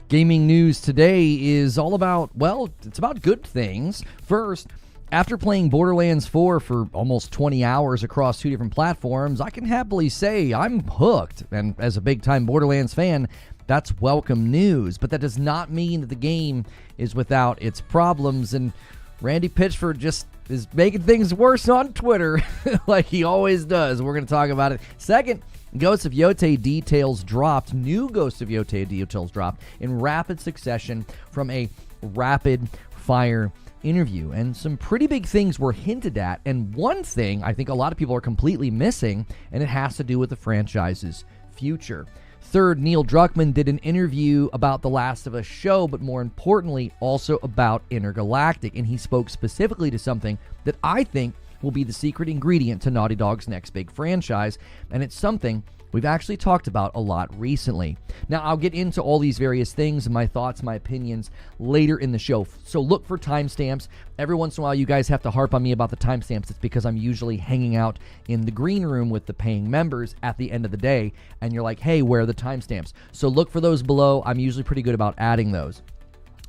Gaming news today is all about, well, it's about good things. First, after playing Borderlands 4 for almost 20 hours across 2 different platforms, I can happily say I'm hooked. And as a big-time Borderlands fan, that's welcome news. But that does not mean that the game is without its problems. And Randy Pitchford just is making things worse on Twitter like he always does. We're going to talk about it. Second, Ghost of Yotei details dropped. New Ghost of Yotei details dropped in rapid succession from a rapid-fire interview. And some pretty big things were hinted at. And one thing I think a lot of people are completely missing, and it has to do with the franchise's future. Third, Neil Druckman did an interview about The Last of Us show, but more importantly, also about Intergalactic. And he spoke specifically to something that I think will be the secret ingredient to Naughty Dog's next big franchise, and it's something we've actually talked about a lot recently. Now, I'll get into all these various things and my thoughts, my opinions later in the show, so look for timestamps. Every once in a while, you guys have to harp on me about the timestamps. It's because I'm usually hanging out in the green room with the paying members at the end of the day, and you're like, hey, where are the timestamps? So look for those below. I'm usually pretty good about adding those.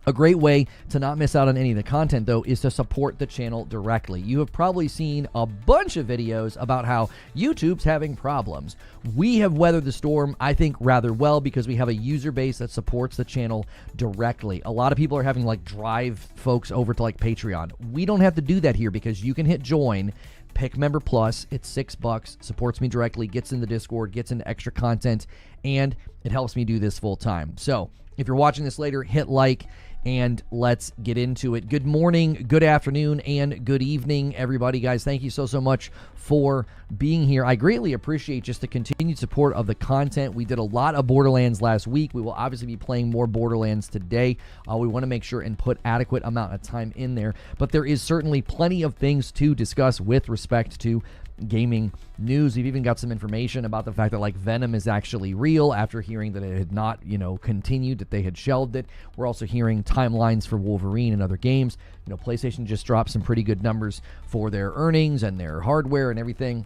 A great way to not miss out on any of the content, though, is to support the channel directly. You have probably seen a bunch of videos about how YouTube's having problems. We have weathered the storm, I think, rather well because we have a user base that supports the channel directly. A lot of people are having to drive folks over to Patreon. We don't have to do that here because you can hit join, pick Member Plus. It's $6, supports me directly, gets in the Discord, gets into extra content, and it helps me do this full time. So if you're watching this later, hit like, and let's get into it. Good morning, good afternoon, and good evening, everybody. Guys, thank you so much for being here. I greatly appreciate just the continued support of the content. We did a lot of Borderlands last week. We will obviously be playing more Borderlands today. We want to make sure and put adequate amount of time in there, but there is certainly plenty of things to discuss with respect to gaming news. We've even got some information about the fact that Venom is actually real after hearing that it had not, continued, that they had shelved it. We're also hearing timelines for Wolverine and other games. PlayStation just dropped some pretty good numbers for their earnings and their hardware and everything.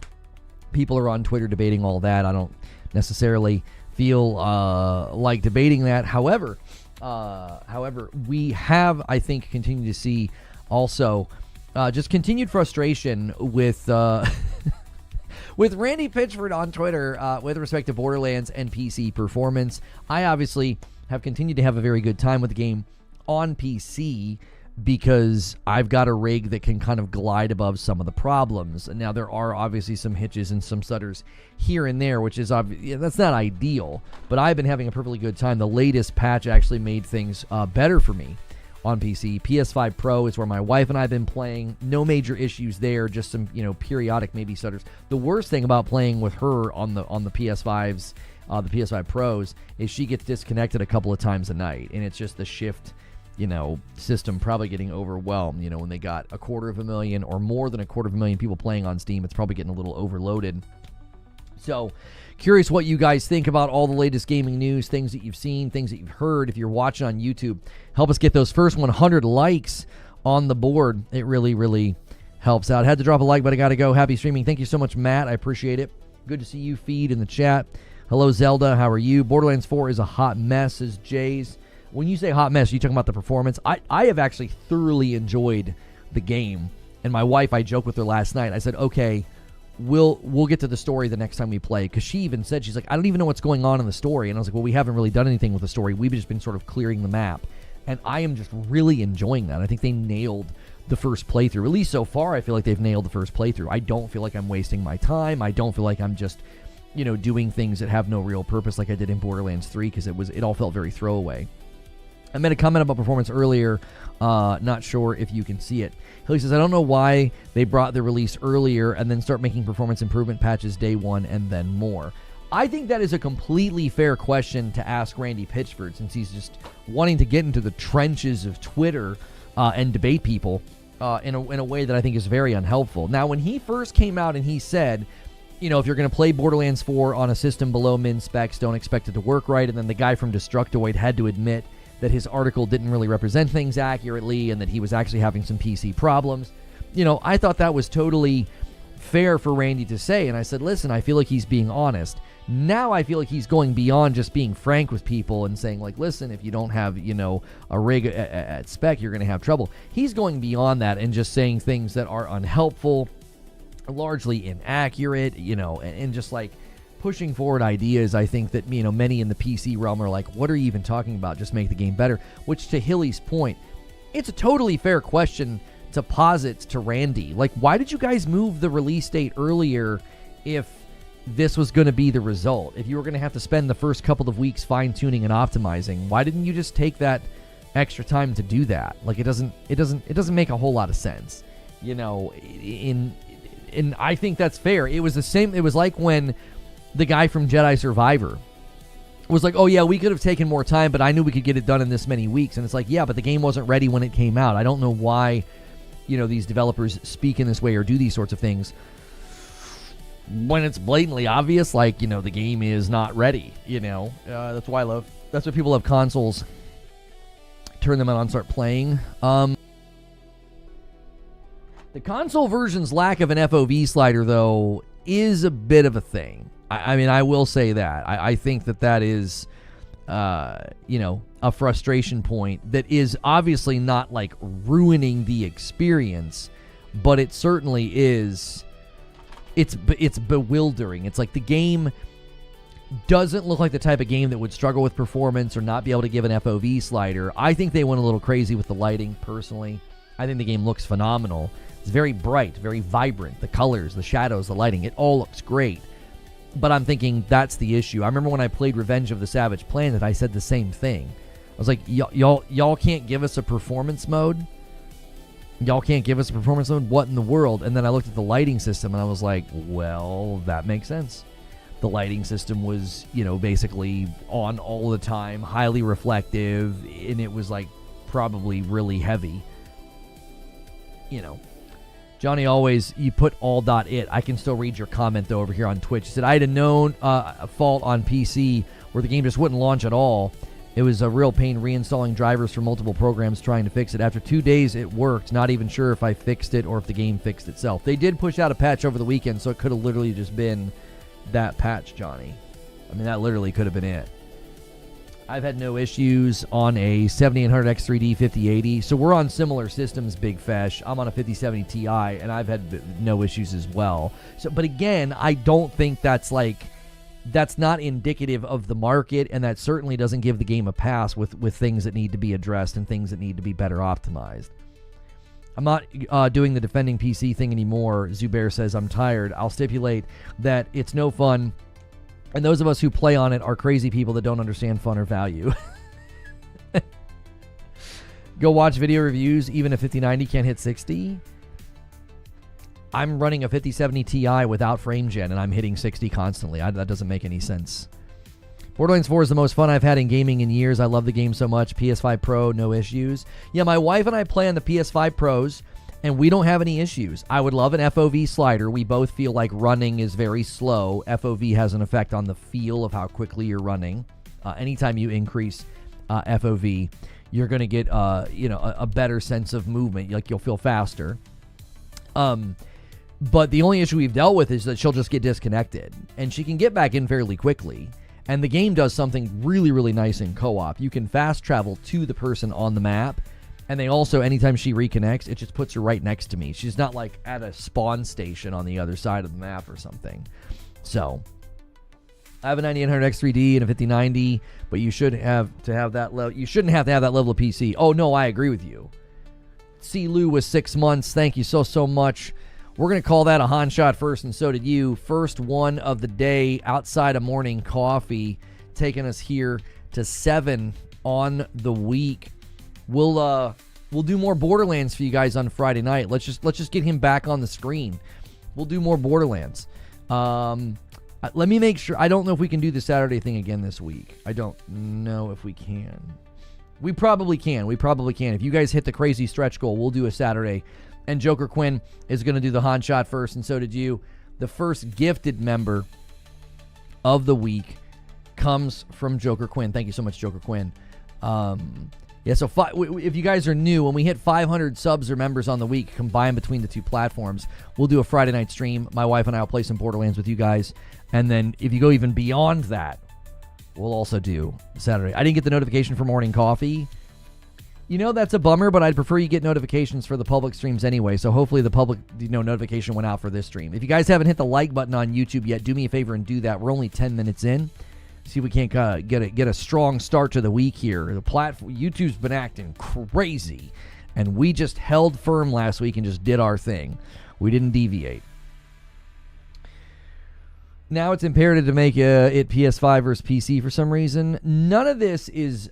People are on Twitter debating all that. I don't necessarily feel like debating that. However, we have, I think, continued to see also just continued frustration with with Randy Pitchford on Twitter with respect to Borderlands and PC performance. I obviously have continued to have a very good time with the game on PC because I've got a rig that can kind of glide above some of the problems. Now, there are obviously some hitches and some stutters here and there, which is that's not ideal, but I've been having a perfectly good time. The latest patch actually made things better for me on PC. PS5 Pro is where my wife and I have been playing. No major issues there, just some, periodic maybe stutters. The worst thing about playing with her on the PS5s, the PS5 Pros, is she gets disconnected a couple of times a night, and it's just the shift, system probably getting overwhelmed. When they got 250,000 or more than 250,000 people playing on Steam, it's probably getting a little overloaded. So, curious what you guys think about all the latest gaming news, things that you've seen, things that you've heard. If you're watching on YouTube, help us get those first 100 likes on the board. It really, really helps out. Had to drop a like, but I got to go. Happy streaming. Thank you so much, Matt. I appreciate it. Good to see you, Feed, in the chat. Hello, Zelda. How are you? Borderlands 4 is a hot mess, says Jays. When you say hot mess, are you talking about the performance? I have actually thoroughly enjoyed the game. And my wife, I joked with her last night. I said, okay, we'll get to the story the next time we play, because she even said, she's like, I don't even know what's going on in the story. And I was like, well, we haven't really done anything with the story. We've just been sort of clearing the map, and I am just really enjoying that. I think they nailed the first playthrough. At least so far, I feel like they've nailed the first playthrough. I don't feel like I'm wasting my time. I don't feel like I'm just doing things that have no real purpose like I did in Borderlands 3, because it all felt very throwaway. I made a comment about performance earlier. Not sure if you can see it. Hilly says, I don't know why they brought the release earlier and then start making performance improvement patches day one and then more. I think that is a completely fair question to ask Randy Pitchford, since he's just wanting to get into the trenches of Twitter and debate people in a way that I think is very unhelpful. Now, when he first came out and he said, if you're going to play Borderlands 4 on a system below min specs, don't expect it to work right, and then the guy from Destructoid had to admit that his article didn't really represent things accurately and that he was actually having some PC problems. I thought that was totally fair for Randy to say. And I said, listen, I feel like he's being honest. Now I feel like he's going beyond just being frank with people and saying, like, listen, if you don't have, a rig at spec, you're going to have trouble. He's going beyond that and just saying things that are unhelpful, largely inaccurate, and just like pushing forward ideas. I think that, many in the PC realm are like, what are you even talking about? Just make the game better. Which, to Hilly's point, it's a totally fair question to posit to Randy. Like, why did you guys move the release date earlier if this was going to be the result? If you were going to have to spend the first couple of weeks fine-tuning and optimizing, why didn't you just take that extra time to do that? Like, it doesn't make a whole lot of sense. And I think that's fair. It was the same. It was like when the guy from Jedi Survivor was like, oh yeah, we could have taken more time, but I knew we could get it done in this many weeks. And it's like, yeah, but the game wasn't ready when it came out. I don't know why, these developers speak in this way or do these sorts of things when it's blatantly obvious, like, the game is not ready. That's why that's why people love consoles. Turn them on and start playing. The console version's lack of an FOV slider, though, is a bit of a thing. I mean, I will say that. I think that is, a frustration point that is obviously not, like, ruining the experience, but it certainly is. It's bewildering. It's like the game doesn't look like the type of game that would struggle with performance or not be able to give an FOV slider. I think they went a little crazy with the lighting, personally. I think the game looks phenomenal. It's very bright, very vibrant. The colors, the shadows, the lighting, it all looks great. But I'm thinking that's the issue. I remember when I played Revenge of the Savage Planet, I said the same thing. I was like, y'all can't give us a performance mode? Y'all can't give us a performance mode? What in the world? And then I looked at the lighting system and I was like, well, that makes sense. The lighting system was, basically on all the time, highly reflective, and it was like probably really heavy. Johnny always, you put all.it. I can still read your comment though over here on Twitch. He said, I had a known fault on PC where the game just wouldn't launch at all. It was a real pain reinstalling drivers for multiple programs trying to fix it. After 2 days, it worked. Not even sure if I fixed it or if the game fixed itself. They did push out a patch over the weekend, so it could have literally just been that patch, Johnny. I mean, that literally could have been it. I've had no issues on a 7800 X3D 5080, so we're on similar systems, Big Fesh. I'm on a 5070 Ti, and I've had no issues as well. So, but again, I don't think that's not indicative of the market, and that certainly doesn't give the game a pass with things that need to be addressed and things that need to be better optimized. I'm not doing the defending PC thing anymore. Zubair says, I'm tired. I'll stipulate that it's no fun, and those of us who play on it are crazy people that don't understand fun or value. Go watch video reviews. Even a 5090 can't hit 60. I'm running a 5070 Ti without frame gen, and I'm hitting 60 constantly. That doesn't make any sense. Borderlands 4 is the most fun I've had in gaming in years. I love the game so much. PS5 Pro, no issues. Yeah, my wife and I play on the PS5 Pros, and we don't have any issues. I would love an FOV slider. We both feel like running is very slow. FOV has an effect on the feel of how quickly you're running. Anytime you increase FOV, you're going to get a better sense of movement. Like, you'll feel faster. But the only issue we've dealt with is that she'll just get disconnected, and she can get back in fairly quickly. And the game does something really, really nice in co-op. You can fast travel to the person on the map, and they also, anytime she reconnects, it just puts her right next to me. She's not like at a spawn station on the other side of the map or something. So, I have a 9800 X3D and a 5090, but you should have to have that level. You shouldn't have to have that level of PC. Oh no, I agree with you. C. Lou was 6 months. Thank you so much. We're going to call that a Han shot first, and so did you. First one of the day outside of morning coffee, taking us here to 7 on the week. We'll do more Borderlands for you guys on Friday night. Let's just get him back on the screen. We'll do more Borderlands. Let me make sure. I don't know if we can do the Saturday thing again this week. I don't know if we can. We probably can. If you guys hit the crazy stretch goal, we'll do a Saturday. And Joker Quinn is going to do the Han shot first, and so did you. The first gifted member of the week comes from Joker Quinn. Thank you so much, Joker Quinn. Yeah, so if you guys are new, when we hit 500 subs or members on the week combined between the two platforms, we'll do a Friday night stream. My wife and I will play some Borderlands with you guys. And then if you go even beyond that, we'll also do Saturday. I didn't get the notification for morning coffee. You know, that's a bummer, but I'd prefer you get notifications for the public streams anyway. So hopefully the public notification went out for this stream. If you guys haven't hit the like button on YouTube yet, do me a favor and do that. We're only 10 minutes in. See if we can't get a strong start to the week here. The platform, YouTube's been acting crazy, and we just held firm last week and just did our thing. We didn't deviate. Now it's imperative to make it PS5 versus PC for some reason. None of this is...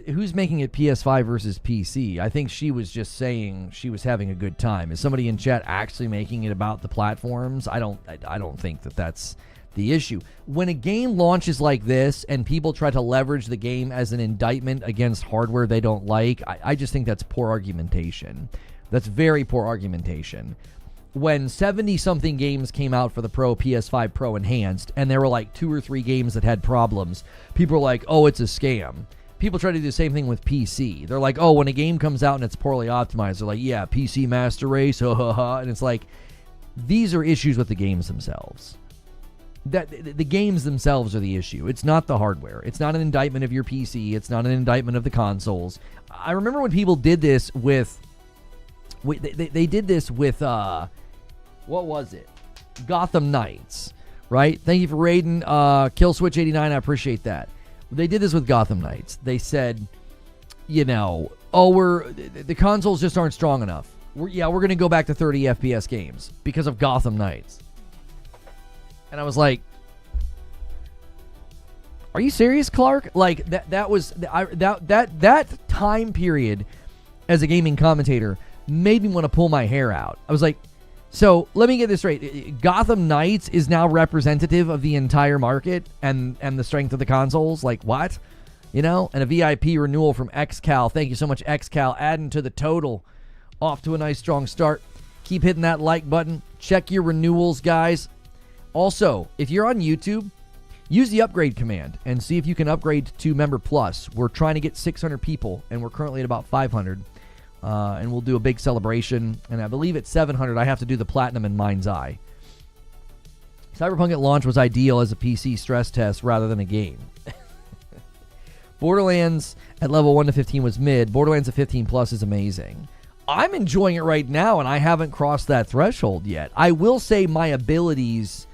who's making it PS5 versus PC? I think she was just saying she was having a good time. Is somebody in chat actually making it about the platforms? I don't think that's the issue. When a game launches like this and people try to leverage the game as an indictment against hardware they don't like, I just think that's poor argumentation. That's very poor argumentation. When 70-something games came out for the PS5 Pro Enhanced, and there were like 2 or 3 games that had problems, people were like, oh, it's a scam. People try to do the same thing with PC. They're like, oh, when a game comes out and it's poorly optimized, they're like, yeah, PC Master Race, ha ha ha. And it's like, these are issues with the games themselves. The games themselves are the issue. It's not the hardware. It's not an indictment of your PC. It's not an indictment of the consoles. I remember when people did this with... They did this with... what was it? Gotham Knights, right? Thank you for raiding. Killswitch89, I appreciate that. They did this with Gotham Knights. They said, the consoles just aren't strong enough. We're going to go back to 30 FPS games because of Gotham Knights. And I was like, are you serious, Clark? Like, that time period as a gaming commentator made me want to pull my hair out. I was like, so let me get this straight. Gotham Knights is now representative of the entire market and the strength of the consoles. Like, what? And a VIP renewal from XCal. Thank you so much, XCal. Adding to the total. Off to a nice, strong start. Keep hitting that like button. Check your renewals, guys. Also, if you're on YouTube, use the upgrade command and see if you can upgrade to Member Plus. We're trying to get 600 people, and we're currently at about 500. And we'll do a big celebration. And I believe at 700, I have to do the Platinum in Mind's Eye. Cyberpunk at launch was ideal as a PC stress test rather than a game. Borderlands at level 1 to 15 was mid. Borderlands at 15 plus is amazing. I'm enjoying it right now, and I haven't crossed that threshold yet. I will say my abilities...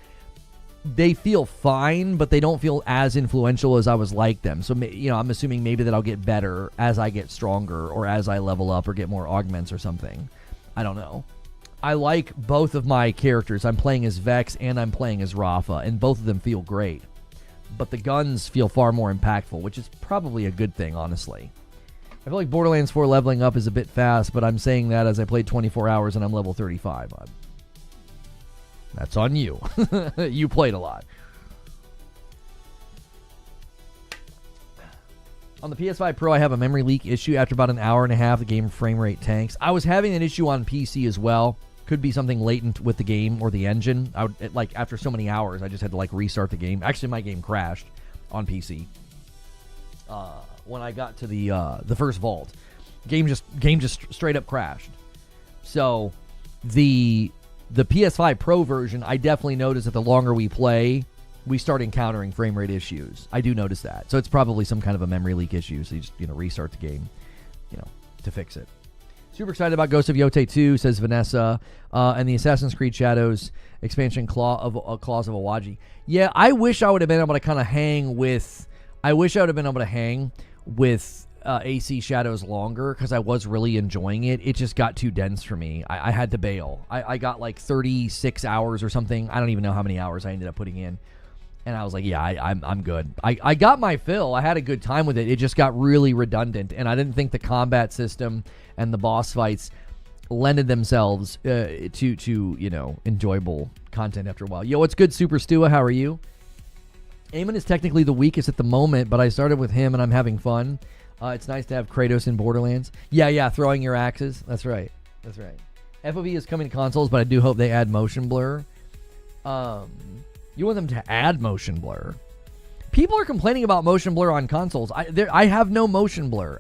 they feel fine, but they don't feel as influential as I was like them. So, I'm assuming maybe that I'll get better as I get stronger or as I level up or get more augments or something. I don't know. I like both of my characters. I'm playing as Vex and I'm playing as Rafa, and both of them feel great. But the guns feel far more impactful, which is probably a good thing, honestly. I feel like Borderlands 4 leveling up is a bit fast, but I'm saying that as I played 24 hours and I'm level 35. That's on you. You played a lot. On the PS5 Pro, I have a memory leak issue. After about an hour and a half, the game frame rate tanks. I was having an issue on PC as well. Could be something latent with the game or the engine. After so many hours, I just had to restart the game. Actually, my game crashed on PC when I got to the first vault. Game just straight up crashed. So the PS5 Pro version, I definitely notice that the longer we play, we start encountering frame rate issues. I do notice that. So it's probably some kind of a memory leak issue. So you just, restart the game, to fix it. Super excited about Ghost of Yotei 2, says Vanessa, and the Assassin's Creed Shadows expansion Claws of Awaji. Yeah, I wish I would have been able to kind of hang with... AC Shadows longer because I was really enjoying it. It just got too dense for me. I had to bail. I got 36 hours or something. I don't even know how many hours I ended up putting in. And I was like, yeah, I'm good. I got my fill. I had a good time with it. It just got really redundant. And I didn't think the combat system and the boss fights lended themselves to enjoyable content after a while. Yo, what's good, Super Stua? How are you? Eamon is technically the weakest at the moment, but I started with him and I'm having fun. It's nice to have Kratos in Borderlands. Yeah, throwing your axes. That's right. FOV is coming to consoles, but I do hope they add motion blur. You want them to add motion blur. People are complaining about motion blur on consoles. I have no motion blur.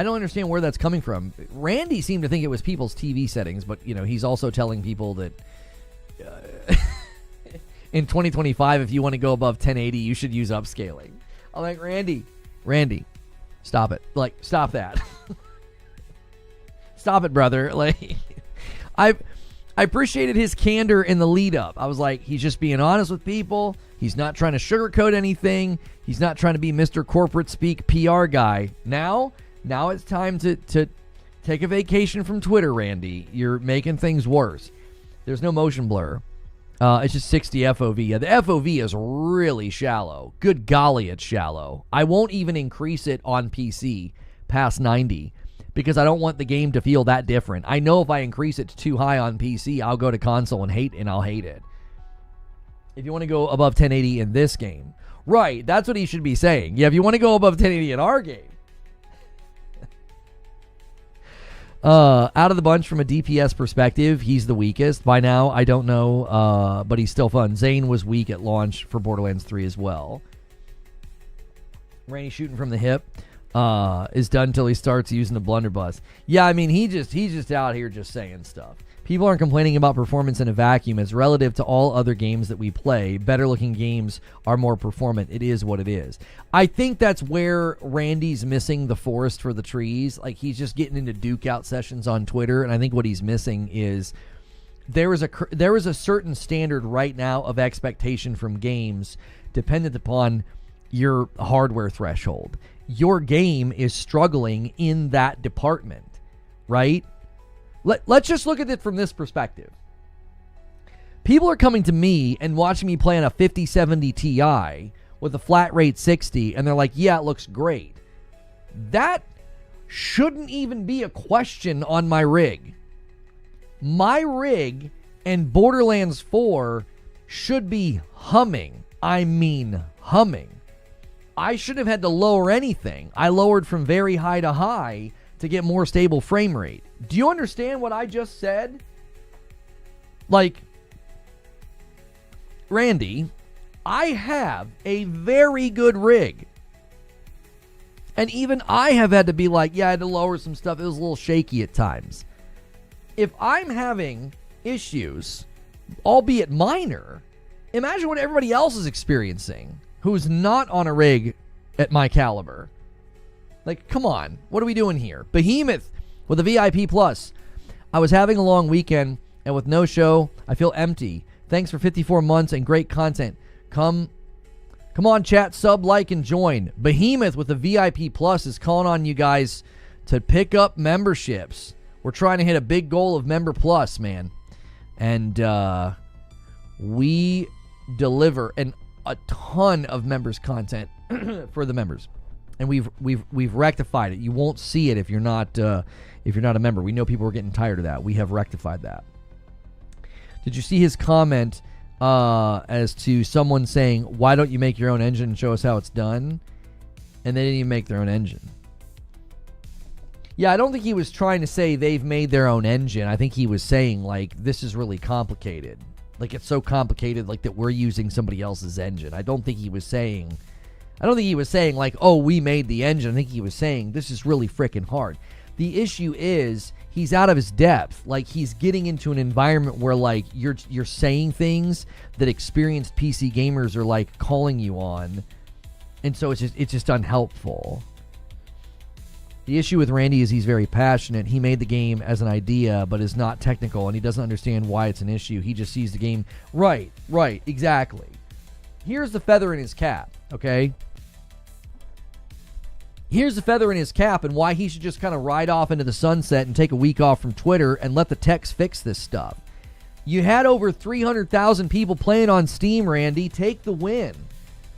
I don't understand where that's coming from. Randy seemed to think it was people's TV settings, but, he's also telling people that in 2025, if you want to go above 1080, you should use upscaling. I'm like, Randy, stop it. Like, stop that. Stop it, brother. Like, I appreciated his candor in the lead up. I was like, he's just being honest with people. He's not trying to sugarcoat anything. He's not trying to be Mr. Corporate Speak PR guy. Now it's time to take a vacation from Twitter, Randy. You're making things worse. There's no motion blur. It's just 60 FOV. Yeah, the FOV is really shallow. Good golly, it's shallow. I won't even increase it on PC past 90 because I don't want the game to feel that different. I know if I increase it to too high on PC, I'll go to console and I'll hate it. If you want to go above 1080 in this game. Right, that's what he should be saying. Yeah, if you want to go above 1080 in our game. Out of the bunch from a DPS perspective, he's the weakest. By now, I don't know, but he's still fun. Zane was weak at launch for Borderlands 3 as well. Randy shooting from the hip is done until he starts using the blunderbuss. Yeah, I mean, he's just out here just saying stuff. People aren't complaining about performance in a vacuum. It's relative to all other games that we play. Better looking games are more performant. It is what it is. I think that's where Randy's missing the forest for the trees. Like, he's just getting into duke out sessions on Twitter, and I think what he's missing is there is a certain standard right now of expectation from games dependent upon your hardware threshold. Your game is struggling in that department, right? Let's just look at it from this perspective. People are coming to me and watching me play on a 5070 Ti with a flat rate 60, and they're like, yeah, it looks great. That shouldn't even be a question on my rig. My rig and Borderlands 4 should be humming. I mean humming. I shouldn't have had to lower anything. I lowered from very high to high to get more stable frame rate. Do you understand what I just said? Like, Randy, I have a very good rig. And even I have had to be like, yeah, I had to lower some stuff. It was a little shaky at times. If I'm having issues, albeit minor, imagine what everybody else is experiencing who's not on a rig at my caliber. Like, come on. What are we doing here? Behemoth with a VIP Plus. I was having a long weekend, and with no show, I feel empty. Thanks for 54 months and great content. Come on, chat, sub, like, and join. Behemoth with the VIP Plus is calling on you guys to pick up memberships. We're trying to hit a big goal of Member Plus, man. And we deliver a ton of members content for the members. And we've rectified it. You won't see it if you're not a member. We know people are getting tired of that. We have rectified that. Did you see his comment as to someone saying, why don't you make your own engine and show us how it's done? And they didn't even make their own engine. Yeah, I don't think he was trying to say they've made their own engine. I think he was saying, like, this is really complicated. Like, it's so complicated, like, that we're using somebody else's engine. I don't think he was saying, like, oh, we made the engine. I think he was saying, this is really freaking hard. The issue is, he's out of his depth. Like, he's getting into an environment where, like, you're saying things that experienced PC gamers are, like, calling you on. And so it's just unhelpful. The issue with Randy is he's very passionate. He made the game as an idea, but is not technical, and he doesn't understand why it's an issue. He just sees the game. Right, exactly. Here's the feather in his cap, okay? Here's the feather in his cap and why he should just kind of ride off into the sunset and take a week off from Twitter and let the techs fix this stuff. You had over 300,000 people playing on Steam, Randy. Take the win.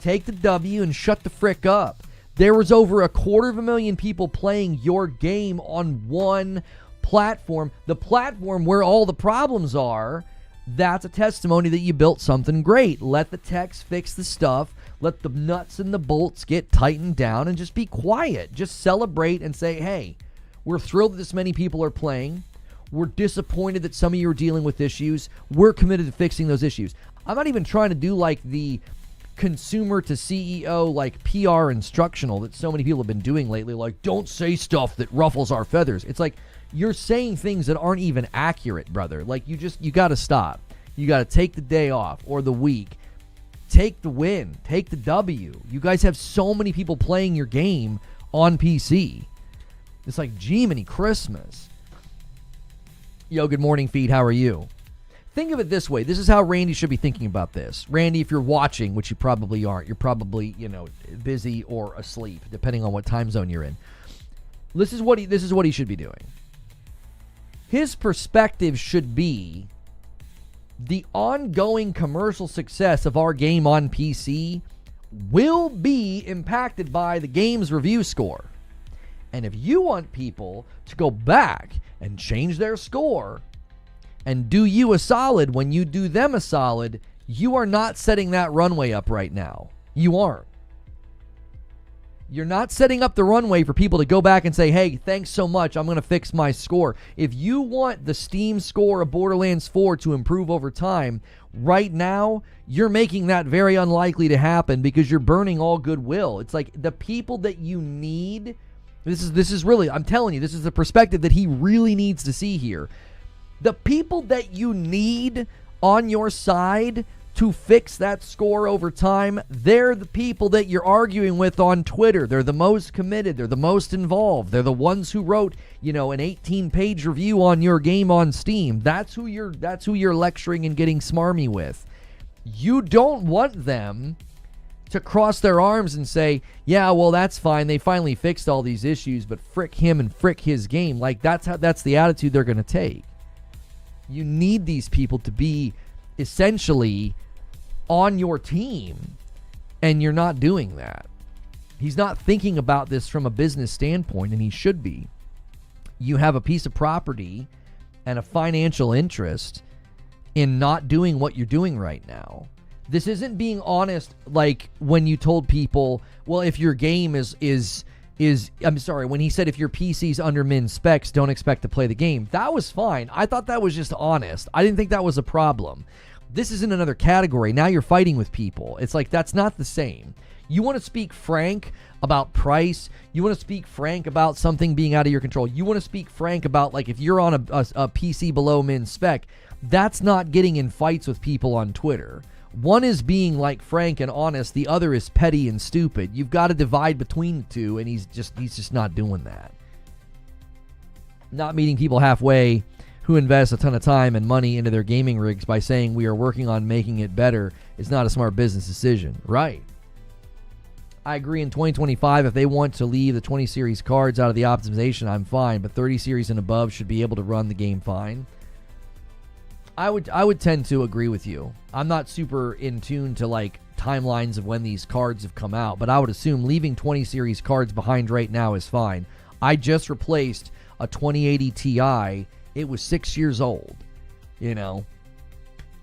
Take the W and shut the frick up. There was over 250,000 people playing your game on one platform. The platform where all the problems are, that's a testimony that you built something great. Let the techs fix the stuff. Let the nuts and the bolts get tightened down and just be quiet. Just celebrate and say, hey, we're thrilled that this many people are playing. We're disappointed that some of you are dealing with issues. We're committed to fixing those issues. I'm not even trying to do like the consumer to CEO like PR instructional that so many people have been doing lately, like don't say stuff that ruffles our feathers. It's like you're saying things that aren't even accurate, brother. Like you got to stop. You got to take the day off or the week. Take the win. Take the W. You guys have so many people playing your game on PC. It's like Jiminy Christmas. Yo, good morning, Feed. How are you? Think of it this way. This is how Randy should be thinking about this. Randy, if you're watching, which you probably aren't, you're probably, busy or asleep, depending on what time zone you're in. This is what he should be doing. His perspective should be the ongoing commercial success of our game on PC will be impacted by the game's review score. And if you want people to go back and change their score and do you a solid when you do them a solid, you are not setting that runway up right now. You aren't. You're not setting up the runway for people to go back and say, hey, thanks so much, I'm going to fix my score. If you want the Steam score of Borderlands 4 to improve over time, right now, you're making that very unlikely to happen because you're burning all goodwill. It's like the people that you need, this is really, I'm telling you, this is the perspective that he really needs to see here. The people that you need on your side to fix that score over time, they're the people that you're arguing with on Twitter. They're the most committed. They're the most involved. They're the ones who wrote, an 18-page review on your game on Steam. That's who you're lecturing and getting smarmy with. You don't want them to cross their arms and say, yeah, well, that's fine. They finally fixed all these issues, but frick him and frick his game. Like that's the attitude they're going to take. You need these people to be essentially on your team, and you're not doing that. He's not thinking about this from a business standpoint, and he should be. You have a piece of property and a financial interest in not doing what you're doing right now. This isn't being honest like when you told people, well, if your game is I'm sorry, when he said if your PC's under min specs, don't expect to play the game. That was fine. I thought that was just honest. I didn't think that was a problem. This is in another category. Now you're fighting with people. It's like that's not the same. You want to speak frank about price. You want to speak frank about something being out of your control. You want to speak frank about like if you're on a PC below min spec, that's not getting in fights with people on Twitter. One is being like frank and honest. The other is petty and stupid. You've got to divide between the two, and he's just not doing that. Not meeting people halfway who invest a ton of time and money into their gaming rigs by saying we are working on making it better is not a smart business decision. Right. I agree in 2025, if they want to leave the 20 series cards out of the optimization, I'm fine, but 30 series and above should be able to run the game fine. I would tend to agree with you. I'm not super in tune to like timelines of when these cards have come out, but I would assume leaving 20 series cards behind right now is fine. I just replaced a 2080 Ti. It was 6 years old.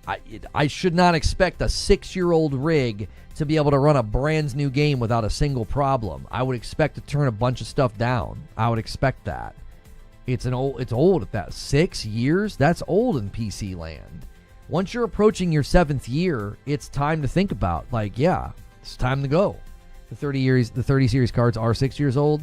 I should not expect a 6-year-old rig to be able to run a brand new game without a single problem. I would expect to turn a bunch of stuff down. I would expect that. It's old at that. 6 years? That's old in PC land. Once you're approaching your 7th year, it's time to think about, like, yeah, it's time to go. The 30 series cards are 6 years old.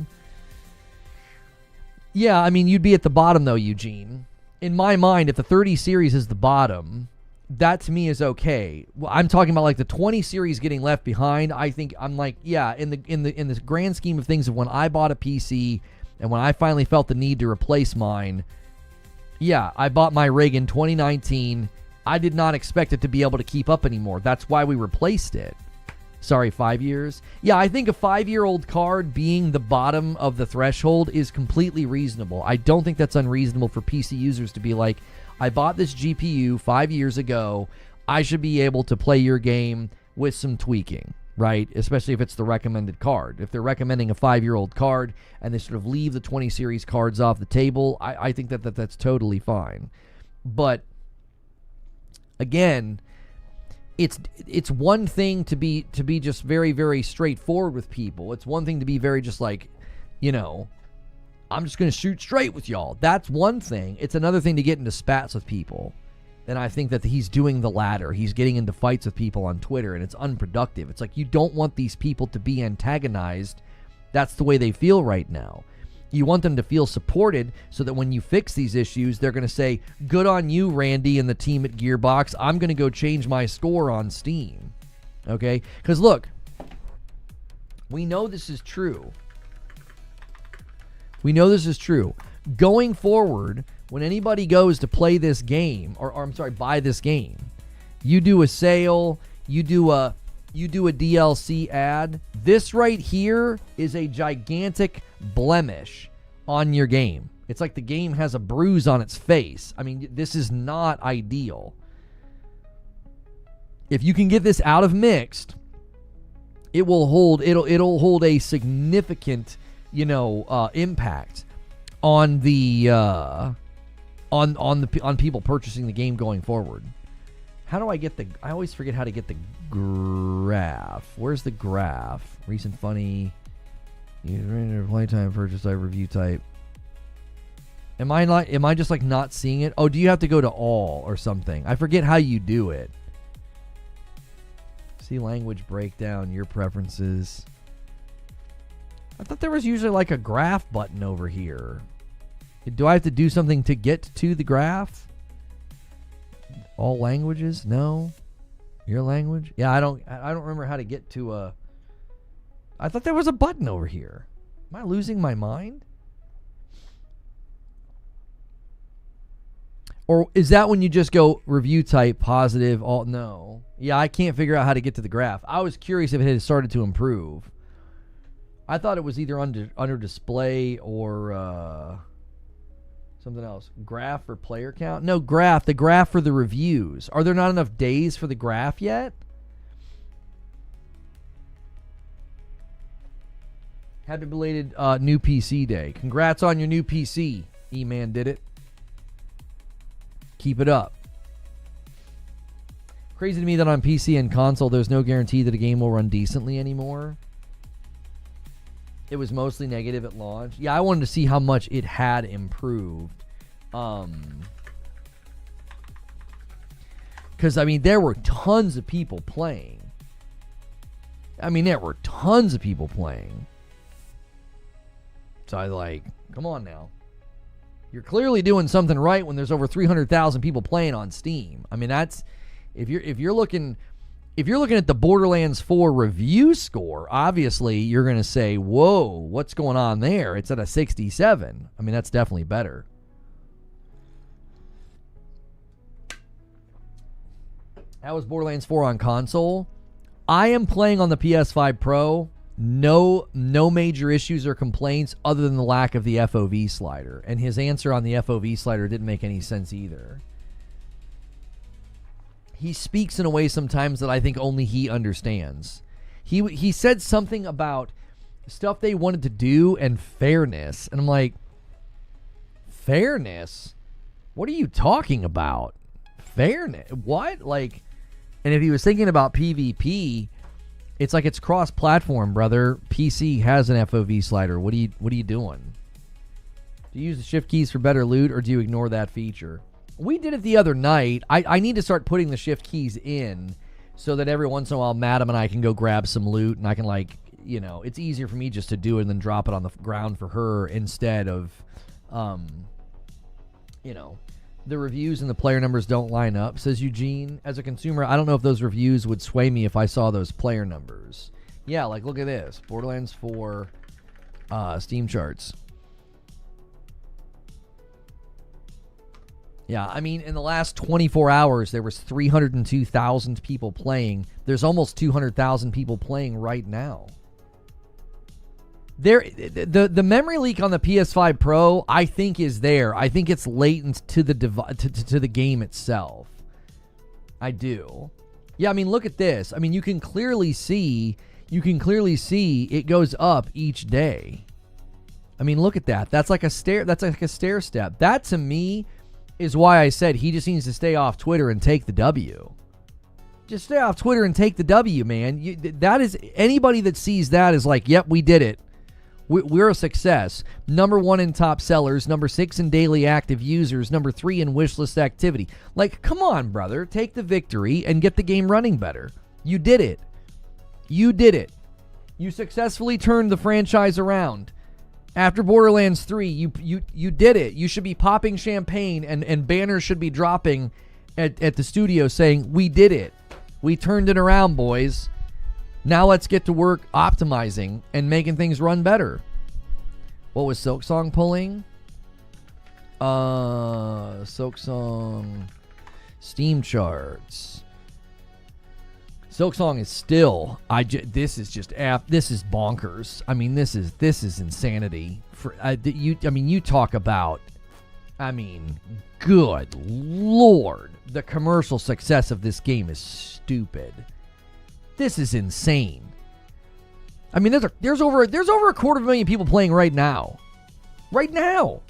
Yeah, I mean, you'd be at the bottom, though, Eugene. In my mind, if the 30 series is the bottom, that to me is okay. Well, I'm talking about like the 20 series getting left behind. I think I'm like, yeah, in the grand scheme of things of when I bought a PC and when I finally felt the need to replace mine, yeah, I bought my rig in 2019. I did not expect it to be able to keep up anymore. That's why we replaced it. Sorry, 5 years? Yeah, I think a 5-year-old card being the bottom of the threshold is completely reasonable. I don't think that's unreasonable for PC users to be like, I bought this GPU 5 years ago. I should be able to play your game with some tweaking, right? Especially if it's the recommended card. If they're recommending a 5-year-old card and they sort of leave the 20 series cards off the table, I think that's totally fine. But again, it's one thing to be just very, very straightforward with people. It's one thing to be very just like, I'm just going to shoot straight with y'all. That's one thing. It's another thing to get into spats with people. then I think that he's doing the latter. He's getting into fights with people on Twitter, and it's unproductive. It's like, you don't want these people to be antagonized. That's the way they feel right now. You want them to feel supported so that when you fix these issues, they're going to say, good on you, Randy, and the team at Gearbox. I'm going to go change my score on Steam. Okay? Because look, we know this is true. We know this is true. Going forward, when anybody goes to play this game, or I'm sorry, buy this game, you do a sale, you do a DLC ad. This right here is a gigantic blemish on your game. It's like the game has a bruise on its face. I mean, this is not ideal. If you can get this out of mixed, it'll hold a significant, impact on the on people purchasing the game going forward. How do I get I always forget how to get the graph. Where's the graph? Recent funny. Playtime, purchase type, review type. Am I just like not seeing it? Oh, do you have to go to all or something? I forget how you do it. See language breakdown, your preferences. I thought there was usually like a graph button over here. Do I have to do something to get to the graph? All languages? No. Your language? Yeah, I don't remember how to get to a... I thought there was a button over here. Am I losing my mind? Or is that when you just go review type, positive, all... No. Yeah, I can't figure out how to get to the graph. I was curious if it had started to improve. I thought it was either under display or something else. Graph for player count? No, graph. The graph for the reviews. Are there not enough days for the graph yet? Happy belated new PC day. Congrats on your new PC. E-Man did it. Keep it up. Crazy to me that on PC and console, there's no guarantee that a game will run decently anymore. It was mostly negative at launch. Yeah, I wanted to see how much it had improved. Because, I mean, there were tons of people playing. So I was like, come on now. You're clearly doing something right when there's over 300,000 people playing on Steam. I mean, that's... If you're looking at the Borderlands 4 review score, obviously you're going to say, whoa, what's going on there? It's at a 67. I mean, that's definitely better. How was Borderlands 4 on console? I am playing on the PS5 Pro. No major issues or complaints other than the lack of the FOV slider. And his answer on the FOV slider didn't make any sense either. He speaks in a way sometimes that I think only he understands. He said something about stuff they wanted to do and fairness. And I'm like, fairness? What are you talking about? Fairness? What? Like, and if he was thinking about PvP, it's like it's cross-platform, brother. PC has an FOV slider. What are you doing? Do you use the shift keys for better loot, or do you ignore that feature? We did it the other night. I need to start putting the shift keys in so that every once in a while, Madam and I can go grab some loot, and I can, like, it's easier for me just to do it and then drop it on the ground for her instead of, the reviews and the player numbers don't line up, says Eugene. As a consumer, I don't know if those reviews would sway me if I saw those player numbers. Yeah, like, look at this. Borderlands 4 Steam charts. Yeah, I mean, in the last 24 hours, there was 302,000 people playing. There's almost 200,000 people playing right now. The memory leak on the PS5 Pro, I think, is there. I think it's latent to the to the game itself. I do. Yeah, I mean, look at this. I mean, you can clearly see it goes up each day. I mean, look at that. That's like a stair step. That, to me, is why I said he just needs to stay off Twitter and take the W. Just stay off Twitter and take the W, man. That is, anybody that sees that is like, yep, we did it. We're a success. Number 1 in top sellers, number 6 in daily active users, number 3 in wishlist activity. Like, come on, brother. Take the victory and get the game running better. You did it. You did it. You successfully turned the franchise around. After Borderlands 3, you did it. You should be popping champagne and banners should be dropping at the studio saying, we did it. We turned it around, boys. Now let's get to work optimizing and making things run better. What was Silksong pulling? Silksong Steam charts. Silksong is still. This is just this is bonkers. I mean, this is insanity. You talk about. I mean, good Lord, the commercial success of this game is stupid. This is insane. I mean, there's over 250,000 people playing right now. Right now.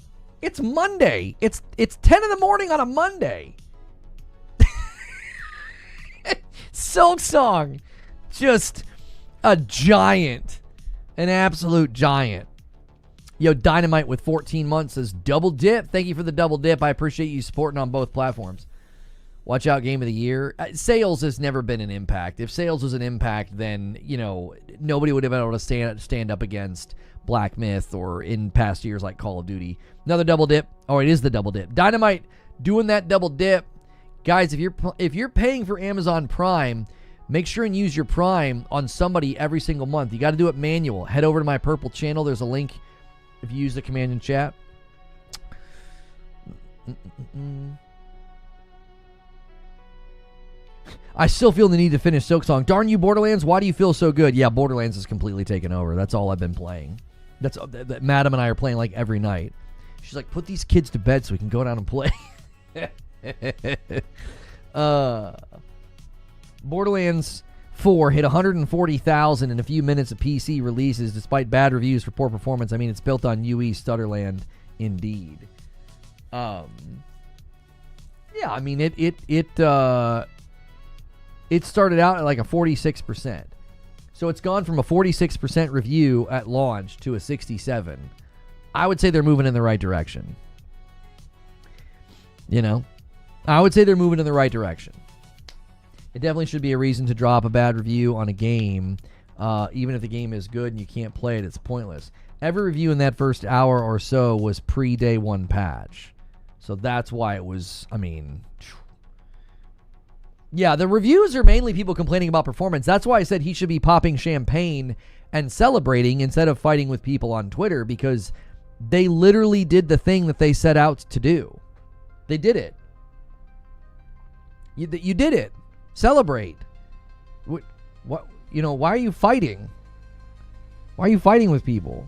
It's Monday. It's 10 in the morning on a Monday. Silksong, just a giant. An absolute giant. Yo, Dynamite with 14 months says double dip. Thank you for the double dip. I appreciate you supporting on both platforms. Watch out, Game of the Year. Sales has never been an impact. If sales was an impact, then, nobody would have been able to stand up against Black Myth or in past years like Call of Duty. Another double dip. Oh, it is the double dip. Dynamite doing that double dip. Guys, if you're paying for Amazon Prime, make sure and use your Prime on somebody every single month. You got to do it manual. Head over to my purple channel. There's a link if you use the command in chat. I still feel the need to finish Silksong. Darn you, Borderlands. Why do you feel so good? Yeah, Borderlands is completely taken over. That's all I've been playing. That Madam and I are playing like every night. She's like, put these kids to bed so we can go down and play. Borderlands 4 hit 140,000 in a few minutes of PC releases despite bad reviews for poor performance. I mean, it's built on UE Stutterland indeed. Yeah, I mean, it started out at like a 46%. So it's gone from a 46% review at launch to a 67%. I would say they're moving in the right direction. I would say they're moving in the right direction. It definitely should be a reason to drop a bad review on a game. Even if the game is good and you can't play it, it's pointless. Every review in that first hour or so was pre-day one patch. So that's why it was, yeah, the reviews are mainly people complaining about performance. That's why I said he should be popping champagne and celebrating instead of fighting with people on Twitter, because they literally did the thing that they set out to do. They did it. You did it. Celebrate. What? Why are you fighting? Why are you fighting with people?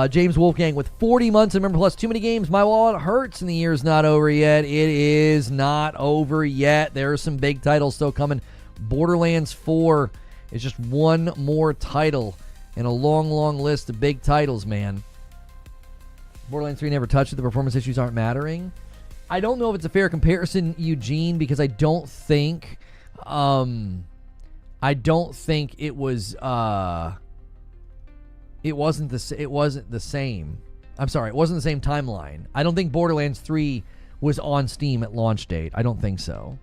James Wolfgang with 40 months and Remember Plus, too many games. My wallet hurts and the year's not over yet. It is not over yet. There are some big titles still coming. Borderlands 4 is just one more title in a long, long list of big titles, man. Borderlands 3 never touched it. The performance issues aren't mattering. I don't know if it's a fair comparison, Eugene, because I don't think it was it wasn't the same. I'm sorry, it wasn't the same timeline. I don't think Borderlands 3 was on Steam at launch date. I don't think so.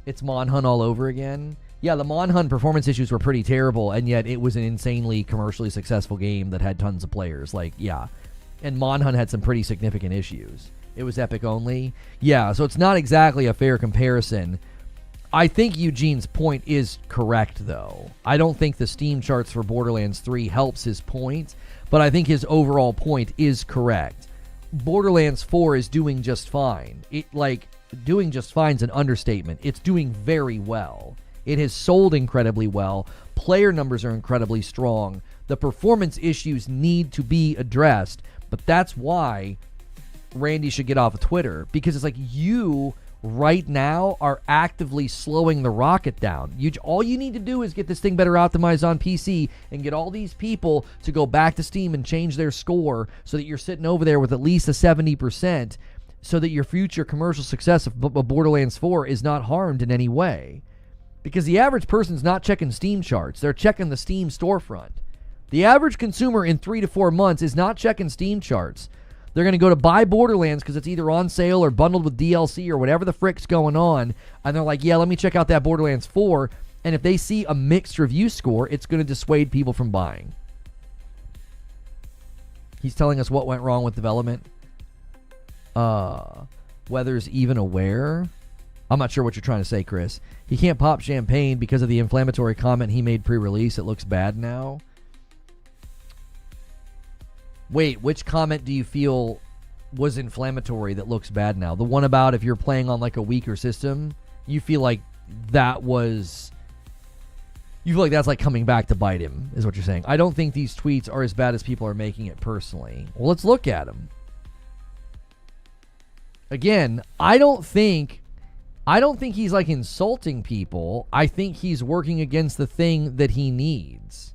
It's Monhunt all over again. Yeah, the Monhunt performance issues were pretty terrible, and yet it was an insanely commercially successful game that had tons of players. And Monhunt had some pretty significant issues. It was Epic only. Yeah, so it's not exactly a fair comparison. I think Eugene's point is correct, though. I don't think the Steam charts for Borderlands 3 helps his point, but I think his overall point is correct. Borderlands 4 is doing just fine. Doing just fine is an understatement. It's doing very well. It has sold incredibly well. Player numbers are incredibly strong. The performance issues need to be addressed, but that's why Randy should get off of Twitter, because it's like you right now are actively slowing the rocket down. All you need to do is get this thing better optimized on PC and get all these people to go back to Steam and change their score so that you're sitting over there with at least a 70%, so that your future commercial success of Borderlands 4 is not harmed in any way. Because the average person's not checking Steam charts. They're checking the Steam storefront. The average consumer in 3 to 4 months is not checking Steam charts. They're going to go to buy Borderlands because it's either on sale or bundled with DLC or whatever the frick's going on. And they're like, yeah, let me check out that Borderlands 4. And if they see a mixed review score, it's going to dissuade people from buying. He's telling us what went wrong with development. Weather's even aware. I'm not sure what you're trying to say, Chris. He can't pop champagne because of the inflammatory comment he made pre-release. It looks bad now. Wait, which comment do you feel was inflammatory that looks bad now? The one about if you're playing on like a weaker system, you feel like that was... You feel like that's like coming back to bite him, is what you're saying. I don't think these tweets are as bad as people are making it personally. Well, let's look at them. Again, I don't think he's like insulting people. I think he's working against the thing that he needs.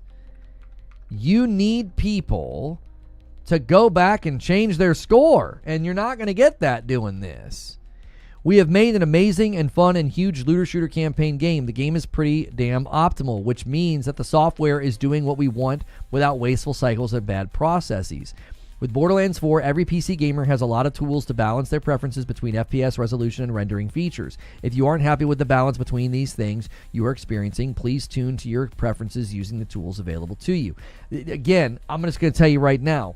You need people to go back and change their score, and you're not going to get that doing this. We have made an amazing and fun and huge looter shooter campaign game. The game is pretty damn optimal, which means that the software is doing what we want without wasteful cycles and bad processes. With Borderlands 4, every PC gamer has a lot of tools to balance their preferences between FPS, resolution, and rendering features. If you aren't happy with the balance between these things you are experiencing, please tune to your preferences using the tools available to you. Again, I'm just going to tell you right now,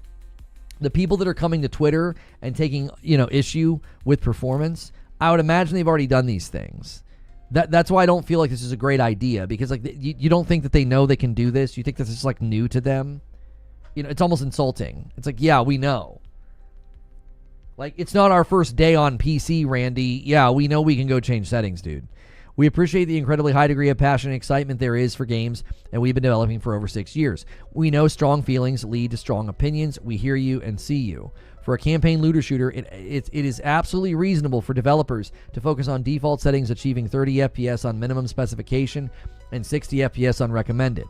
the people that are coming to Twitter and taking, issue with performance, I would imagine they've already done these things. That's why I don't feel like this is a great idea, because like you don't think that they know they can do this. You think this is like new to them. It's almost insulting. It's like, yeah, we know. Like, it's not our first day on PC, Randy. Yeah, we know we can go change settings, dude. We appreciate the incredibly high degree of passion and excitement there is for games, and we've been developing for over 6 years. We know strong feelings lead to strong opinions. We hear you and see you. For a campaign looter shooter, it is absolutely reasonable for developers to focus on default settings achieving 30 FPS on minimum specification and 60 FPS on recommended.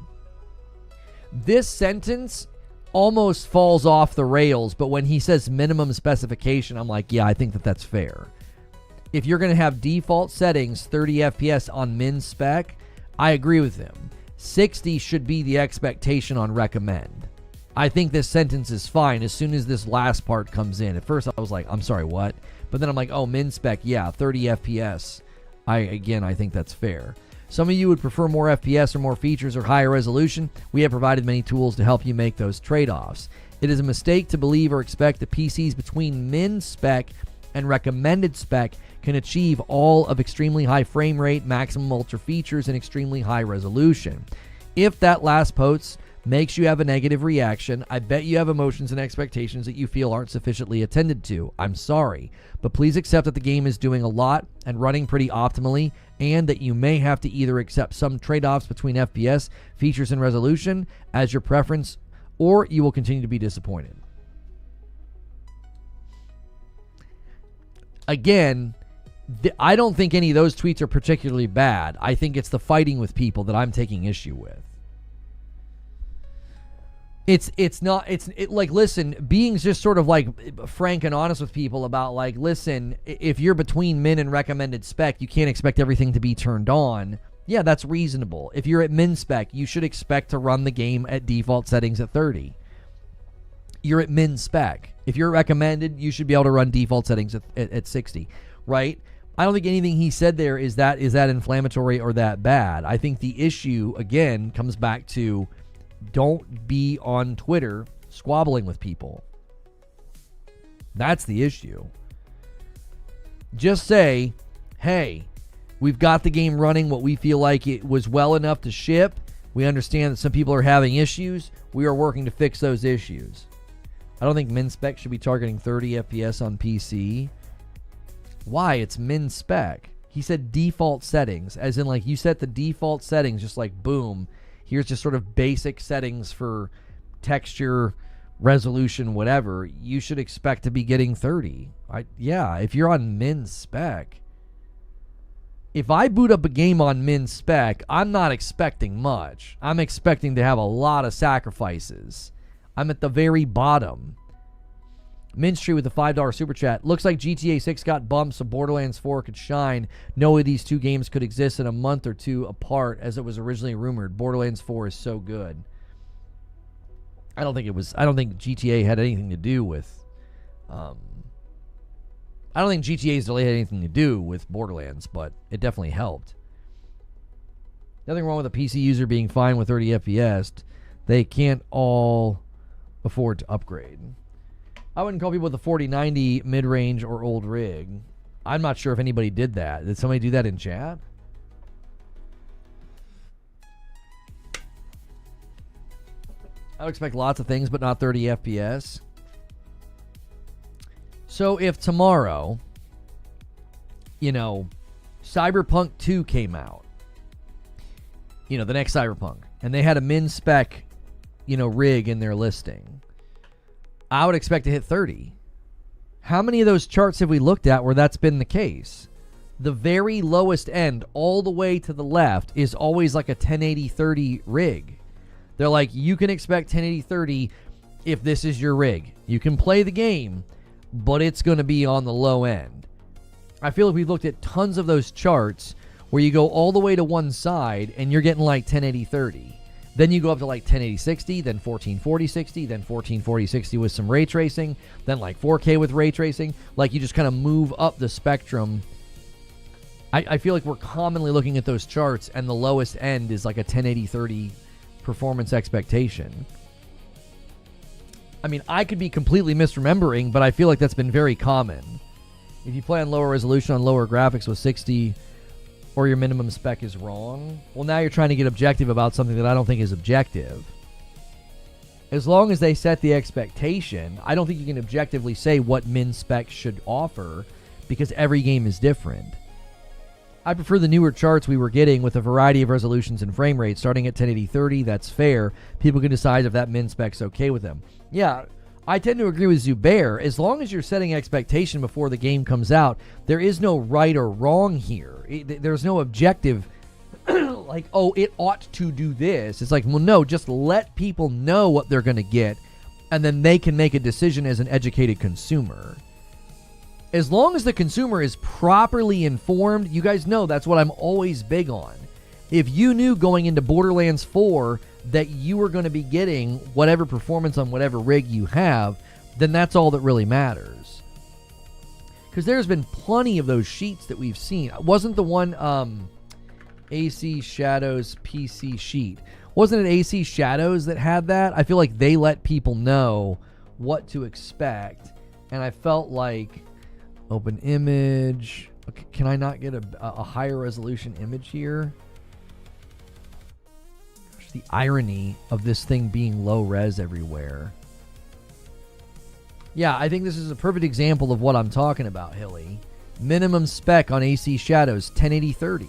This sentence almost falls off the rails, but when he says minimum specification, I'm like, yeah, I think that's fair. If you're going to have default settings 30 FPS on min spec, I agree with him. 60 should be the expectation on recommend. I think this sentence is fine as soon as this last part comes in. At first I was like, I'm sorry, what? But then I'm like, oh, min spec, yeah, 30 FPS. I think that's fair. Some of you would prefer more FPS or more features or higher resolution. We have provided many tools to help you make those trade-offs. It is a mistake to believe or expect that PCs between min spec and recommended spec can achieve all of extremely high frame rate, maximum ultra features, and extremely high resolution. If that last post makes you have a negative reaction, I bet you have emotions and expectations that you feel aren't sufficiently attended to. I'm sorry, but please accept that the game is doing a lot and running pretty optimally, and that you may have to either accept some trade-offs between FPS, features, and resolution as your preference, or you will continue to be disappointed. Again, I don't think any of those tweets are particularly bad. I think it's the fighting with people that I'm taking issue with. Listen, being just sort of like frank and honest with people about like, listen, if you're between min and recommended spec, you can't expect everything to be turned on. Yeah, that's reasonable. If you're at min spec, you should expect to run the game at default settings at 30. You're at min spec. If you're recommended, you should be able to run default settings at 60, right? I don't think anything he said there is that inflammatory or that bad. I think the issue, again, comes back to don't be on Twitter squabbling with people. That's the issue. Just say, hey, we've got the game running what we feel like it was well enough to ship. We understand that some people are having issues. We are working to fix those issues. I don't think min spec should be targeting 30 FPS on PC. Why? It's min spec. He said default settings, as in like you set the default settings, just like boom. Here's just sort of basic settings for texture, resolution, whatever. You should expect to be getting 30. If you're on min spec. If I boot up a game on min spec, I'm not expecting much. I'm expecting to have a lot of sacrifices. I'm at the very bottom. Minstree with the $5 super chat. Looks like GTA 6 got bumped so Borderlands 4 could shine. No way these two games could exist in a month or two apart as it was originally rumored. Borderlands 4 is so good. I don't think GTA had anything to do with I don't think GTA's delay had anything to do with Borderlands, but it definitely helped. Nothing wrong with a PC user being fine with 30 FPS. They can't all afford to upgrade. I wouldn't call people with a 4090 mid-range or old rig. I'm not sure if anybody did that. Did somebody do that in chat? I would expect lots of things, but not 30 FPS. So if tomorrow, Cyberpunk 2 came out, the next Cyberpunk, and they had a min spec, rig in their listing, I would expect to hit 30. How many of those charts have we looked at where that's been the case? The very lowest end, all the way to the left, is always like a 1080-30 rig. They're like, you can expect 1080-30 if this is your rig. You can play the game, but it's going to be on the low end. I feel like we've looked at tons of those charts where you go all the way to one side and you're getting like 1080-30. Then you go up to like 1080-60, then 1440-60, then 1440-60 with some ray tracing, then like 4K with ray tracing. Like you just kind of move up the spectrum. I feel like we're commonly looking at those charts and the lowest end is like a 1080-30 performance expectation. I mean, I could be completely misremembering, but I feel like that's been very common. If you play on lower resolution, on lower graphics with 60, or your minimum spec is wrong, well, now you're trying to get objective about something that I don't think is objective. As long as they set the expectation, I don't think you can objectively say what min spec should offer because every game is different. I prefer the newer charts we were getting with a variety of resolutions and frame rates starting at 1080-30. That's fair. People can decide if that min spec's okay with them. Yeah, I tend to agree with Zubair. As long as you're setting expectation before the game comes out, there is no right or wrong here. There's no objective like, oh, it ought to do this. It's like, well, no, just let people know what they're going to get, and then they can make a decision as an educated consumer. As long as the consumer is properly informed, you guys know that's what I'm always big on. If you knew going into Borderlands 4 that you were going to be getting whatever performance on whatever rig you have, then that's all that really matters. Because there's been plenty of those sheets that we've seen. Wasn't the one AC Shadows PC sheet? Wasn't it AC Shadows that had that? I feel like they let people know what to expect. And I felt like open image. Okay, can I not get a higher resolution image here? Gosh, the irony of this thing being low res everywhere. Yeah, I think this is a perfect example of what I'm talking about, Hilly. Minimum spec on AC Shadows, 1080-30,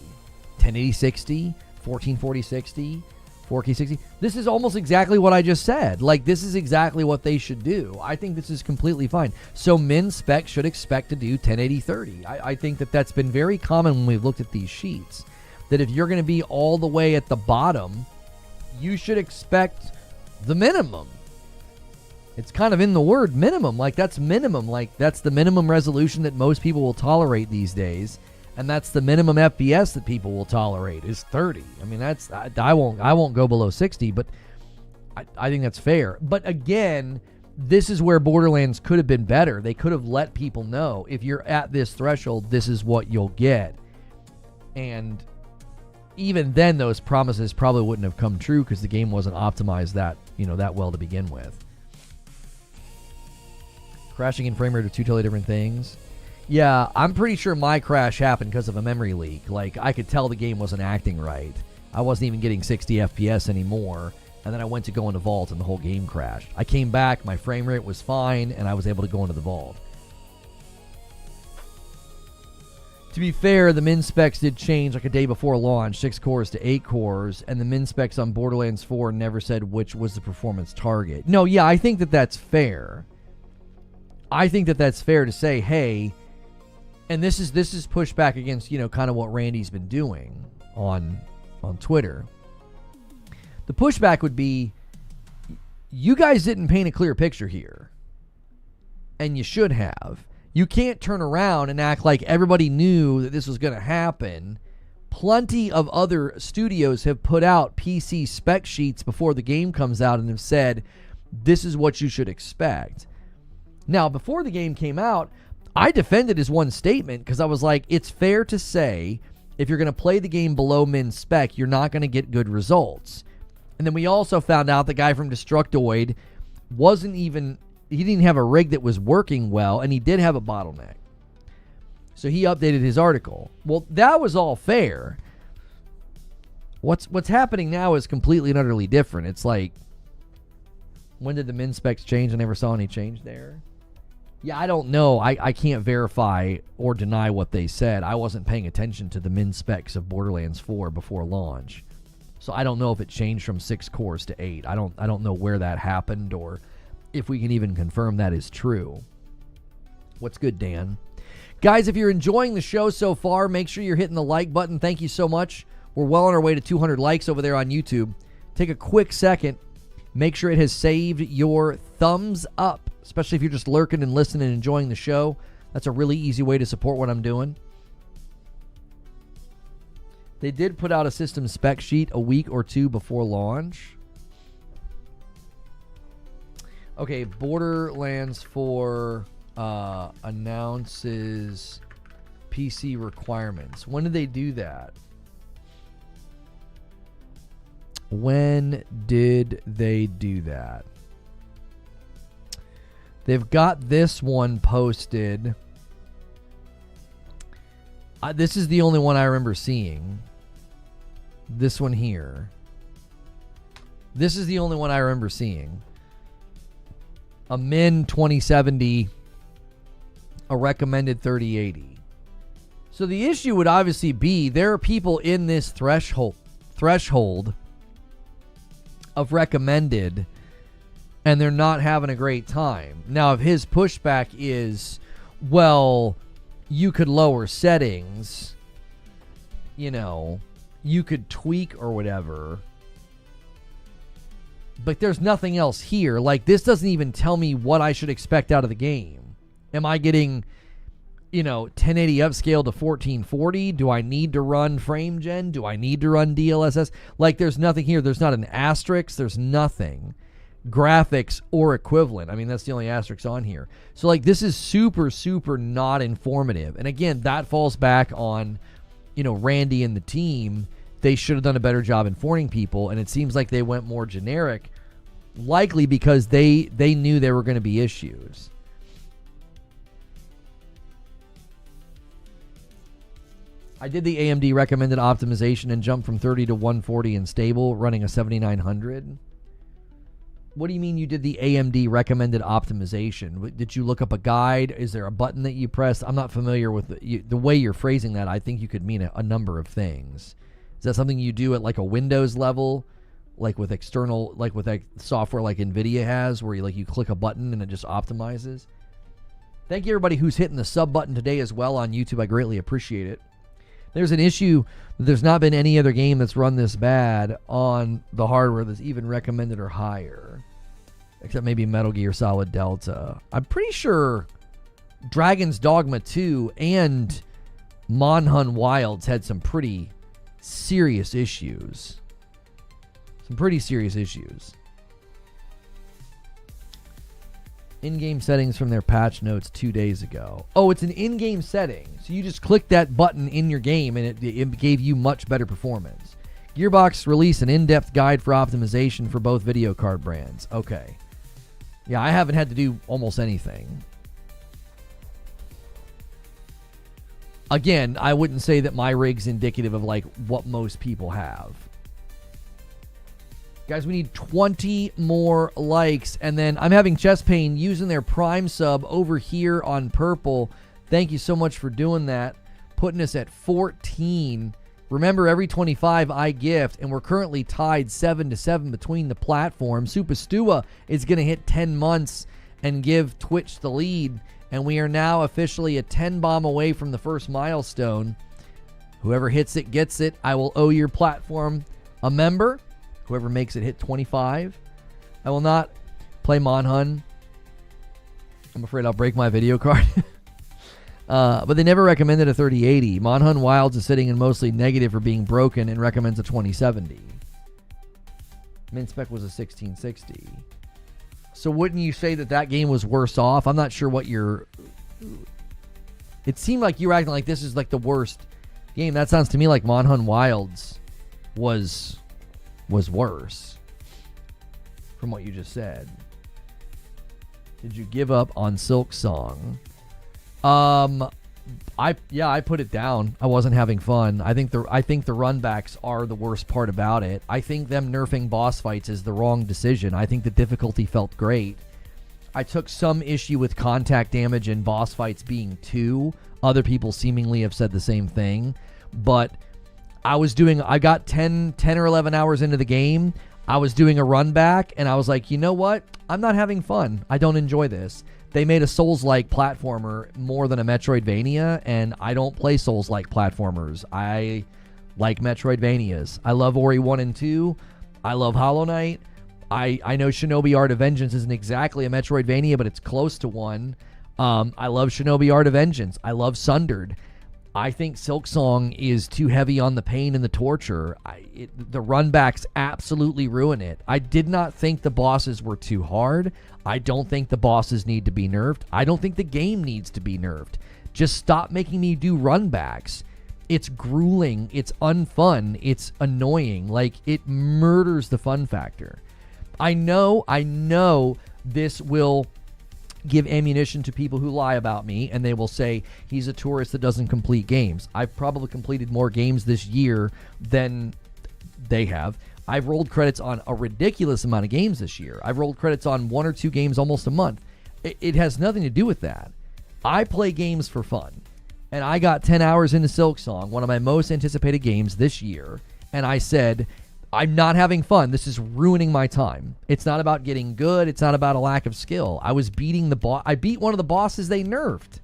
1080-60, 1440-60, 4K60. This is almost exactly what I just said. Like, this is exactly what they should do. I think this is completely fine. So min spec should expect to do 1080-30. I think that that's been very common when we've looked at these sheets. That if you're going to be all the way at the bottom, you should expect the minimum. It's kind of in the word minimum. Like, that's minimum. Like, that's the minimum resolution that most people will tolerate these days. And that's the minimum FPS that people will tolerate is 30. I mean, that's I won't go below 60, but I think that's fair. But again, this is where Borderlands could have been better. They could have let people know, if you're at this threshold, this is what you'll get. And even then, those promises probably wouldn't have come true because the game wasn't optimized that well to begin with. Crashing and frame rate are two totally different things. Yeah, I'm pretty sure my crash happened because of a memory leak. Like, I could tell the game wasn't acting right. I wasn't even getting 60 FPS anymore. And then I went to go into Vault and the whole game crashed. I came back, my frame rate was fine, and I was able to go into the Vault. To be fair, the min specs did change like a day before launch, 6 cores to 8 cores, and the min specs on Borderlands 4 never said which was the performance target. No, yeah, I think that that's fair. I think that that's fair to say, hey, and this is pushback against, kind of what Randy's been doing on Twitter. The pushback would be, you guys didn't paint a clear picture here. And you should have. You can't turn around and act like everybody knew that this was going to happen. Plenty of other studios have put out PC spec sheets before the game comes out and have said, this is what you should expect. Now, before the game came out, I defended his one statement because I was like, it's fair to say if you're going to play the game below min spec, you're not going to get good results. And then we also found out the guy from Destructoid he didn't have a rig that was working well, and he did have a bottleneck. So he updated his article. Well, that was all fair. What's happening now is completely and utterly different. It's like, when did the min specs change? I never saw any change there. Yeah, I don't know. I can't verify or deny what they said. I wasn't paying attention to the min specs of Borderlands 4 before launch. So I don't know if it changed from 6 cores to 8. I don't know where that happened or if we can even confirm that is true. What's good, Dan? Guys, if you're enjoying the show so far, make sure you're hitting the like button. Thank you so much. We're well on our way to 200 likes over there on YouTube. Take a quick second. Make sure it has saved your thumbs up, especially if you're just lurking and listening and enjoying the show. That's a really easy way to support what I'm doing. They did put out a system spec sheet a week or two before launch. Okay, Borderlands 4 announces PC requirements. When did they do that? When did they do that? They've got this one posted. This is the only one I remember seeing. This one here. This is the only one I remember seeing. A min 2070, a recommended 3080. So the issue would obviously be there are people in this threshold of recommended, and they're not having a great time. Now, if his pushback is, well, you could lower settings, you could tweak or whatever, but there's nothing else here. Like, this doesn't even tell me what I should expect out of the game. Am I getting, 1080 upscale to 1440? Do I need to run frame gen? Do I need to run DLSS? Like, there's nothing here. There's not an asterisk. There's nothing. Graphics or equivalent. I mean, that's the only asterisk on here. So, like, this is super, super not informative. And again, that falls back on, Randy and the team. They should have done a better job informing people, and it seems like they went more generic, likely because they knew there were going to be issues. I did the AMD recommended optimization and jumped from 30 to 140 in stable, running a 7900. What do you mean you did the AMD recommended optimization? Did you look up a guide? Is there a button that you pressed? I'm not familiar with the way you're phrasing that. I think you could mean a number of things. Is that something you do at like a Windows level, like with external, like with like software like NVIDIA has, where you click a button and it just optimizes? Thank you everybody who's hitting the sub button today as well on YouTube. I greatly appreciate it. There's an issue. There's not been any other game that's run this bad on the hardware that's even recommended or higher, except maybe Metal Gear Solid Delta. I'm pretty sure Dragon's Dogma 2 and Monhun Wilds had some pretty serious issues. Some pretty serious issues. In-game settings from their patch notes 2 days ago. Oh, it's an in-game setting. So you just click that button in your game and it gave you much better performance. Gearbox released an in-depth guide for optimization for both video card brands. Okay. Yeah, I haven't had to do almost anything. Again, I wouldn't say that my rig's indicative of like what most people have. Guys, we need 20 more likes. And then I'm having chest pain using their Prime sub over here on Purple. Thank you so much for doing that. Putting us at 14. Remember, every 25 I gift, and we're currently tied 7-7 between the platforms. Super Stua is going to hit 10 months and give Twitch the lead. And we are now officially a 10 bomb away from the first milestone. Whoever hits it gets it. I will owe your platform a member. Whoever makes it hit 25. I will not play Monhun. I'm afraid I'll break my video card. But they never recommended a 3080. Monhun Wilds is sitting in mostly negative for being broken and recommends a 2070. Min spec was a 1660. So wouldn't you say that game was worse off? I'm not sure what you're... It seemed like you were acting like this is like the worst game. That sounds to me like Monhun Wilds was worse from what you just said. Did you give up on Silk Song? I put it down. I wasn't having fun. I think the runbacks are the worst part about it. I think them nerfing boss fights is the wrong decision. I think the difficulty felt great. I took some issue with contact damage in boss fights being 2. Other people seemingly have said the same thing. But I got 10 or 11 hours into the game. I was doing a run back, and I was like, you know what? I'm not having fun. I don't enjoy this. They made a Souls-like platformer more than a Metroidvania, and I don't play Souls-like platformers. I like Metroidvanias. I love Ori 1 and 2. I love Hollow Knight. I know Shinobi Art of Vengeance isn't exactly a Metroidvania, but it's close to one. I love Shinobi Art of Vengeance. I love Sundered. I think Silksong is too heavy on the pain and the torture. The runbacks absolutely ruin it. I did not think the bosses were too hard. I don't think the bosses need to be nerfed. I don't think the game needs to be nerfed. Just stop making me do runbacks. It's grueling. It's unfun. It's annoying. Like, it murders the fun factor. I know this will give ammunition to people who lie about me, and they will say he's a tourist that doesn't complete games. I've probably completed more games this year than they have. I've rolled credits on a ridiculous amount of games this year. I've rolled credits on 1 or 2 games almost a month. It has nothing to do with that. I play games for fun, and I got 10 hours into Silksong, one of my most anticipated games this year, and I said, I'm not having fun. This is ruining my time. It's not about getting good. It's not about a lack of skill. I was beating the boss. I beat one of the bosses they nerfed.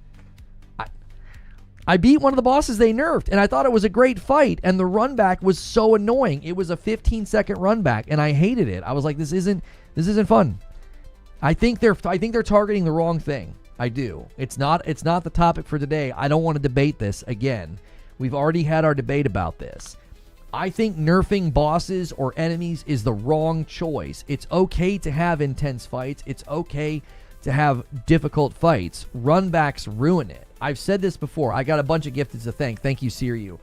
I beat one of the bosses they nerfed, and I thought it was a great fight, and the run back was so annoying. It was a 15-second run back, and I hated it. I was like, this isn't fun. I think they're targeting the wrong thing. I do. It's not the topic for today. I don't want to debate this again. We've already had our debate about this. I think nerfing bosses or enemies is the wrong choice. It's okay to have intense fights. It's okay to have difficult fights. Runbacks ruin it. I've said this before. I got a bunch of gifteds to thank. Thank you, Siriu.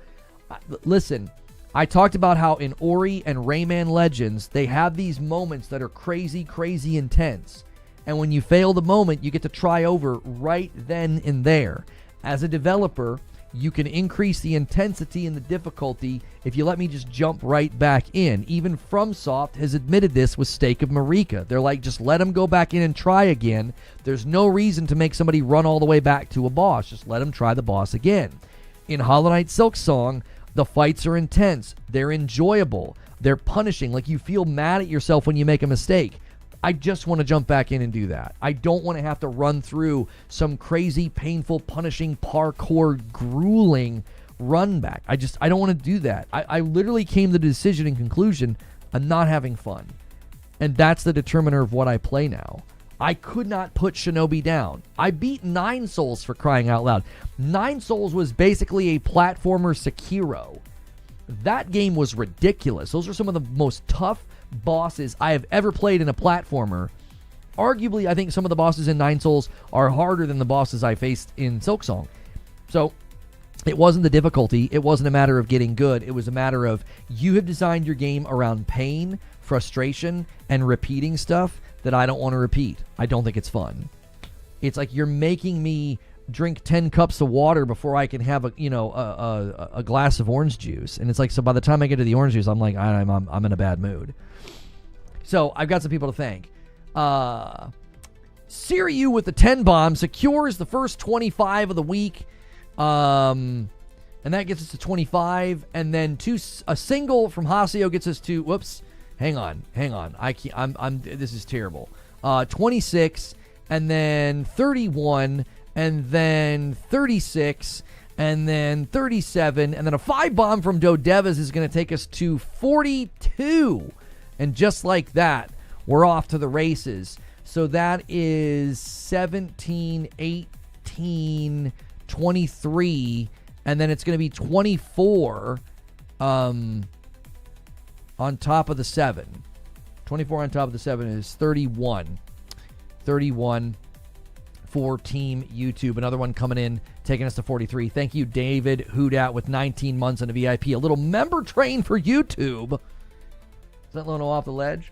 Listen, I talked about how in Ori and Rayman Legends, they have these moments that are crazy, crazy intense. And when you fail the moment, you get to try over right then and there. As a developer, you can increase the intensity and the difficulty if you let me just jump right back in. Even FromSoft has admitted this with Stake of Marika. They're like, just let them go back in and try again. There's no reason to make somebody run all the way back to a boss. Just let them try the boss again. In Hollow Knight Silksong, the fights are intense. They're enjoyable. They're punishing. Like, you feel mad at yourself when you make a mistake. I just want to jump back in and do that. I don't want to have to run through some crazy, painful, punishing, parkour, grueling run back. I don't want to do that. I literally came to the decision and conclusion, I'm not having fun. And that's the determiner of what I play now. I could not put Shinobi down. I beat 9 Souls, for crying out loud. 9 Souls was basically a platformer Sekiro. That game was ridiculous. Those are some of the most tough bosses I have ever played in a platformer. Arguably, I think some of the bosses in 9 Souls are harder than the bosses I faced in Silksong. So, it wasn't the difficulty. It wasn't a matter of getting good. It was a matter of you have designed your game around pain, frustration, and repeating stuff that I don't want to repeat. I don't think it's fun. It's like you're making me drink 10 cups of water before I can have a glass of orange juice. And it's like, so by the time I get to the orange juice, I'm like, I'm in a bad mood. So I've got some people to thank. Siriu with the 10 bomb secures the first 25 of the week. And that gets us to 25. And then a single from Hasio gets us to, whoops, hang on. This is terrible. 26, and then 31, and then 36, and then 37, and then a 5 bomb from Dodevas is going to take us to 42. And just like that, we're off to the races. So that is 17, 18, 23, and then it's going to be 24 on top of the 7. 24 on top of the 7 is 31. 31 for Team YouTube. Another one coming in, taking us to 43. Thank you, David Hoodat, with 19 months on a VIP. A little member train for YouTube. Is that Lono off the ledge?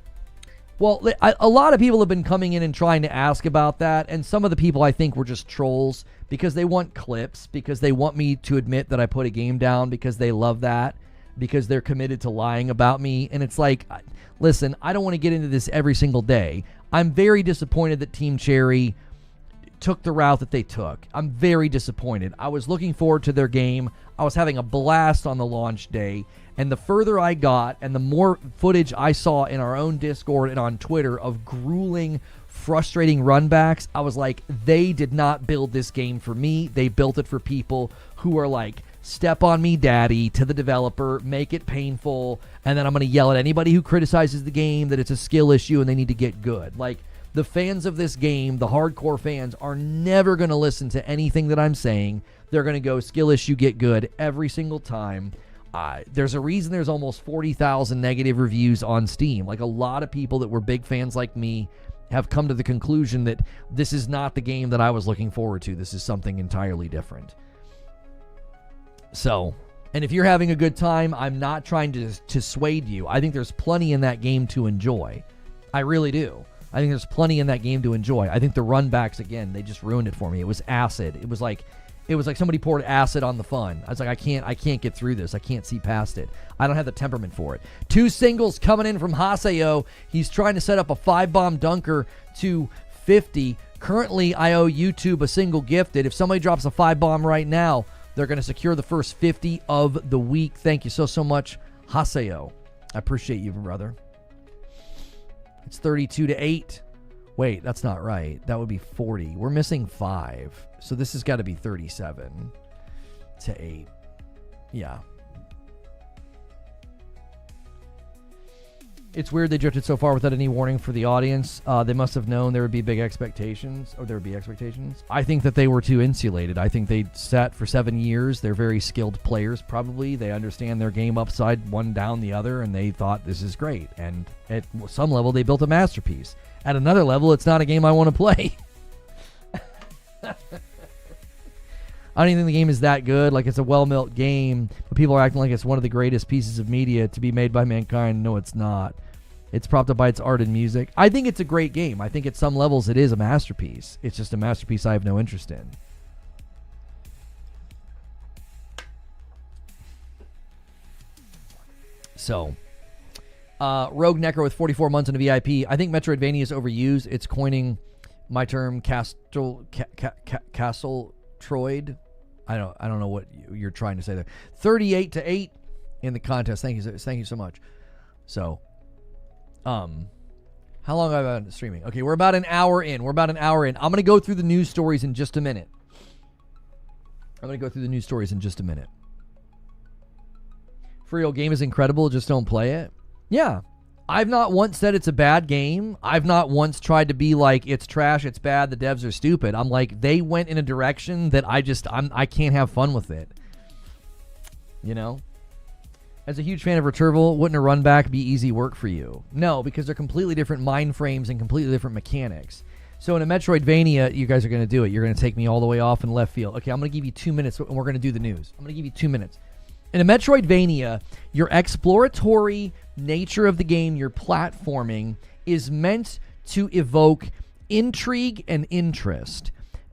Well, a lot of people have been coming in and trying to ask about that, and some of the people I think were just trolls because they want clips, because they want me to admit that I put a game down, because they love that, because they're committed to lying about me. And it's like, listen, I don't want to get into this every single day. I'm very disappointed that Team Cherry took the route that they took. I'm very disappointed. I was looking forward to their game. I was having a blast on the launch day, and the further I got and the more footage I saw in our own Discord and on Twitter of grueling, frustrating runbacks, I was like, they did not build this game for me. They built it for people who are like, step on me, daddy, to the developer, make it painful, and then I'm going to yell at anybody who criticizes the game that it's a skill issue and they need to get good. Like, the fans of this game, the hardcore fans, are never going to listen to anything that I'm saying. They're going to go, skill issue, get good, every single time. There's a reason there's almost 40,000 negative reviews on Steam. Like, a lot of people that were big fans like me have come to the conclusion that this is not the game that I was looking forward to. This is something entirely different. So, and if you're having a good time, I'm not trying to dissuade you. I think there's plenty in that game to enjoy. I really do. I think there's plenty in that game to enjoy. I think the runbacks, again, they just ruined it for me. It was acid. It was like somebody poured acid on the fun. I was like, I can't get through this. I can't see past it. I don't have the temperament for it. 2 singles coming in from Haseo. He's trying to set up a 5-bomb dunker to 50. Currently, I owe YouTube a single gifted. If somebody drops a 5-bomb right now, they're going to secure the first 50 of the week. Thank you so much, Haseo. I appreciate you, brother. It's 32-8. Wait, that's not right. That would be 40. We're missing 5. So this has got to be 37-8. Yeah. It's weird they drifted so far without any warning for the audience. They must have known there would be big expectations, or there would be expectations. I think that they were too insulated. I think they sat for 7 years. They're very skilled players, probably. They understand their game upside one down the other, and they thought this is great. And at some level, they built a masterpiece. At another level, it's not a game I want to play. I don't even think the game is that good. Like, it's a well-built game, but people are acting like it's one of the greatest pieces of media to be made by mankind. No, it's not. It's propped up by its art and music. I think it's a great game. I think at some levels it is a masterpiece. It's just a masterpiece I have no interest in. So, Rogue Necker with 44 months in a VIP. I think Metroidvania is overused. It's coining my term Castle Troid. I don't know what you're trying to say there. 38-8 in the contest. Thank you so much. So, how long have I been streaming? Okay, we're about an hour in. I'm going to go through the news stories in just a minute. Free old game is incredible. Just don't play it. Yeah. I've not once said it's a bad game. I've not once tried to be like, it's trash, it's bad, the devs are stupid. I'm like, they went in a direction that I can't have fun with it. You know? As a huge fan of Returnal, wouldn't a run back be easy work for you? No, because they're completely different mind frames and completely different mechanics. So in a Metroidvania, you guys are going to do it. You're going to take me all the way off in left field. Okay, I'm going to give you 2 minutes, and we're going to do the news. I'm going to give you 2 minutes. In a Metroidvania, your exploratory nature of the game, your platforming, is meant to evoke intrigue and interest.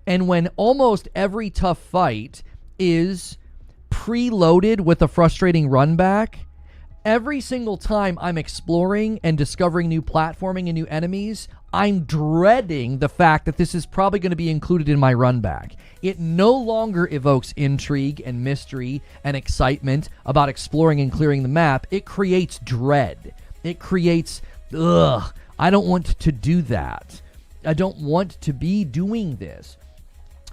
And when almost every tough fight is preloaded with a frustrating run back, every single time I'm exploring and discovering new platforming and new enemies, I'm dreading the fact that this is probably going to be included in my run back. It no longer evokes intrigue and mystery and excitement about exploring and clearing the map. It creates dread. It creates, I don't want to do that. I don't want to be doing this.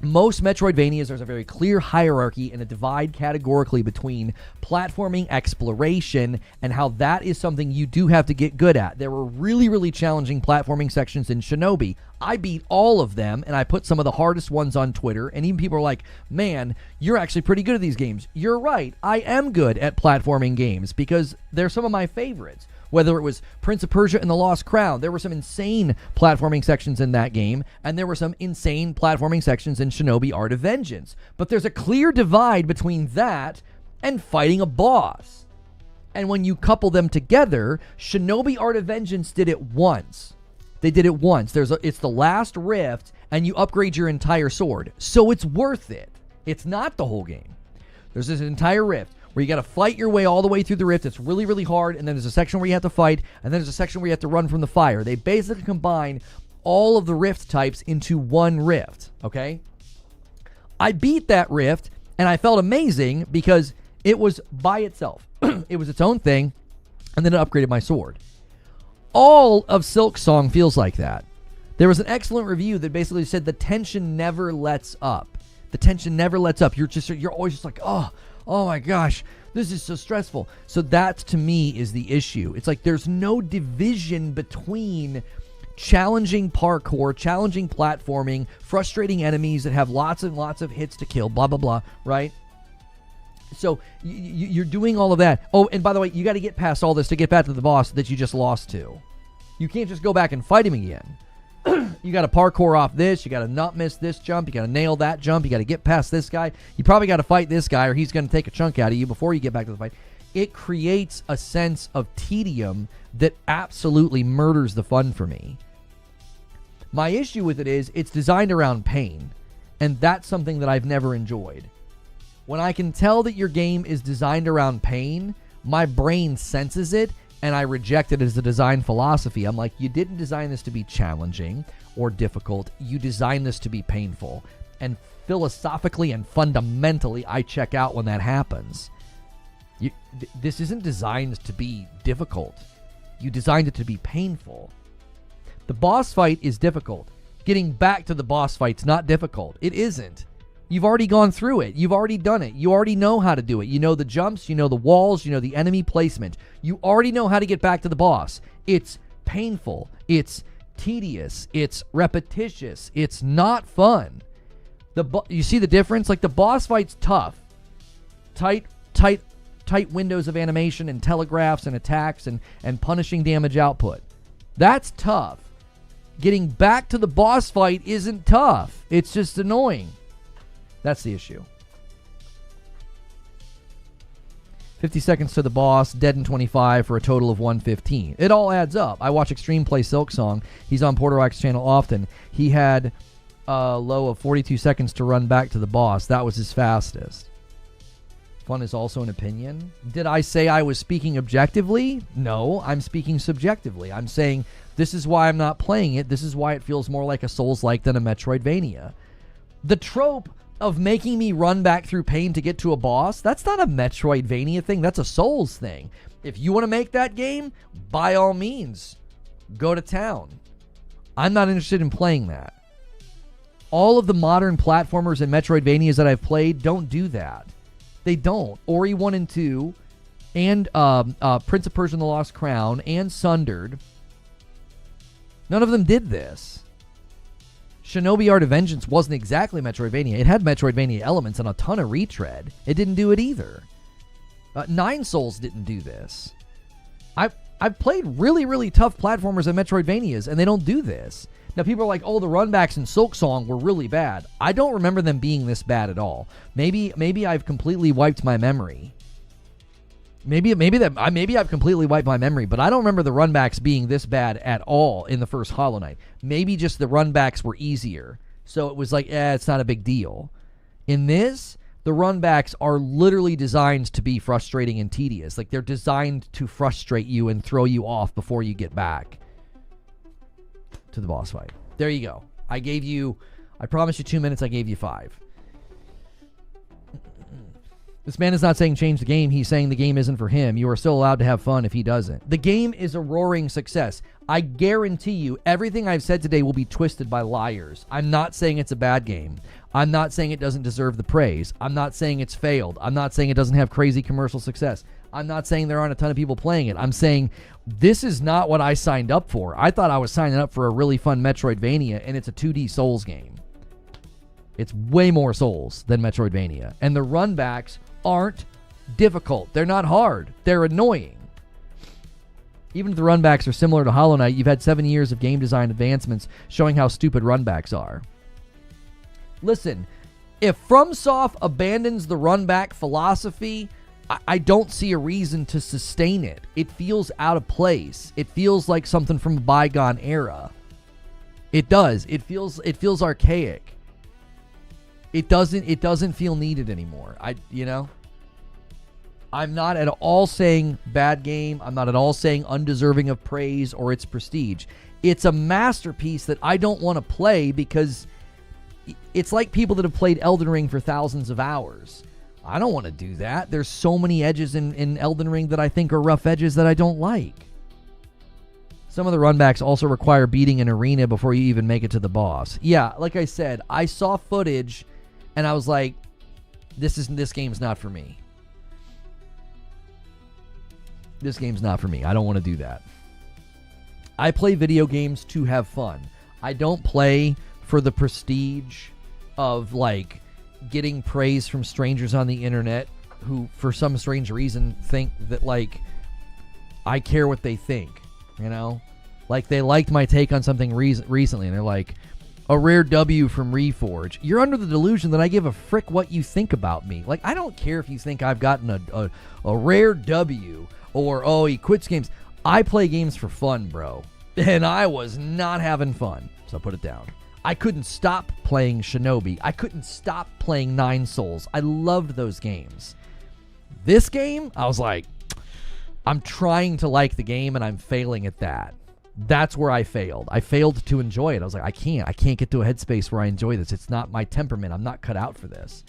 Most Metroidvanias, there's a very clear hierarchy and a divide categorically between platforming, exploration, and how that is something you do have to get good at. There were really, really challenging platforming sections in Shinobi. I beat all of them, and I put some of the hardest ones on Twitter, and even people are like, man, you're actually pretty good at these games. You're right. I am good at platforming games because they're some of my favorites. Whether it was Prince of Persia and the Lost Crown, there were some insane platforming sections in that game, and there were some insane platforming sections in Shinobi Art of Vengeance. But there's a clear divide between that and fighting a boss. And when you couple them together, Shinobi Art of Vengeance did it once. They did it once. It's the last rift, and you upgrade your entire sword. So it's worth it. It's not the whole game. There's this entire rift where you got to fight your way all the way through the rift. It's really, really hard. And then there's a section where you have to fight. And then there's a section where you have to run from the fire. They basically combine all of the rift types into one rift. Okay? I beat that rift, and I felt amazing because it was by itself. It was its own thing. And then it upgraded my sword. All of Silksong feels like that. There was an excellent review that basically said the tension never lets up. The tension never lets up. You're always just like, oh my gosh, this is so stressful. So that, to me, is the issue. It's like there's no division between challenging parkour, challenging platforming, frustrating enemies that have lots and lots of hits to kill, blah, blah, blah, right? So you're doing all of that. Oh, and by the way, you got to get past all this to get back to the boss that you just lost to. You can't just go back and fight him again. You got to parkour off this. You got to not miss this jump. You got to nail that jump. You got to get past this guy. You probably got to fight this guy, or he's going to take a chunk out of you before you get back to the fight. It creates a sense of tedium that absolutely murders the fun for me. My issue with it is it's designed around pain, and that's something that I've never enjoyed. When I can tell that your game is designed around pain, my brain senses it, and I reject it as a design philosophy. I'm like, you didn't design this to be challenging or difficult. You designed this to be painful. And philosophically and fundamentally, I check out when that happens. This isn't designed to be difficult. You designed it to be painful. The boss fight is difficult. Getting back to the boss fight's not difficult. It isn't. You've already gone through it. You've already done it. You already know how to do it. You know the jumps. You know the walls. You know the enemy placement. You already know how to get back to the boss. It's painful. It's tedious. It's repetitious. It's not fun. You see the difference? Like, the boss fight's tough. Tight windows of animation and telegraphs and attacks and punishing damage output. That's tough. Getting back to the boss fight isn't tough. It's just annoying. That's the issue. 50 seconds to the boss, dead in 25 for a total of 115. It all adds up. I watch Extreme play Silksong. He's on Porterwack's channel often. He had a low of 42 seconds to run back to the boss. That was his fastest. Fun is also an opinion. Did I say I was speaking objectively? No, I'm speaking subjectively. I'm saying this is why I'm not playing it. This is why it feels more like a Souls-like than a Metroidvania. The trope of making me run back through pain to get to a boss, that's not a Metroidvania thing. That's a Souls thing. If you want to make that game, by all means, go to town. I'm not interested in playing that. All of the modern platformers and Metroidvanias that I've played don't do that. They don't. Ori 1 and 2 and Prince of Persia and the Lost Crown and Sundered, none of them did this. Shinobi Art of Vengeance wasn't exactly Metroidvania. It had Metroidvania elements and a ton of retread. It didn't do it either. Nine Souls didn't do this. I've played really, really tough platformers and Metroidvanias, and they don't do this. Now, people are like, oh, the runbacks in Silksong were really bad. I don't remember them being this bad at all. Maybe I've completely wiped my memory. Maybe I've completely wiped my memory, but I don't remember the runbacks being this bad at all in the first Hollow Knight. Maybe just the runbacks were easier, so it was like, it's not a big deal. In this, the runbacks are literally designed to be frustrating and tedious. Like, they're designed to frustrate you and throw you off before you get back to the boss fight. There you go. I promised you 2 minutes, I gave you 5. This man is not saying change the game. He's saying the game isn't for him. You are still allowed to have fun if he doesn't. The game is a roaring success. I guarantee you everything I've said today will be twisted by liars. I'm not saying it's a bad game. I'm not saying it doesn't deserve the praise. I'm not saying it's failed. I'm not saying it doesn't have crazy commercial success. I'm not saying there aren't a ton of people playing it. I'm saying this is not what I signed up for. I thought I was signing up for a really fun Metroidvania, and it's a 2D Souls game. It's way more Souls than Metroidvania. And the runbacks aren't difficult. They're not hard. They're annoying. Even if the runbacks are similar to Hollow Knight, you've had 7 years of game design advancements showing how stupid runbacks are. Listen, if FromSoft abandons the runback philosophy, I don't see a reason to sustain it. It feels out of place. It feels like something from a bygone era. It does. It feels archaic. It doesn't feel needed anymore. I'm not at all saying bad game. I'm not at all saying undeserving of praise or its prestige. It's a masterpiece that I don't want to play because it's like people that have played Elden Ring for thousands of hours. I don't want to do that. There's so many edges in Elden Ring that I think are rough edges that I don't like. Some of the runbacks also require beating an arena before you even make it to the boss. Yeah, like I said, I saw footage and I was like, this game's not for me. This game's not for me. I don't want to do that. I play video games to have fun. I don't play for the prestige of like getting praise from strangers on the internet who for some strange reason think that like I care what they think, you know? Like they liked my take on something recently and they're like, a rare W from Reforge. You're under the delusion that I give a frick what you think about me. Like I don't care if you think I've gotten a rare W or oh he quits games. I play games for fun, bro. And I was not having fun. So I put it down. I couldn't stop playing Shinobi. I couldn't stop playing Nine Souls. I loved those games. This game, I was like, I'm trying to like the game and I'm failing at that. That's where I failed. I failed to enjoy it. I was like, I can't get to a headspace where I enjoy this. It's not my temperament. I'm not cut out for this.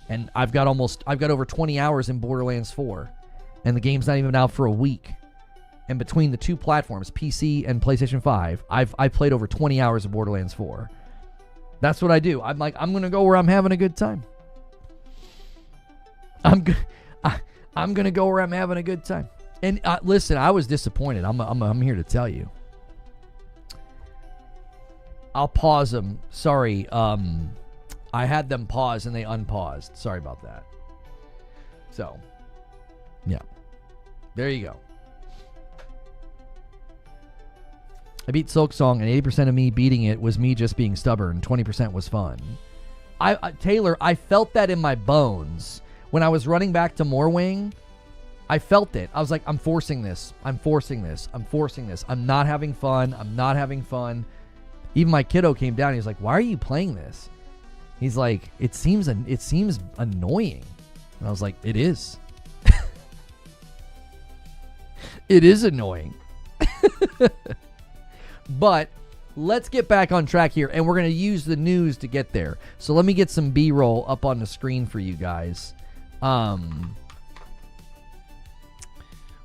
And I've got over 20 hours in Borderlands 4. And the game's not even out for a week. And between the two platforms, PC and PlayStation 5, I've played over 20 hours of Borderlands 4. That's what I do. I'm like, I'm going to go where I'm having a good time. I'm going to go where I'm having a good time. And listen, I was disappointed. I'm here to tell you. I'll pause them. Sorry. I had them pause and they unpaused. Sorry about that. So, yeah. There you go. I beat Silksong, and 80% of me beating it was me just being stubborn. 20% was fun. Taylor, I felt that in my bones. When I was running back to Morwing, I felt it. I was like, I'm forcing this. I'm forcing this. I'm forcing this. I'm not having fun. I'm not having fun. Even my kiddo came down. He's like, why are you playing this? He's like, it seems annoying. And I was like, it is. It is annoying. But let's get back on track here, and we're going to use the news to get there. So let me get some B-roll up on the screen for you guys.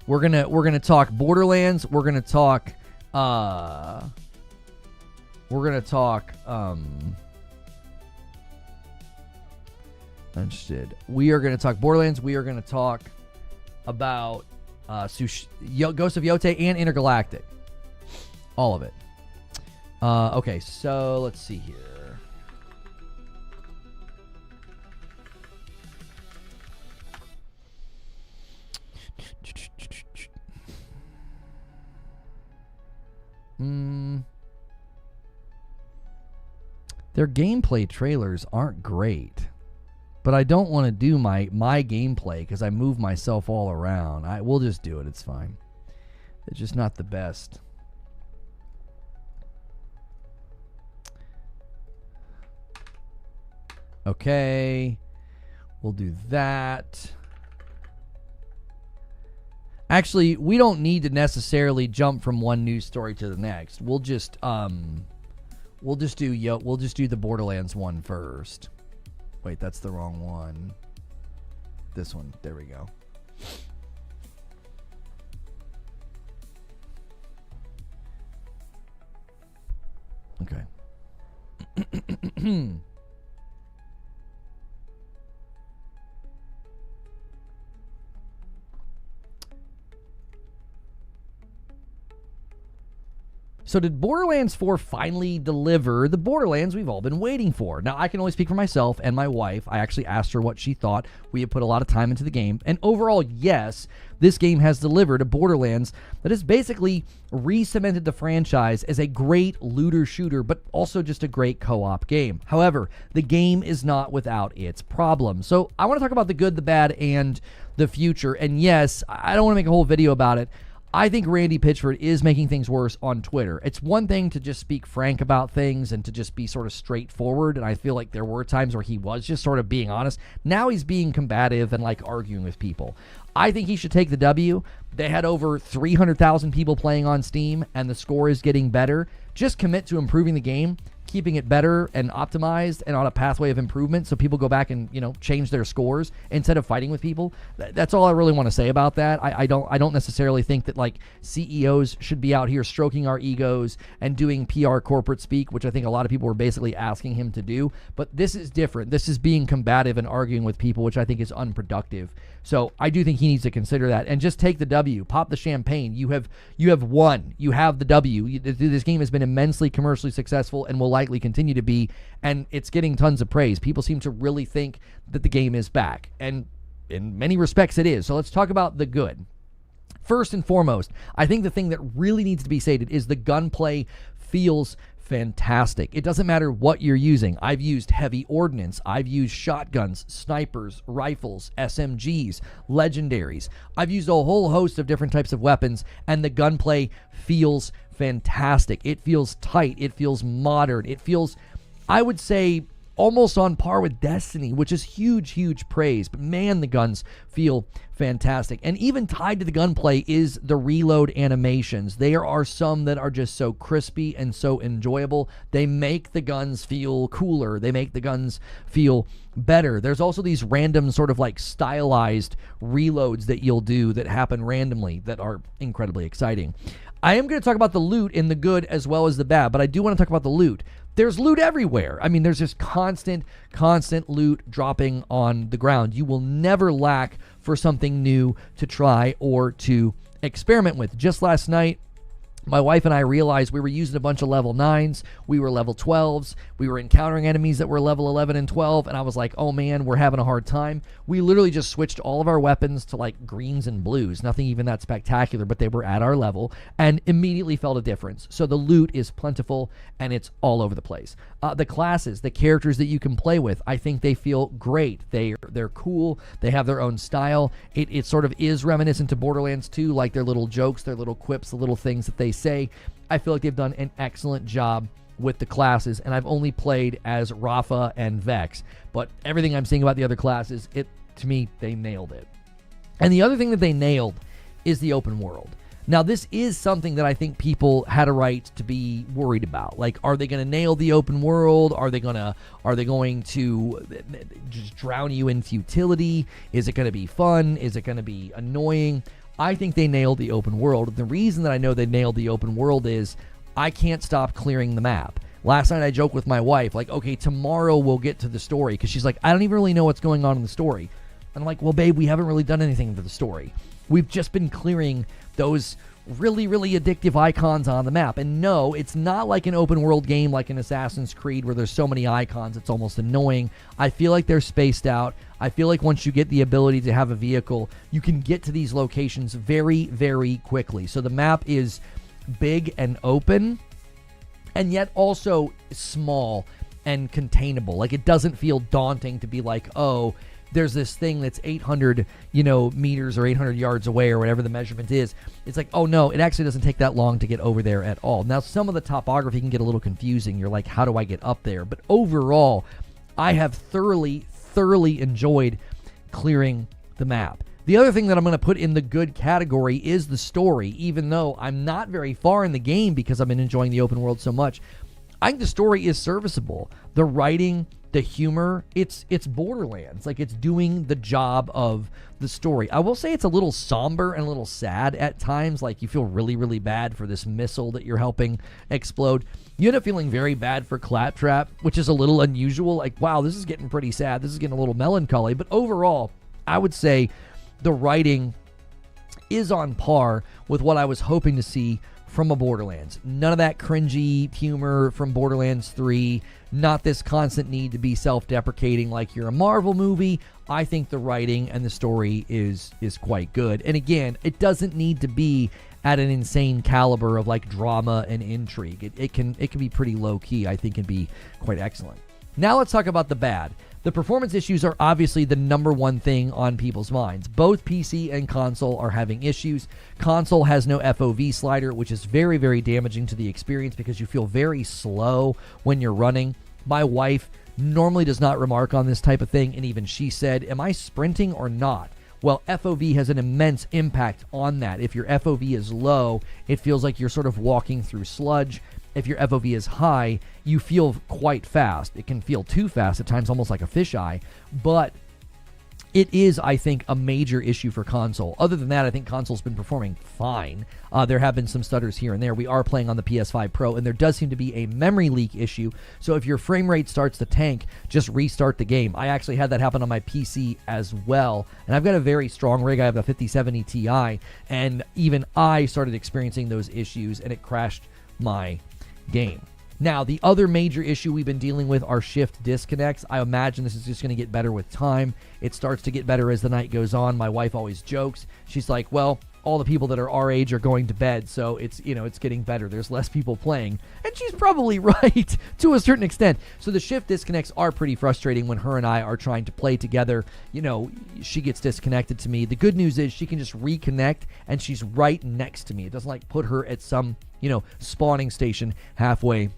We're gonna talk Borderlands. We're gonna talk Interested. We are gonna talk Borderlands. We are gonna talk about Ghost of Yotei and Intergalactic. All of it. Okay, so let's see here. Their gameplay trailers aren't great, but I don't want to do my gameplay because I move myself all around. We'll just do it. It's fine. It's just not the best. Okay, we'll do that. Actually, we don't need to necessarily jump from one news story to the next. We'll just do the Borderlands one first. Wait, that's the wrong one. This one. There we go. Okay. So did Borderlands 4 finally deliver the Borderlands we've all been waiting for? Now, I can only speak for myself and my wife. I actually asked her what she thought. We have put a lot of time into the game. And overall, yes, this game has delivered a Borderlands that has basically re-cemented the franchise as a great looter shooter, but also just a great co-op game. However, the game is not without its problems. So I want to talk about the good, the bad, and the future. And yes, I don't want to make a whole video about it. I think Randy Pitchford is making things worse on Twitter. It's one thing to just speak frank about things and to just be sort of straightforward, and I feel like there were times where he was just sort of being honest. Now he's being combative and like arguing with people. I think he should take the W. They had over 300,000 people playing on Steam, and the score is getting better. Just commit to improving the game, keeping it better and optimized and on a pathway of improvement so people go back and, you know, change their scores instead of fighting with people. That's all I really want to say about that. I don't necessarily think that like CEOs should be out here stroking our egos and doing PR corporate speak, which I think a lot of people were basically asking him to do. But this is different. This is being combative and arguing with people, which I think is unproductive. So I do think he needs to consider that and just take the W, pop the champagne. You have won. You have the W. This game has been immensely commercially successful and will likely continue to be, and it's getting tons of praise. People seem to really think that the game is back, and in many respects it is. So let's talk about the good. First and foremost, I think the thing that really needs to be stated is the gunplay feels fantastic. It doesn't matter what you're using. I've used heavy ordnance. I've used shotguns, snipers, rifles, SMGs, legendaries. I've used a whole host of different types of weapons, and the gunplay feels fantastic. It feels tight. It feels modern. It feels, I would say, almost on par with Destiny, which is huge praise. But man, the guns feel fantastic. And even tied to the gunplay is the reload animations. There are some that are just so crispy and so enjoyable. They make the guns feel cooler. They make the guns feel better. There's also these random sort of like stylized reloads that you'll do that happen randomly that are incredibly exciting. I am going to talk about the loot in the good as well as the bad, but I do want to talk about the loot. There's loot everywhere. I mean, there's just constant loot dropping on the ground. You will never lack for something new to try or to experiment with. Just last night, my wife and I realized we were using a bunch of level 9s. We were level 12s. We were encountering enemies that were level 11 and 12. And I was like, oh man, we're having a hard time. We literally just switched all of our weapons to like greens and blues. Nothing even that spectacular, but they were at our level and immediately felt a difference. So the loot is plentiful and it's all over the place. The classes, the characters that you can play with, I think they feel great. They're cool. They have their own style. It sort of is reminiscent to Borderlands 2, like their little jokes, their little quips, the little things that they say. I feel like they've done an excellent job with the classes, and I've only played as Rafa and Vex, but everything I'm seeing about the other classes, to me, they nailed it. And the other thing that they nailed is the open world. Now, this is something that I think people had a right to be worried about. Like, are they going to nail the open world? Are they going to just drown you in futility? Is it going to be fun? Is it going to be annoying? I think they nailed the open world. The reason that I know they nailed the open world is I can't stop clearing the map. Last night I joked with my wife, like, okay, tomorrow we'll get to the story, because she's like, I don't even really know what's going on in the story. And I'm like, well, babe, we haven't really done anything for the story. We've just been clearing those really addictive icons on the map. And no, it's not like an open world game like an Assassin's Creed where there's so many icons it's almost annoying. I feel like they're spaced out. I feel like once you get the ability to have a vehicle, you can get to these locations very quickly. So the map is big and open, and yet also small and containable. Like, it doesn't feel daunting to be like, oh, there's this thing that's 800, meters or 800 yards away or whatever the measurement is. It's like, oh no, it actually doesn't take that long to get over there at all. Now, some of the topography can get a little confusing. You're like, how do I get up there? But overall, I have thoroughly enjoyed clearing the map. The other thing that I'm going to put in the good category is the story, even though I'm not very far in the game because I've been enjoying the open world so much. I think the story is serviceable. The writing, the humor, it's Borderlands. Like, it's doing the job of the story. I will say it's a little somber and a little sad at times. Like, you feel really bad for this missile that you're helping explode. You end up feeling very bad for Claptrap, which is a little unusual. Like, wow, this is getting pretty sad. This is getting a little melancholy. But overall, I would say the writing is on par with what I was hoping to see from a Borderlands. None of that cringy humor from Borderlands 3. Not this constant need to be self-deprecating like you're a Marvel movie. I think the writing and the story is quite good. And again, it doesn't need to be at an insane caliber of like drama and intrigue. It can be pretty low-key, I think, and be quite excellent. Now let's talk about the bad. The performance issues are obviously the number one thing on people's minds. Both PC and console are having issues. Console has no FOV slider, which is very, very damaging to the experience because you feel very slow when you're running. My wife normally does not remark on this type of thing, and even she said, am I sprinting or not? Well, FOV has an immense impact on that. If your FOV is low, it feels like you're sort of walking through sludge. If your FOV is high, you feel quite fast. It can feel too fast at times, almost like a fisheye, but it is, I think, a major issue for console. Other than that, I think console's been performing fine. There have been some stutters here and there. We are playing on the PS5 Pro, and there does seem to be a memory leak issue. So if your frame rate starts to tank, just restart the game. I actually had that happen on my PC as well, and I've got a very strong rig. I have a 5070 Ti, and even I started experiencing those issues, and it crashed my game. Now, the other major issue we've been dealing with are shift disconnects. I imagine this is just going to get better with time. It starts to get better as the night goes on. My wife always jokes. She's like, well, all the people that are our age are going to bed, so it's getting better. There's less people playing. And she's probably right to a certain extent. So the shift disconnects are pretty frustrating when her and I are trying to play together. She gets disconnected to me. The good news is she can just reconnect, and she's right next to me. It doesn't put her at some, spawning station halfway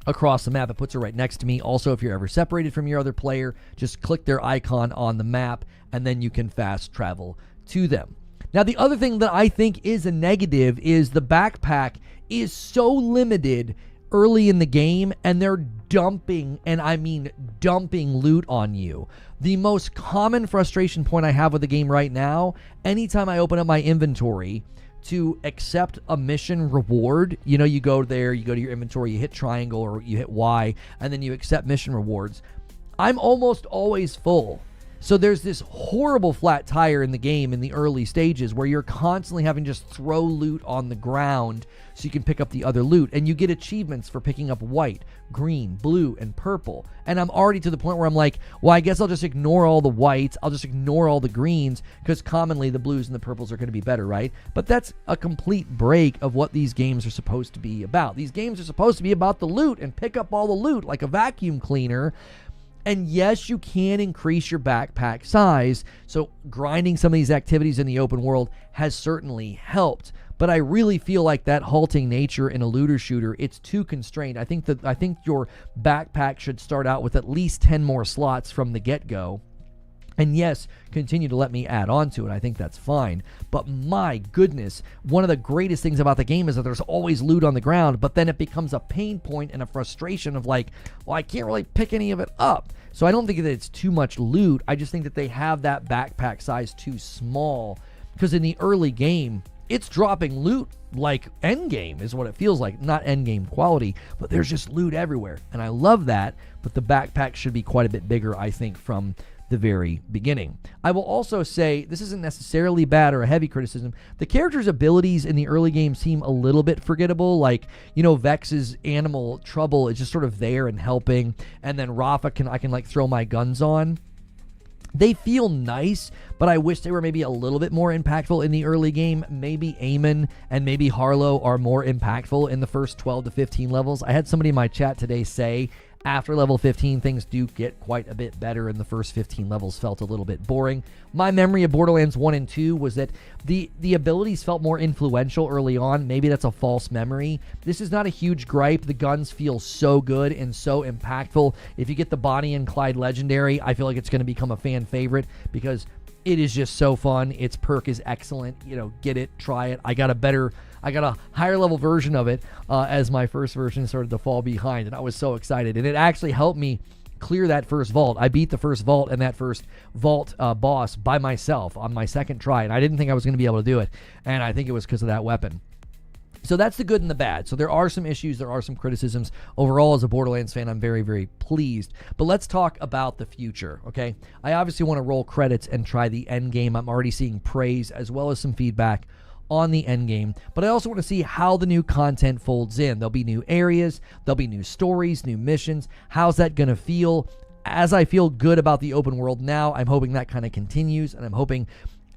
across the map. It puts her right next to me. Also, if you're ever separated from your other player, just click their icon on the map, and then you can fast travel to them. Now, the other thing that I think is a negative is the backpack is so limited early in the game, and they're dumping, and I mean dumping loot on you. The most common frustration point I have with the game right now, anytime I open up my inventory to accept a mission reward, you go there, you go to your inventory, you hit triangle or you hit Y, and then you accept mission rewards. I'm almost always full. So there's this horrible flat tire in the game in the early stages where you're constantly having to just throw loot on the ground so you can pick up the other loot. And you get achievements for picking up white, green, blue, and purple. And I'm already to the point where I'm like, well, I guess I'll just ignore all the whites. I'll just ignore all the greens because commonly the blues and the purples are going to be better, right? But that's a complete break of what these games are supposed to be about. These games are supposed to be about the loot and pick up all the loot like a vacuum cleaner. And yes, you can increase your backpack size, so grinding some of these activities in the open world has certainly helped. But I really feel like that halting nature in a looter shooter, it's too constrained. I think your backpack should start out with at least 10 more slots from the get-go. And yes, continue to let me add on to it. I think that's fine. But my goodness, one of the greatest things about the game is that there's always loot on the ground, but then it becomes a pain point and a frustration of like, well, I can't really pick any of it up. So I don't think that it's too much loot. I just think that they have that backpack size too small because in the early game, it's dropping loot like endgame is what it feels like. Not endgame quality, but there's just loot everywhere. And I love that, but the backpack should be quite a bit bigger, I think, from the very beginning. I will also say, this isn't necessarily bad or a heavy criticism. The character's abilities in the early game seem a little bit forgettable. Like, Vex's animal trouble is just sort of there and helping. And then Rafa I can like throw my guns on. They feel nice, but I wish they were maybe a little bit more impactful in the early game. Maybe Eamon and maybe Harlow are more impactful in the first 12 to 15 levels. I had somebody in my chat today say, after level 15, things do get quite a bit better, and the first 15 levels felt a little bit boring. My memory of Borderlands 1 and 2 was that the abilities felt more influential early on. Maybe that's a false memory. This is not a huge gripe. The guns feel so good and so impactful. If you get the Bonnie and Clyde Legendary, I feel like it's going to become a fan favorite because it is just so fun. Its perk is excellent. Get it, try it. I got a higher level version of it as my first version started to fall behind, and I was so excited. And it actually helped me clear that first vault. I beat the first vault and that first vault boss by myself on my second try, and I didn't think I was going to be able to do it, and I think it was because of that weapon. So that's the good and the bad. So there are some issues, there are some criticisms. Overall, as a Borderlands fan, I'm very, very pleased. But let's talk about the future, okay? I obviously want to roll credits and try the end game. I'm already seeing praise as well as some feedback on the end game, but I also want to see how the new content folds in. There'll be new areas, there'll be new stories, new missions. How's that going to feel? As I feel good about the open world now, I'm hoping that kind of continues, and I'm hoping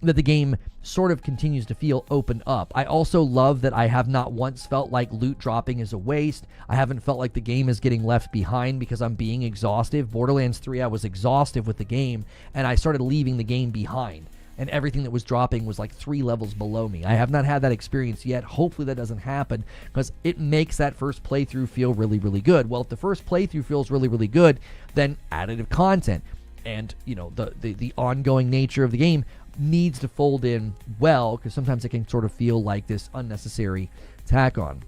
that the game sort of continues to feel open up. I also love that I have not once felt like loot dropping is a waste. I haven't felt like the game is getting left behind because I'm being exhaustive. Borderlands 3, I was exhaustive with the game, and I started leaving the game behind, and everything that was dropping was like 3 levels below me. I have not had that experience yet. Hopefully that doesn't happen, because it makes that first playthrough feel really, really good. Well, if the first playthrough feels really, really good, then additive content and, you know, the ongoing nature of the game needs to fold in well, because sometimes it can sort of feel like this unnecessary tack on.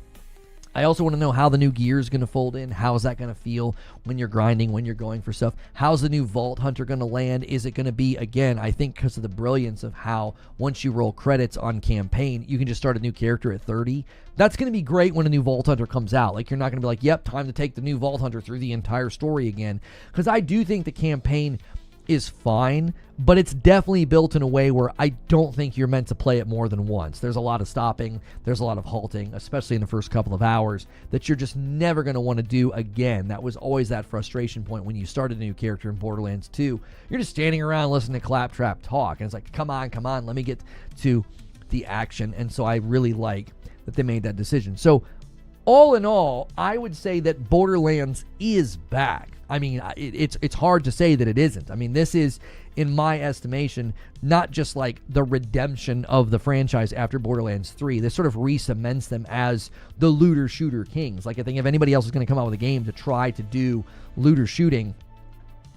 I also want to know how the new gear is going to fold in. How is that going to feel when you're grinding, when you're going for stuff? How's the new Vault Hunter going to land? Is it going to be, again, I think because of the brilliance of how once you roll credits on campaign, you can just start a new character at 30. That's going to be great when a new Vault Hunter comes out. Like, you're not going to be like, yep, time to take the new Vault Hunter through the entire story again. Because I do think the campaign is fine, but it's definitely built in a way where I don't think you're meant to play it more than once. There's a lot of stopping, there's a lot of halting, especially in the first couple of hours, that you're just never going to want to do again. That was always that frustration point when you started a new character in Borderlands 2. You're just standing around listening to Claptrap talk, and it's like, come on, let me get to the action. And so I really like that they made that decision. So all in all, I would say that Borderlands is back. I mean, it's hard to say that it isn't. I mean, this is, in my estimation, not just like the redemption of the franchise after Borderlands 3. This sort of re-cements them as the looter shooter kings. Like, I think if anybody else is going to come out with a game to try to do looter shooting,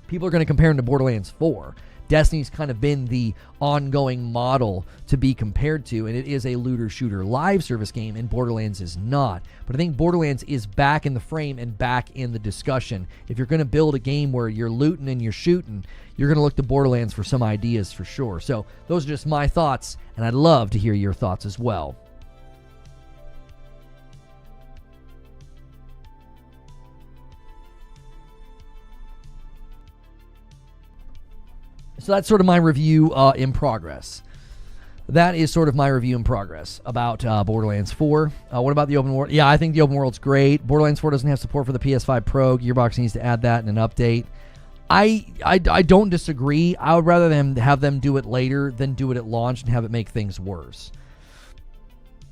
people are going to compare them to Borderlands 4. Destiny's kind of been the ongoing model to be compared to, and it is a looter shooter live service game, and Borderlands is not. But I think Borderlands is back in the frame and back in the discussion. If you're going to build a game where you're looting and you're shooting, you're going to look to Borderlands for some ideas for sure. So those are just my thoughts, and I'd love to hear your thoughts as well. So that's sort of my review in progress. That is sort of my review in progress about Borderlands 4. What about the open world? Yeah, I think the open world's great. Borderlands 4 doesn't have support for the PS5 Pro. Gearbox needs to add that in an update. I don't disagree. I would rather have them do it later than do it at launch and have it make things worse.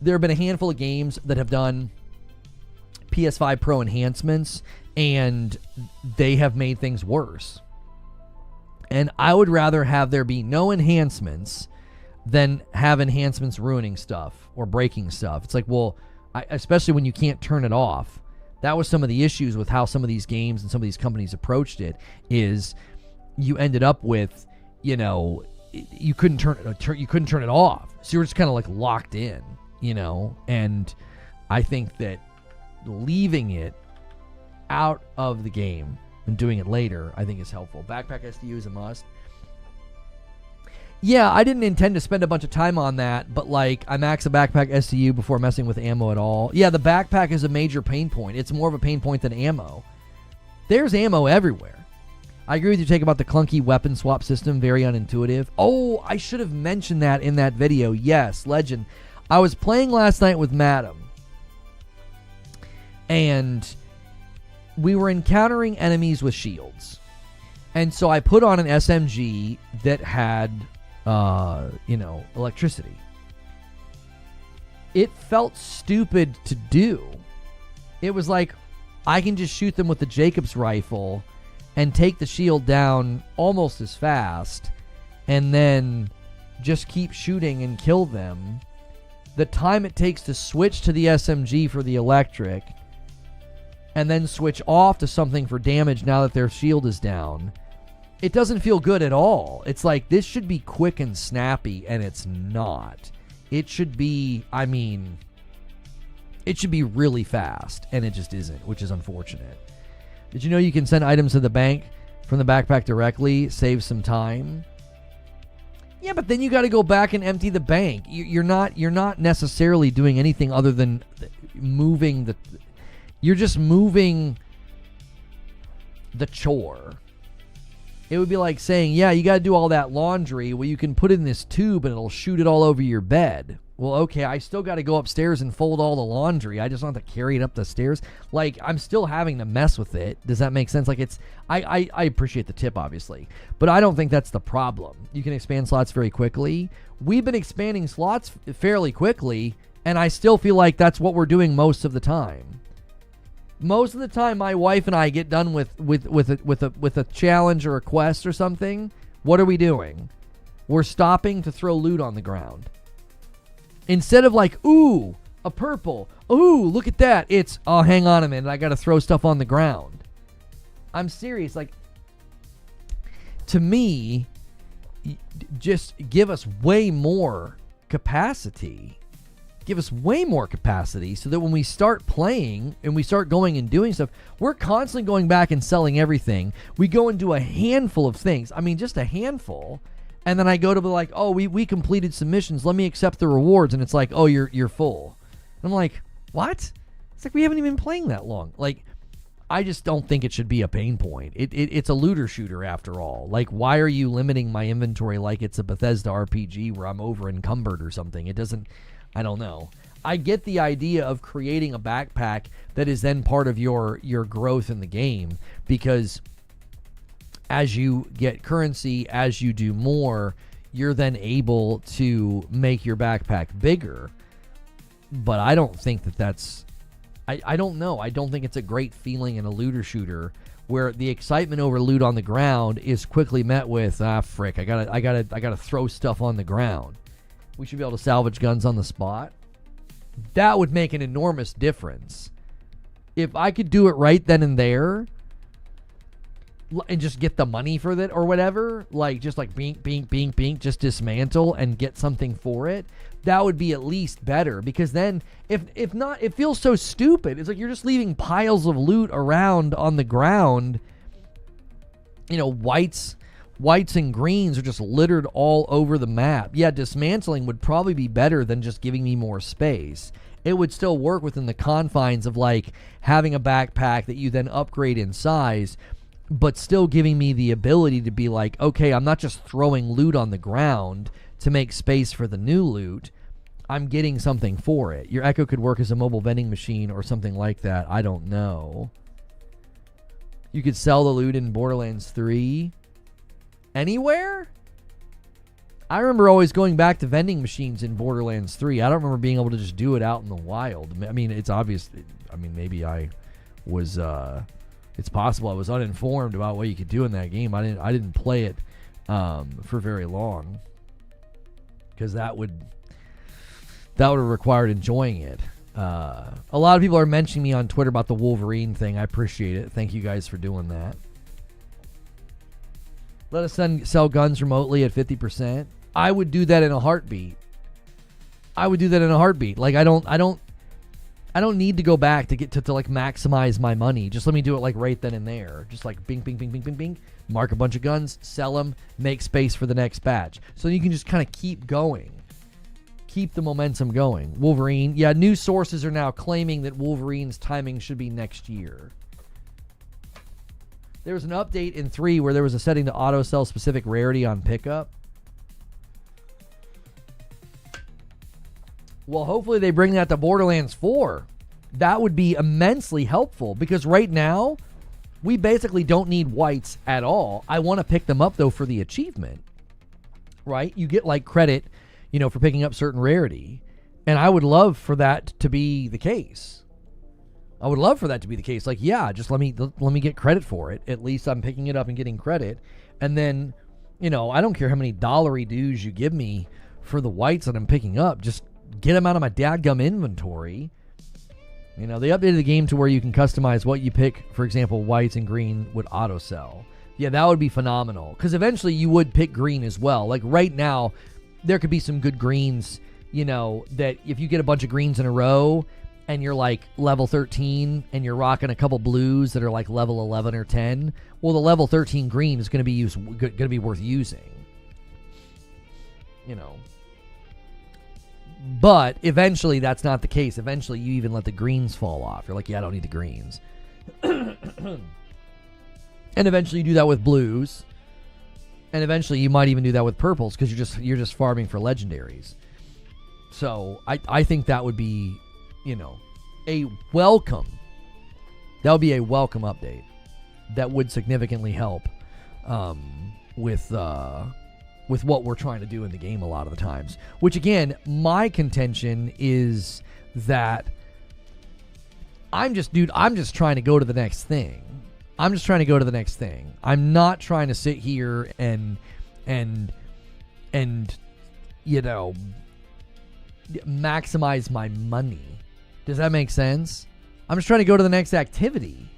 There have been a handful of games that have done PS5 Pro enhancements, and they have made things worse. And I would rather have there be no enhancements than have enhancements ruining stuff or breaking stuff. It's like, well, especially when you can't turn it off. That was some of the issues with how some of these games and some of these companies approached it, is you ended up with, you know, you couldn't turn it off. So you were just kind of like locked in, you know. And I think that leaving it out of the game and doing it later, I think is helpful. Backpack SDU is a must. Yeah, I didn't intend to spend a bunch of time on that, but like, I max a backpack SDU before messing with ammo at all. Yeah, the backpack is a major pain point. It's more of a pain point than ammo. There's ammo everywhere. I agree with you, Take, about the clunky weapon swap system, very unintuitive. Oh, I should have mentioned that in that video. Yes, Legend. I was playing last night with Madam, and we were encountering enemies with shields. And so I put on an SMG that had, electricity. It felt stupid to do. It was like, I can just shoot them with the Jacobs rifle and take the shield down almost as fast, and then just keep shooting and kill them. The time it takes to switch to the SMG for the electric, and then switch off to something for damage now that their shield is down, it doesn't feel good at all. It's like, this should be quick and snappy, and it's not. It should be, it should be really fast, and it just isn't, which is unfortunate. Did you know you can send items to the bank from the backpack directly? Save some time. Yeah, but then you got to go back and empty the bank. You're not necessarily doing anything other than moving the... You're just moving the chore. It would be like saying, yeah, you got to do all that laundry. Well, you can put it in this tube and it'll shoot it all over your bed. Well, okay, I still got to go upstairs and fold all the laundry. I just don't have to carry it up the stairs. Like, I'm still having to mess with it. Does that make sense? Like, it's... I appreciate the tip, obviously. But I don't think that's the problem. You can expand slots very quickly. We've been expanding slots fairly quickly, and I still feel like that's what we're doing most of the time. Most of the time, my wife and I get done with a challenge or a quest or something. What are we doing? We're stopping to throw loot on the ground. Instead of like, ooh, a purple. Ooh, look at that. It's, oh, hang on a minute. I got to throw stuff on the ground. I'm serious. Like, to me, just give us way more capacity. Give us way more capacity so that when we start playing and we start going and doing stuff, we're constantly going back and selling everything. We go and do a handful of things. I mean, just a handful. And then I go to be like, oh, we completed some missions. Let me accept the rewards. And it's like, oh, you're full. And I'm like, what? It's like, we haven't even been playing that long. Like, I just don't think it should be a pain point. It's a looter shooter after all. Like, why are you limiting my inventory like it's a Bethesda RPG where I'm over encumbered or something? It doesn't, I don't know. I get the idea of creating a backpack that is then part of your growth in the game, because as you get currency, as you do more, you're then able to make your backpack bigger. But I don't think that's... I don't know. I don't think it's a great feeling in a looter shooter where the excitement over loot on the ground is quickly met with, frick, I gotta throw stuff on the ground. We should be able to salvage guns on the spot. That would make an enormous difference. If I could do it right then and there and just get the money for that or whatever, like just like bink, bink, bink, bink, just dismantle and get something for it, that would be at least better. Because then, if not, it feels so stupid. It's like you're just leaving piles of loot around on the ground. You know, whites and greens are just littered all over the map. Yeah, dismantling would probably be better than just giving me more space. It would still work within the confines of like having a backpack that you then upgrade in size, but still giving me the ability to be like, okay, I'm not just throwing loot on the ground to make space for the new loot. I'm getting something for it. Your Echo could work as a mobile vending machine or something like that. I don't know. You could sell the loot in Borderlands 3 anywhere? I remember always going back to vending machines in Borderlands 3. I don't remember being able to just do it out in the wild. I mean, it's obvious. I mean, maybe I was... it's possible I was uninformed about what you could do in that game. I didn't play it for very long, because that would have required enjoying it. A lot of people are mentioning me on Twitter about the Wolverine thing. I appreciate it. Thank you guys for doing that. Let us sell guns remotely at 50%. I would do that in a heartbeat. Like, I don't need to go back to get to like maximize my money. Just let me do it like right then and there. Just like bing, bing, bing, bing, bing, bing. Mark a bunch of guns, sell them, make space for the next batch. So you can just kind of keep going. Keep the momentum going. Wolverine. Yeah, news sources are now claiming that Wolverine's timing should be next year. There was an update in 3 where there was a setting to auto-sell specific rarity on pickup. Well, hopefully they bring that to Borderlands 4. That would be immensely helpful, because right now, we basically don't need whites at all. I want to pick them up, though, for the achievement. Right? You get, like, credit, you know, for picking up certain rarity. And I would love for that to be the case. Like, yeah, just let me get credit for it. At least I'm picking it up and getting credit. And then, you know, I don't care how many dollary dues you give me for the whites that I'm picking up. Just get them out of my dadgum inventory. You know, they updated the game to where you can customize what you pick. For example, whites and green would auto sell. Yeah, that would be phenomenal, because eventually you would pick green as well. Like right now, there could be some good greens, you know, that if you get a bunch of greens in a row and you're like level 13 and you're rocking a couple blues that are like level 11 or 10, well, the level 13 green is going to be worth using. You know. But eventually that's not the case. Eventually you even let the greens fall off. You're like, yeah, I don't need the greens. And eventually you do that with blues. And eventually you might even do that with purples, because you're just farming for legendaries. So I think that would be, a welcome. That would be a welcome update. That would significantly help with what we're trying to do in the game a lot of the times. Which, again, my contention is that I'm just trying to go to the next thing. I'm not trying to sit here and maximize my money. Does that make sense? I'm just trying to go to the next activity.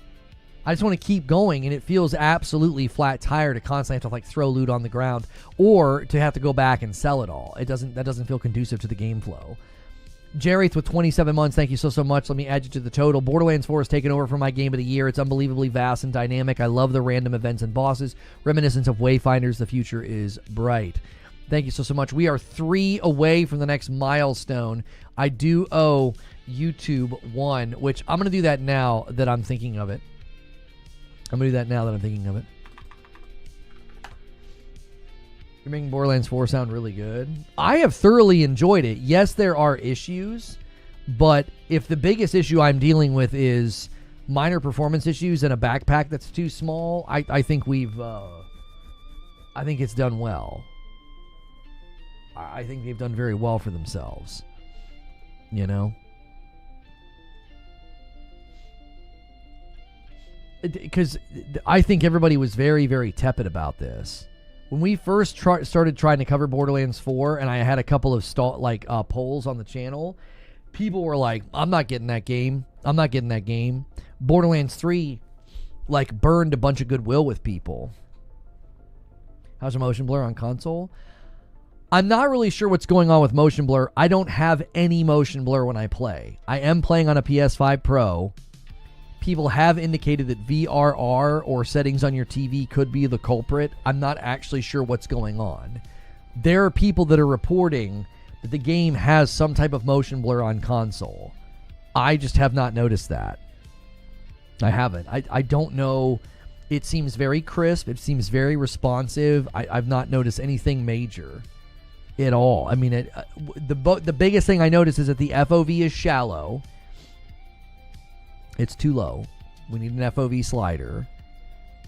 I just want to keep going, and it feels absolutely flat tire to constantly have to throw loot on the ground or to have to go back and sell it all. That doesn't feel conducive to the game flow. Jerryth with 27 months, thank you so much. Let me add you to the total. Borderlands 4 has taken over for my game of the year. It's unbelievably vast and dynamic. I love the random events and bosses. Reminiscence of Wayfinders. The future is bright. Thank you so much. We are 3 away from the next milestone. I do owe YouTube 1, which I'm going to do that now that I'm thinking of it. You're making Borderlands 4 sound really good. I have thoroughly enjoyed it. Yes, there are issues, but if the biggest issue I'm dealing with is minor performance issues and a backpack that's too small, I think I think it's done well. I think they've done very well for themselves. Because I think everybody was very, very tepid about this. When we first started trying to cover Borderlands 4, and I had a couple of polls on the channel, people were like, I'm not getting that game. Borderlands 3, burned a bunch of goodwill with people. How's your motion blur on console? I'm not really sure what's going on with motion blur. I don't have any motion blur when I play. I am playing on a PS5 Pro. People have indicated that VRR or settings on your TV could be the culprit. I'm not actually sure what's going on. There are people that are reporting that the game has some type of motion blur on console. I just have not noticed that. I haven't. I don't know. It seems very crisp. It seems very responsive. I've not noticed anything major at all. I mean, the biggest thing I notice is that the FOV is shallow. It's too low. We need an FOV slider.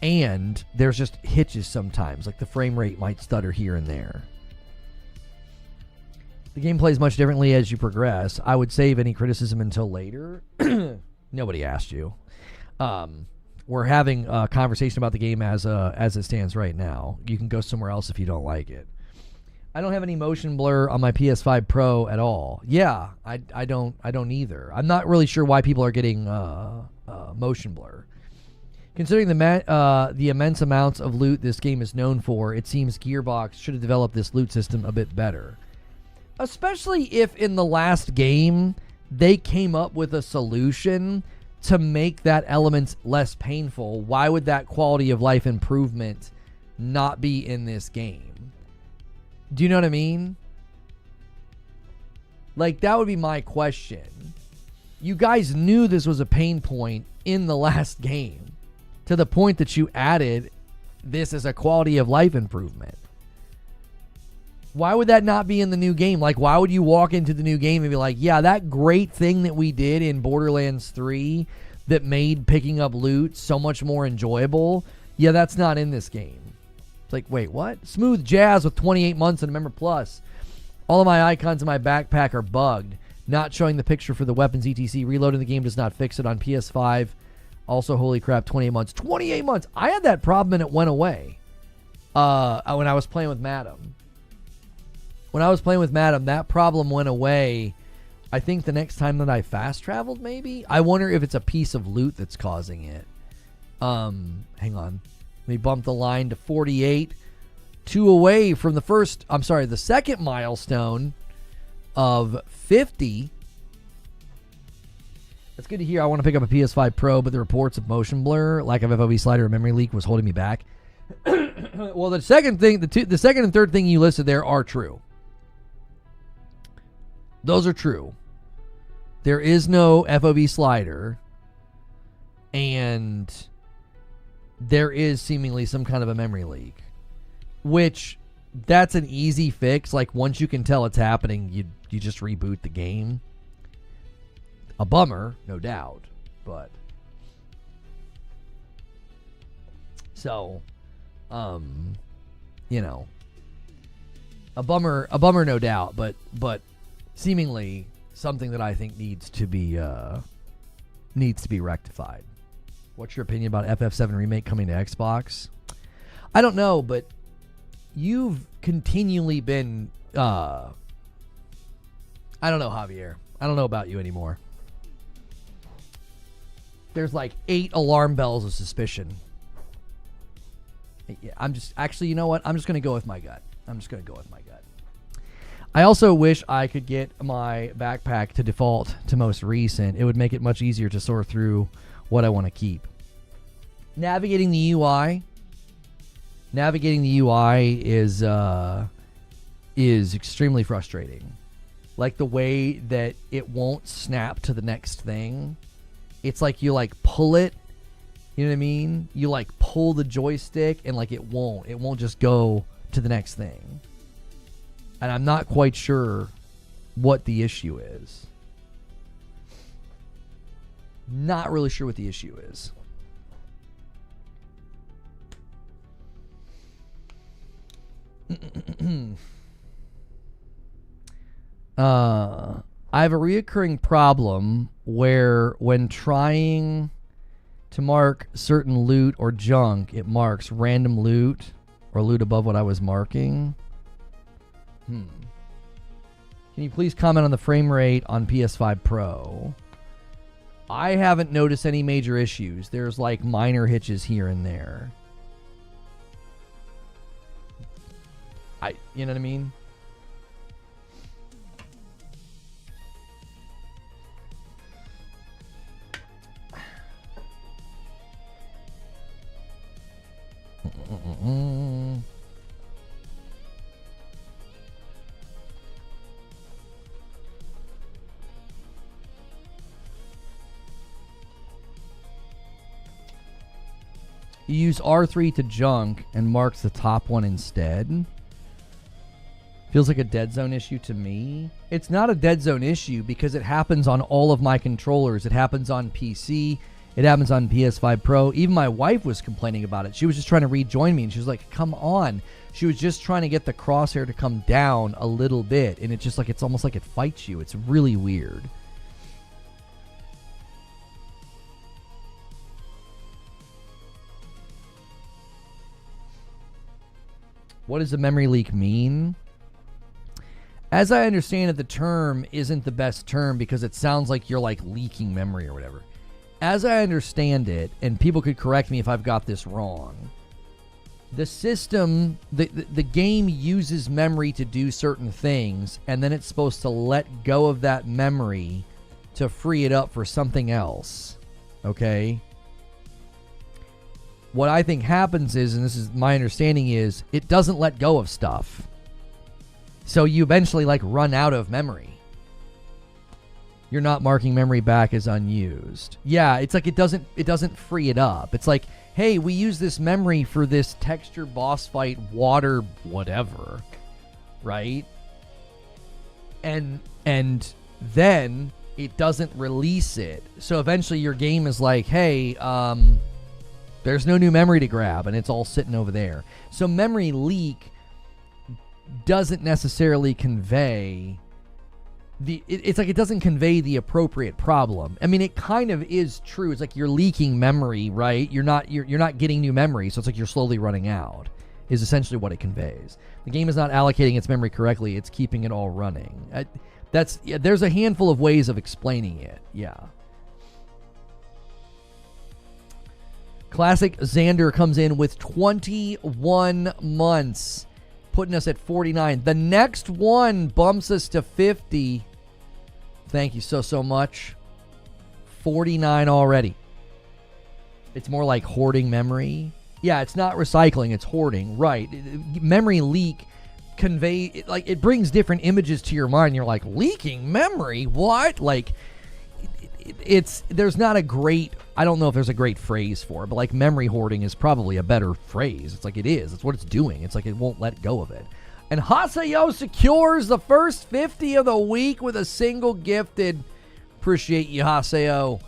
And there's just hitches sometimes. The frame rate might stutter here and there. The game plays much differently as you progress. I would save any criticism until later. Nobody asked you. We're having a conversation about the game as it stands right now. You can go somewhere else if you don't like it. I don't have any motion blur on my PS5 Pro at all. Yeah, I don't either. I'm not really sure why people are getting motion blur. Considering the immense amounts of loot this game is known for, it seems Gearbox should have developed this loot system a bit better. Especially if in the last game they came up with a solution to make that element less painful. Why would that quality of life improvement not be in this game? Do you know what I mean? That would be my question. You guys knew this was a pain point in the last game to the point that you added this as a quality of life improvement. Why would that not be in the new game? Why would you walk into the new game and be like, yeah, that great thing that we did in Borderlands 3 that made picking up loot so much more enjoyable, yeah, that's not in this game. It's wait, what? Smooth Jazz with 28 months and a member plus. All of my icons in my backpack are bugged. Not showing the picture for the weapons etc. Reloading the game does not fix it on PS5. Also, holy crap, 28 months. 28 months! I had that problem and it went away. When I was playing with Madam. That problem went away. I think the next time that I fast traveled, maybe? I wonder if it's a piece of loot that's causing it. Hang on. Let me bump the line to 48. 2 away from the second milestone of 50. That's good to hear. I want to pick up a PS5 Pro, but the reports of motion blur, lack of FOV slider, and memory leak was holding me back. Well, the second and third thing you listed there are true. Those are true. There is no FOV slider, and there is seemingly some kind of a memory leak, which that's an easy fix. Like, once you can tell it's happening, you just reboot the game. A bummer, no doubt, but so, you know, a bummer, no doubt, but seemingly something that I think needs to be rectified. What's your opinion about FF7 Remake coming to Xbox? I don't know, but you've continually been, I don't know, Javier. I don't know about you anymore. There's like 8 alarm bells of suspicion. I'm just, actually, you know what? I'm just going to go with my gut. I also wish I could get my backpack to default to most recent. It would make it much easier to sort through what I want to keep. Navigating the UI is extremely frustrating. Like, the way that it won't snap to the next thing. It's like you like pull it, you know what I mean? You like pull the joystick and like it won't just go to the next thing. And I'm not quite sure what the issue is. Not really sure what the issue is. I have a reoccurring problem where when trying to mark certain loot or junk, it marks random loot or loot above what I was marking. Can you please comment on the frame rate on PS5 Pro? I haven't noticed any major issues. There's like minor hitches here and there. You know what I mean? You use R3 to junk and marks the top one instead. Feels like a dead zone issue to me. It's not a dead zone issue because it happens on all of my controllers. It happens on PC. It happens on PS5 Pro. Even my wife was complaining about it. She was just trying to rejoin me, and she was like, come on. She was just trying to get the crosshair to come down a little bit, and it's just like, it's almost like it fights you. It's really weird. What does a memory leak mean? As I understand it, the term isn't the best term because it sounds like you're like leaking memory or whatever. As I understand it, and people could correct me if I've got this wrong, the system, the game uses memory to do certain things, and then it's supposed to let go of that memory to free it up for something else. Okay? What I think happens is, and this is my understanding, is it doesn't let go of stuff. So you eventually like run out of memory. You're not marking memory back as unused. Yeah, it's like it doesn't free it up. It's like, hey, we use this memory for this texture boss fight, water, whatever, right? And then it doesn't release it. So eventually your game is like, hey, there's no new memory to grab, and it's all sitting over there. So memory leak doesn't necessarily convey it's like it doesn't convey the appropriate problem. I mean, it kind of is true. It's like you're leaking memory, right? You're not getting new memory, so it's like you're slowly running out, is essentially what it conveys. The game is not allocating its memory correctly. It's keeping it all running. There's a handful of ways of explaining it. Yeah. Classic Xander comes in with 21 months, putting us at 49. The next one bumps us to 50. Thank you so much. 49 already. It's more like hoarding memory. Yeah, it's not recycling, it's hoarding. Right. Memory leak it brings different images to your mind. You're like, leaking memory? What? Like, there's not a great, I don't know if there's a great phrase for it, but like memory hoarding is probably a better phrase. It's like it is. It's what it's doing. It's like it won't let go of it. And Haseo secures the first 50 of the week with a single gifted. Appreciate you, Haseo.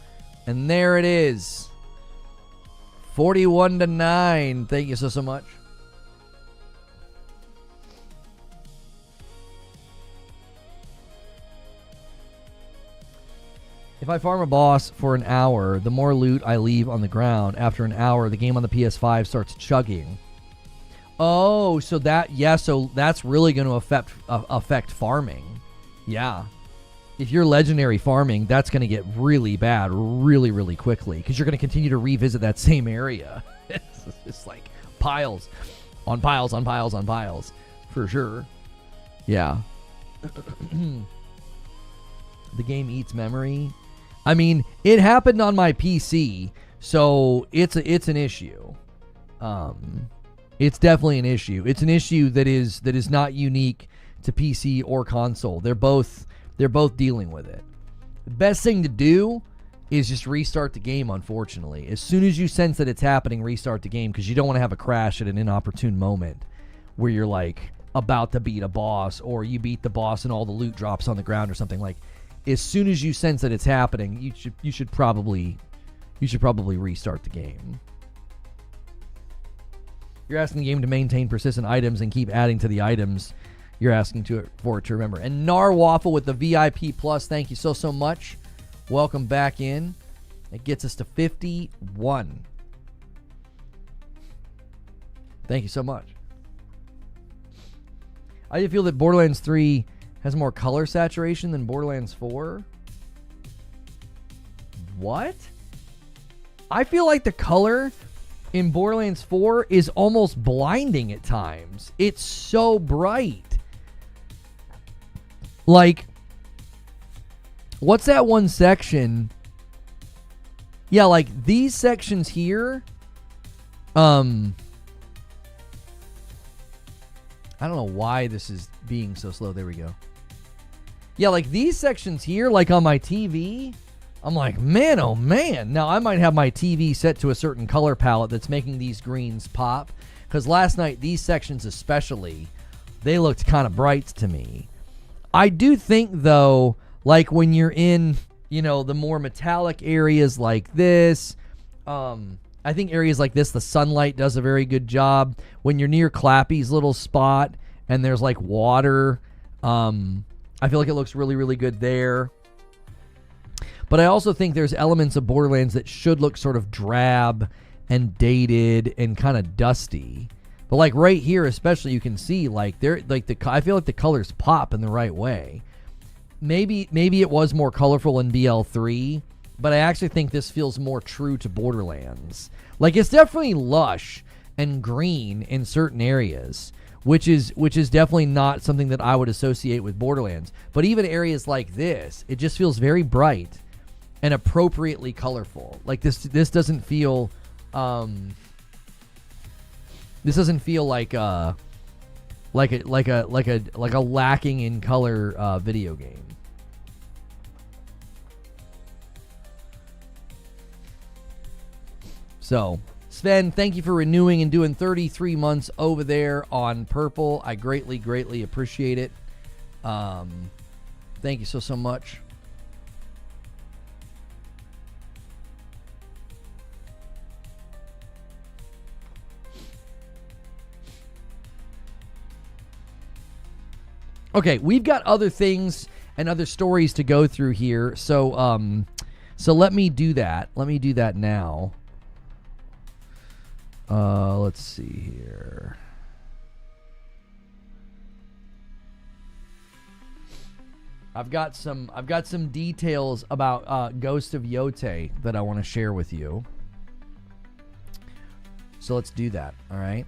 And there it is. 41-9. Thank you so much. If I farm a boss for an hour, the more loot I leave on the ground. After an hour, the game on the PS5 starts chugging. Oh, so that's really going to affect farming. Yeah. If you're legendary farming, that's going to get really bad really, really quickly because you're going to continue to revisit that same area. It's just like piles on piles on piles on piles for sure. Yeah. The game eats memory. I mean, it happened on my PC, so it's an issue. It's definitely an issue. It's an issue that is not unique to PC or console. They're both dealing with it. The best thing to do is just restart the game, unfortunately. As soon as you sense that it's happening, restart the game because you don't want to have a crash at an inopportune moment where you're like about to beat a boss or you beat the boss and all the loot drops on the ground or something. Like as soon as you sense that it's happening, you should probably restart the game. You're asking the game to maintain persistent items and keep adding to the items you're asking for it to remember. And Narwaffle with the VIP Plus, thank you so much. Welcome back in. It gets us to 51. Thank you so much. I feel that Borderlands 3 has more color saturation than Borderlands 4. What? I feel like the color in Borderlands 4 is almost blinding at times. It's so bright. Like, what's that one section? Yeah, like these sections here. I don't know why this is being so slow. There we go. Yeah, like these sections here, like on my TV, I'm like, man, oh man. Now, I might have my TV set to a certain color palette that's making these greens pop. Because last night, these sections especially, they looked kind of bright to me. I do think, though, like when you're in, the more metallic areas like this, I think areas like this, the sunlight does a very good job. When you're near Clappy's little spot and there's like water, I feel like it looks really, really good there. But I also think there's elements of Borderlands that should look sort of drab and dated and kind of dusty. But like right here, especially, you can see like I feel like the colors pop in the right way. Maybe it was more colorful in BL3, but I actually think this feels more true to Borderlands. Like it's definitely lush and green in certain areas, which is definitely not something that I would associate with Borderlands. But even areas like this, it just feels very bright and appropriately colorful. Like this doesn't feel like a lacking in color video game. So, Sven, thank you for renewing and doing 33 months over there on Purple. I greatly, greatly appreciate it. Thank you so much. Okay, we've got other things and other stories to go through here. So let me do that. Let me do that now. Let's see here. I've got some details about Ghost of Yotei that I want to share with you. So let's do that, all right?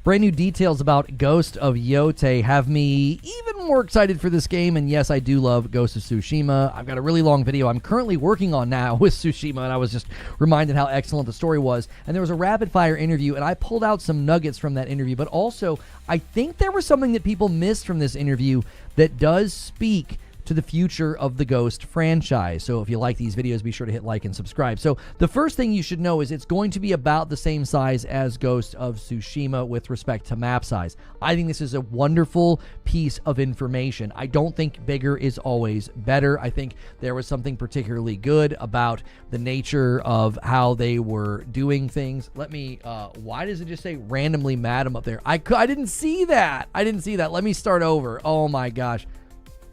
Brand new details about Ghost of Yotei have me even more excited for this game, and yes, I do love Ghost of Tsushima. I've got a really long video I'm currently working on now with Tsushima, and I was just reminded how excellent the story was. And there was a rapid-fire interview, and I pulled out some nuggets from that interview, but also I think there was something that people missed from this interview that does speak to the future of the Ghost franchise. So if you like these videos, be sure to hit like and subscribe. So the first thing you should know is it's going to be about the same size as Ghost of Tsushima with respect to map size. I think this is a wonderful piece of information. I don't think bigger is always better. I think there was something particularly good about the nature of how they were doing things. Let me, why does it just say randomly Madam up there? I didn't see that. I didn't see that. Let me start over. Oh my gosh.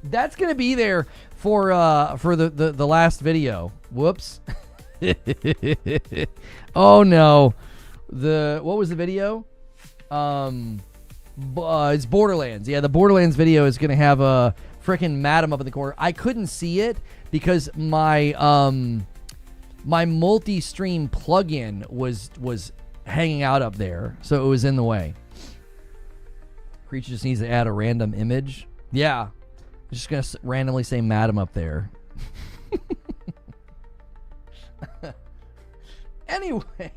That's going to be there for the last video. Whoops. Oh no. What was the video? It's Borderlands. Yeah, the Borderlands video is going to have a freaking Madam up in the corner. I couldn't see it because my my multi-stream plugin was hanging out up there, so it was in the way. Creature just needs to add a random image. Yeah. I'm just going to randomly say Madam up there. Anyway.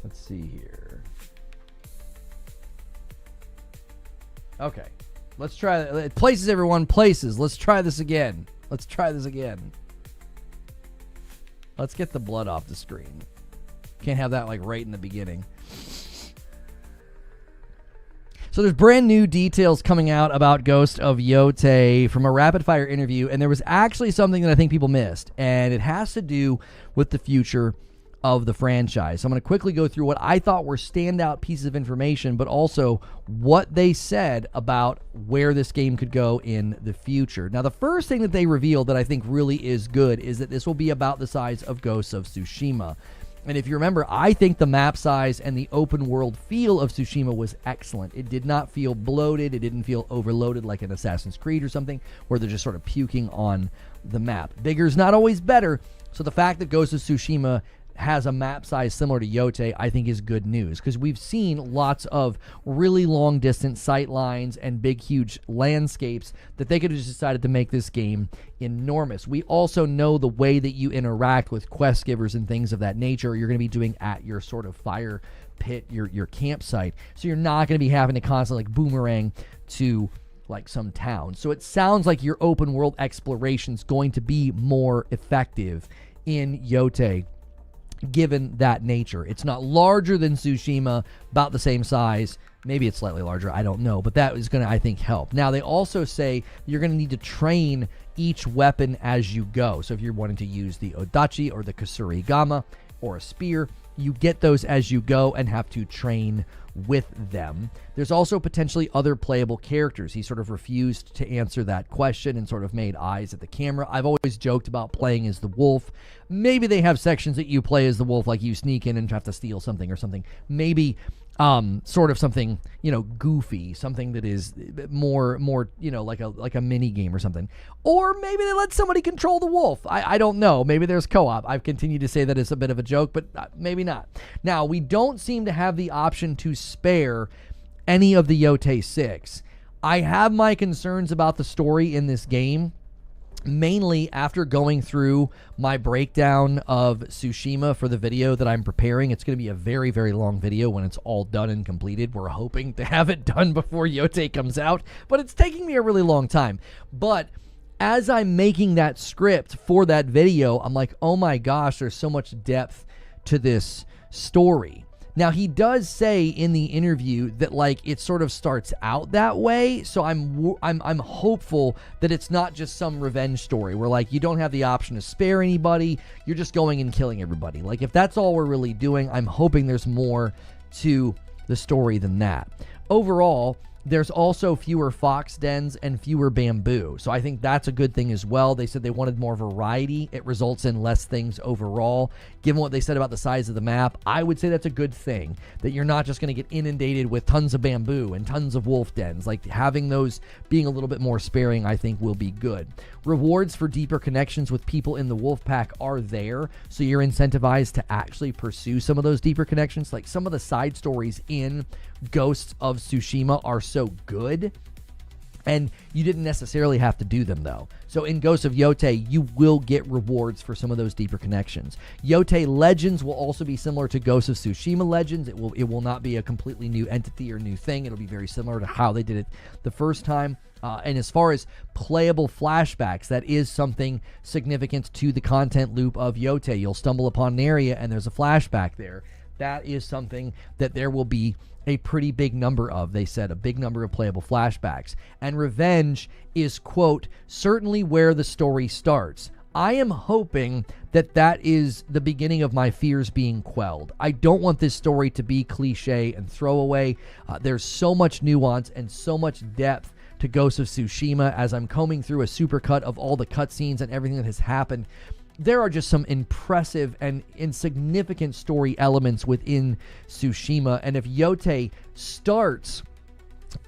Let's see here. Okay. Let's try that. Places, everyone. Places. Let's try this again. Let's try this again. Let's get the blood off the screen. Can't have that like right in the beginning. So there's brand new details coming out about Ghost of Yotei from a rapid fire interview, and there was actually something that I think people missed, and it has to do with the future of the franchise. So I'm going to quickly go through what I thought were standout pieces of information, but also what they said about where this game could go in the future. Now, the first thing that they revealed that I think really is good is that this will be about the size of Ghost of Tsushima. And if you remember, I think the map size and the open world feel of Tsushima was excellent. It did not feel bloated. It didn't feel overloaded like an Assassin's Creed or something where they're just sort of puking on the map. Bigger is not always better. So the fact that Ghost of Tsushima has a map size similar to Yotei, I think is good news, because we've seen lots of really long distance sight lines and big huge landscapes that they could have just decided to make this game enormous. We also know the way that you interact with quest givers and things of that nature you're going to be doing at your sort of fire pit, your campsite, so you're not going to be having to constantly like boomerang to like some town. So it sounds like your open world exploration is going to be more effective in Yotei, given that nature. It's not larger than Tsushima, about the same size. Maybe it's slightly larger, I don't know, but that is going to, I think, help. Now, they also say you're going to need to train each weapon as you go. So if you're wanting to use the Odachi or the Kusurigama or a spear, you get those as you go and have to train with them. There's also potentially other playable characters. He sort of refused to answer that question and sort of made eyes at the camera. I've always joked about playing as the wolf. Maybe they have sections that you play as the wolf, like you sneak in and have to steal something or something. Maybe sort of something, you know, goofy, something that is more, you know, like a mini game or something. Or maybe they let somebody control the wolf. I don't know. Maybe there's co-op. I've continued to say that it's a bit of a joke, but maybe not. Now, we don't seem to have the option to spare any of the Yotei 6. I have my concerns about the story in this game, mainly after going through my breakdown of Tsushima for the video that I'm preparing. It's going to be a very, very long video when it's all done and completed. We're hoping to have it done before Yotei comes out, but it's taking me a really long time. But as I'm making that script for that video, I'm like, oh my gosh, there's so much depth to this story. Now, he does say in the interview that, like, it sort of starts out that way, so I'm hopeful that it's not just some revenge story where, like, you don't have the option to spare anybody, you're just going and killing everybody. Like, if that's all we're really doing, I'm hoping there's more to the story than that. Overall, There's also fewer fox dens and fewer bamboo. So I think that's a good thing as well. They said they wanted more variety. It results in less things overall. Given what they said about the size of the map, I would say that's a good thing, that you're not just going to get inundated with tons of bamboo and tons of wolf dens. Like, having those being a little bit more sparing, I think, will be good. Rewards for deeper connections with people in the wolf pack are there, so you're incentivized to actually pursue some of those deeper connections. Like, some of the side stories in Ghost of Tsushima are so good, and you didn't necessarily have to do them, though. So in Ghost of Yotei, you will get rewards for some of those deeper connections. Yotei Legends will also be similar to Ghost of Tsushima Legends. It will not be a completely new entity or new thing. It'll be very similar to how they did it the first time. And as far as playable flashbacks, that is something significant to the content loop of Yotei. You'll stumble upon an area and there's a flashback there. That is something that there will be a pretty big number of. They said a big number of playable flashbacks. And revenge is, quote, certainly where the story starts. I am hoping that that is the beginning of my fears being quelled. I don't want this story to be cliche and throwaway. There's so much nuance and so much depth to Ghost of Tsushima. As I'm combing through a supercut of all the cutscenes and everything that has happened, there are just some impressive and insignificant story elements within Tsushima. And if Yotei starts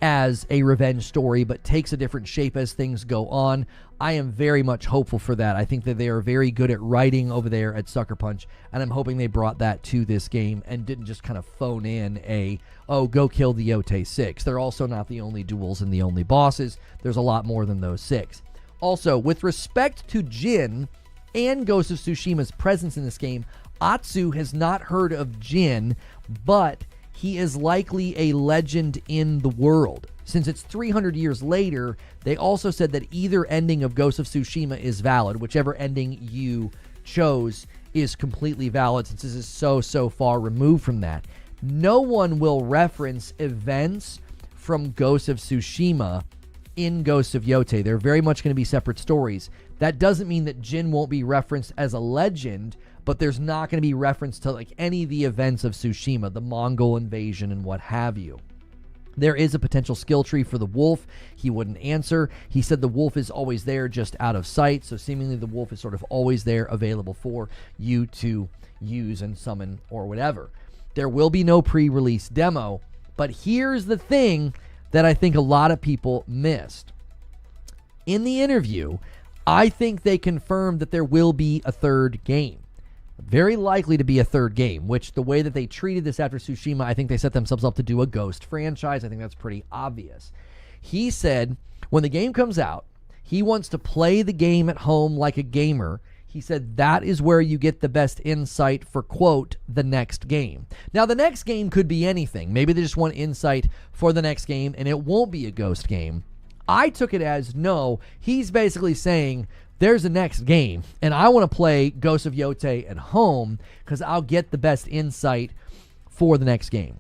as a revenge story but takes a different shape as things go on, I am very much hopeful for that. I think that they are very good at writing over there at Sucker Punch, and I'm hoping they brought that to this game and didn't just kind of phone in go kill the Yotei 6. They're also not the only duels and the only bosses. There's a lot more than those 6. Also, with respect to Jin and Ghost of Tsushima's presence in this game, Atsu has not heard of Jin, but he is likely a legend in the world. Since it's 300 years later, they also said that either ending of Ghost of Tsushima is valid. Whichever ending you chose is completely valid, since this is so far removed from that. No one will reference events from Ghost of Tsushima in Ghost of Yotei. They're very much going to be separate stories. That doesn't mean that Jin won't be referenced as a legend, but there's not going to be reference to like any of the events of Tsushima, the Mongol invasion and what have you. There is a potential skill tree for the wolf. He wouldn't answer. He said the wolf is always there, just out of sight, so seemingly the wolf is sort of always there, available for you to use and summon or whatever. There will be no pre-release demo, but here's the thing that I think a lot of people missed. In the interview, I think they confirmed that there will be a third game. Very likely to be a third game, which the way that they treated this after Tsushima, I think they set themselves up to do a Ghost franchise. I think that's pretty obvious. He said when the game comes out, he wants to play the game at home like a gamer. He said that is where you get the best insight for, quote, the next game. Now, the next game could be anything. Maybe they just want insight for the next game, and it won't be a Ghost game. I took it as, no, he's basically saying there's a next game, and I want to play Ghost of Yotei at home because I'll get the best insight for the next game.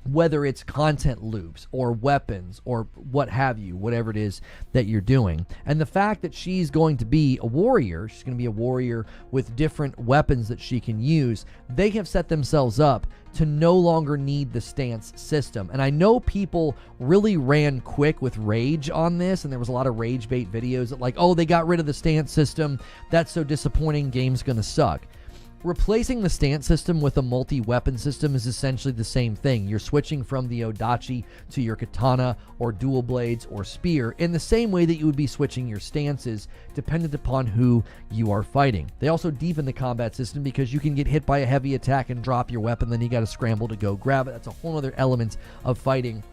Whether it's content loops or weapons or what have you, whatever it is that you're doing. And the fact that she's going to be a warrior, she's going to be a warrior with different weapons that she can use, they have set themselves up to no longer need the stance system. And I know people really ran quick with rage on this, and there was a lot of rage bait videos that like, oh, they got rid of the stance system. That's so disappointing. Game's going to suck. Replacing the stance system with a multi-weapon system is essentially the same thing. You're switching from the Odachi to your katana or dual blades or spear in the same way that you would be switching your stances dependent upon who you are fighting. They also deepen the combat system because you can get hit by a heavy attack and drop your weapon, then you got to scramble to go grab it. That's a whole other element of fighting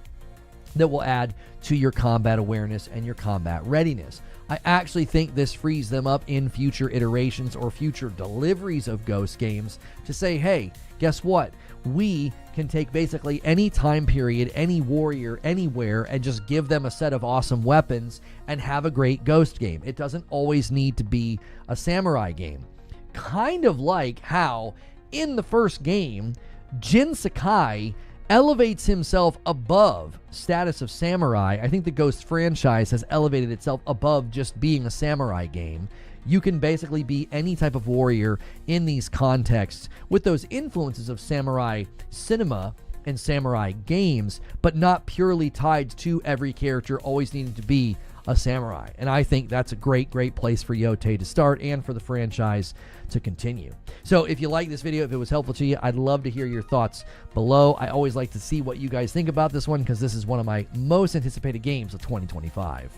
that will add to your combat awareness and your combat readiness. I actually think this frees them up in future iterations or future deliveries of Ghost games to say, hey, guess what? We can take basically any time period, any warrior, anywhere, and just give them a set of awesome weapons and have a great Ghost game. It doesn't always need to be a samurai game. Kind of like how in the first game, Jin Sakai elevates himself above status of samurai. I think the Ghost franchise has elevated itself above just being a samurai game. You can basically be any type of warrior in these contexts with those influences of samurai cinema and samurai games, but not purely tied to every character always needing to be a samurai. And I think that's a great place for Yotei to start and for the franchise to continue. So if you like this video, if it was helpful to you, I'd love to hear your thoughts below. I always like to see what you guys think about this one, because this is one of my most anticipated games of 2025.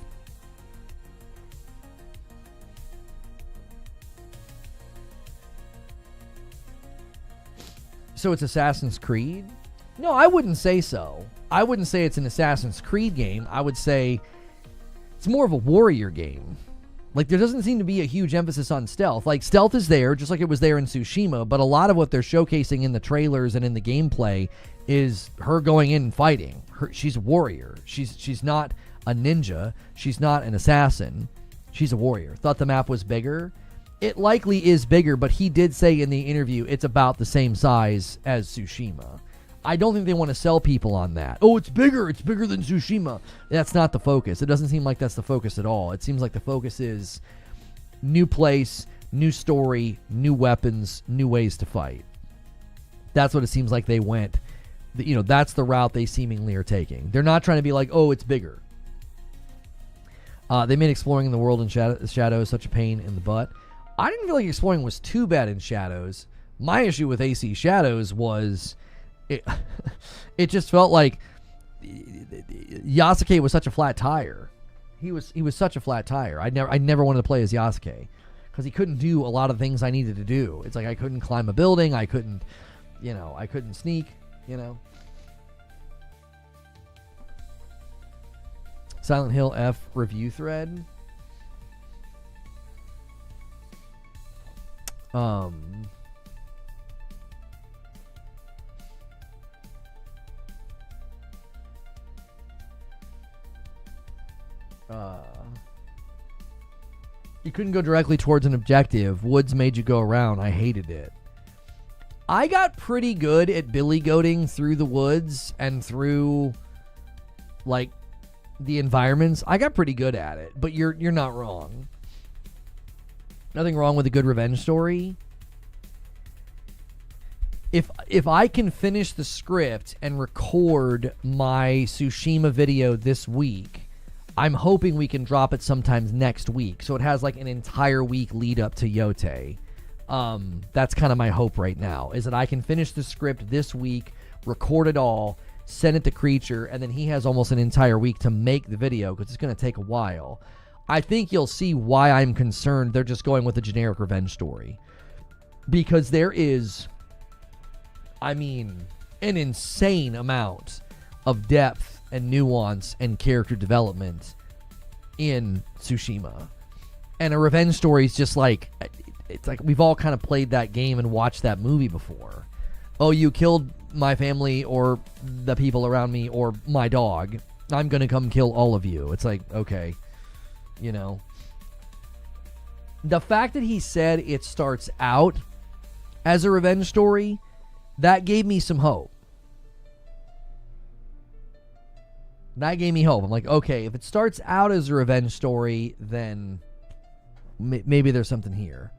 So it's Assassin's Creed? No, I wouldn't say so. I wouldn't say it's an Assassin's Creed game. I would say it's more of a warrior game. Like, there doesn't seem to be a huge emphasis on stealth. Like, stealth is there, just like it was there in Tsushima, but a lot of what they're showcasing in the trailers and in the gameplay is her going in and fighting. She's a warrior. She's not a ninja. She's not an assassin. She's a warrior. Thought the map was bigger. It likely is bigger, but he did say in the interview it's about the same size as Tsushima. I don't think they want to sell people on that. Oh, it's bigger than Tsushima. That's not the focus. It doesn't seem like that's the focus at all. It seems like the focus is new place, new story, new weapons, new ways to fight. That's what it seems like they went. You know, that's the route they seemingly are taking. They're not trying to be like, oh, it's bigger. They made exploring the world in Shadows such a pain in the butt. I didn't feel like exploring was too bad in Shadows. My issue with AC Shadows was it just felt like Yasuke was such a flat tire. He was such a flat tire. I never wanted to play as Yasuke because he couldn't do a lot of things I needed to do. It's like I couldn't climb a building. I couldn't sneak. Silent Hill F review thread. You couldn't go directly towards an objective. Woods made you go around. I hated it. I got pretty good at billy goating through the woods and through like the environments. I got pretty good at it, but you're not wrong. Nothing wrong with a good revenge story. If I can finish the script and record my Tsushima video this week, I'm hoping we can drop it sometimes next week. So it has like an entire week lead up to Yotei. That's kind of my hope right now, is that I can finish the script this week, record it all, send it to Creature, and then he has almost an entire week to make the video because it's going to take a while. I think you'll see why I'm concerned they're just going with a generic revenge story. Because there is, an insane amount of depth and nuance and character development in Tsushima. And a revenge story is just like, it's like we've all kind of played that game and watched that movie before. Oh, you killed my family or the people around me or my dog. I'm going to come kill all of you. It's like, okay. The fact that he said it starts out as a revenge story, that gave me some hope. That gave me hope. I'm like, okay, if it starts out as a revenge story, then maybe there's something here.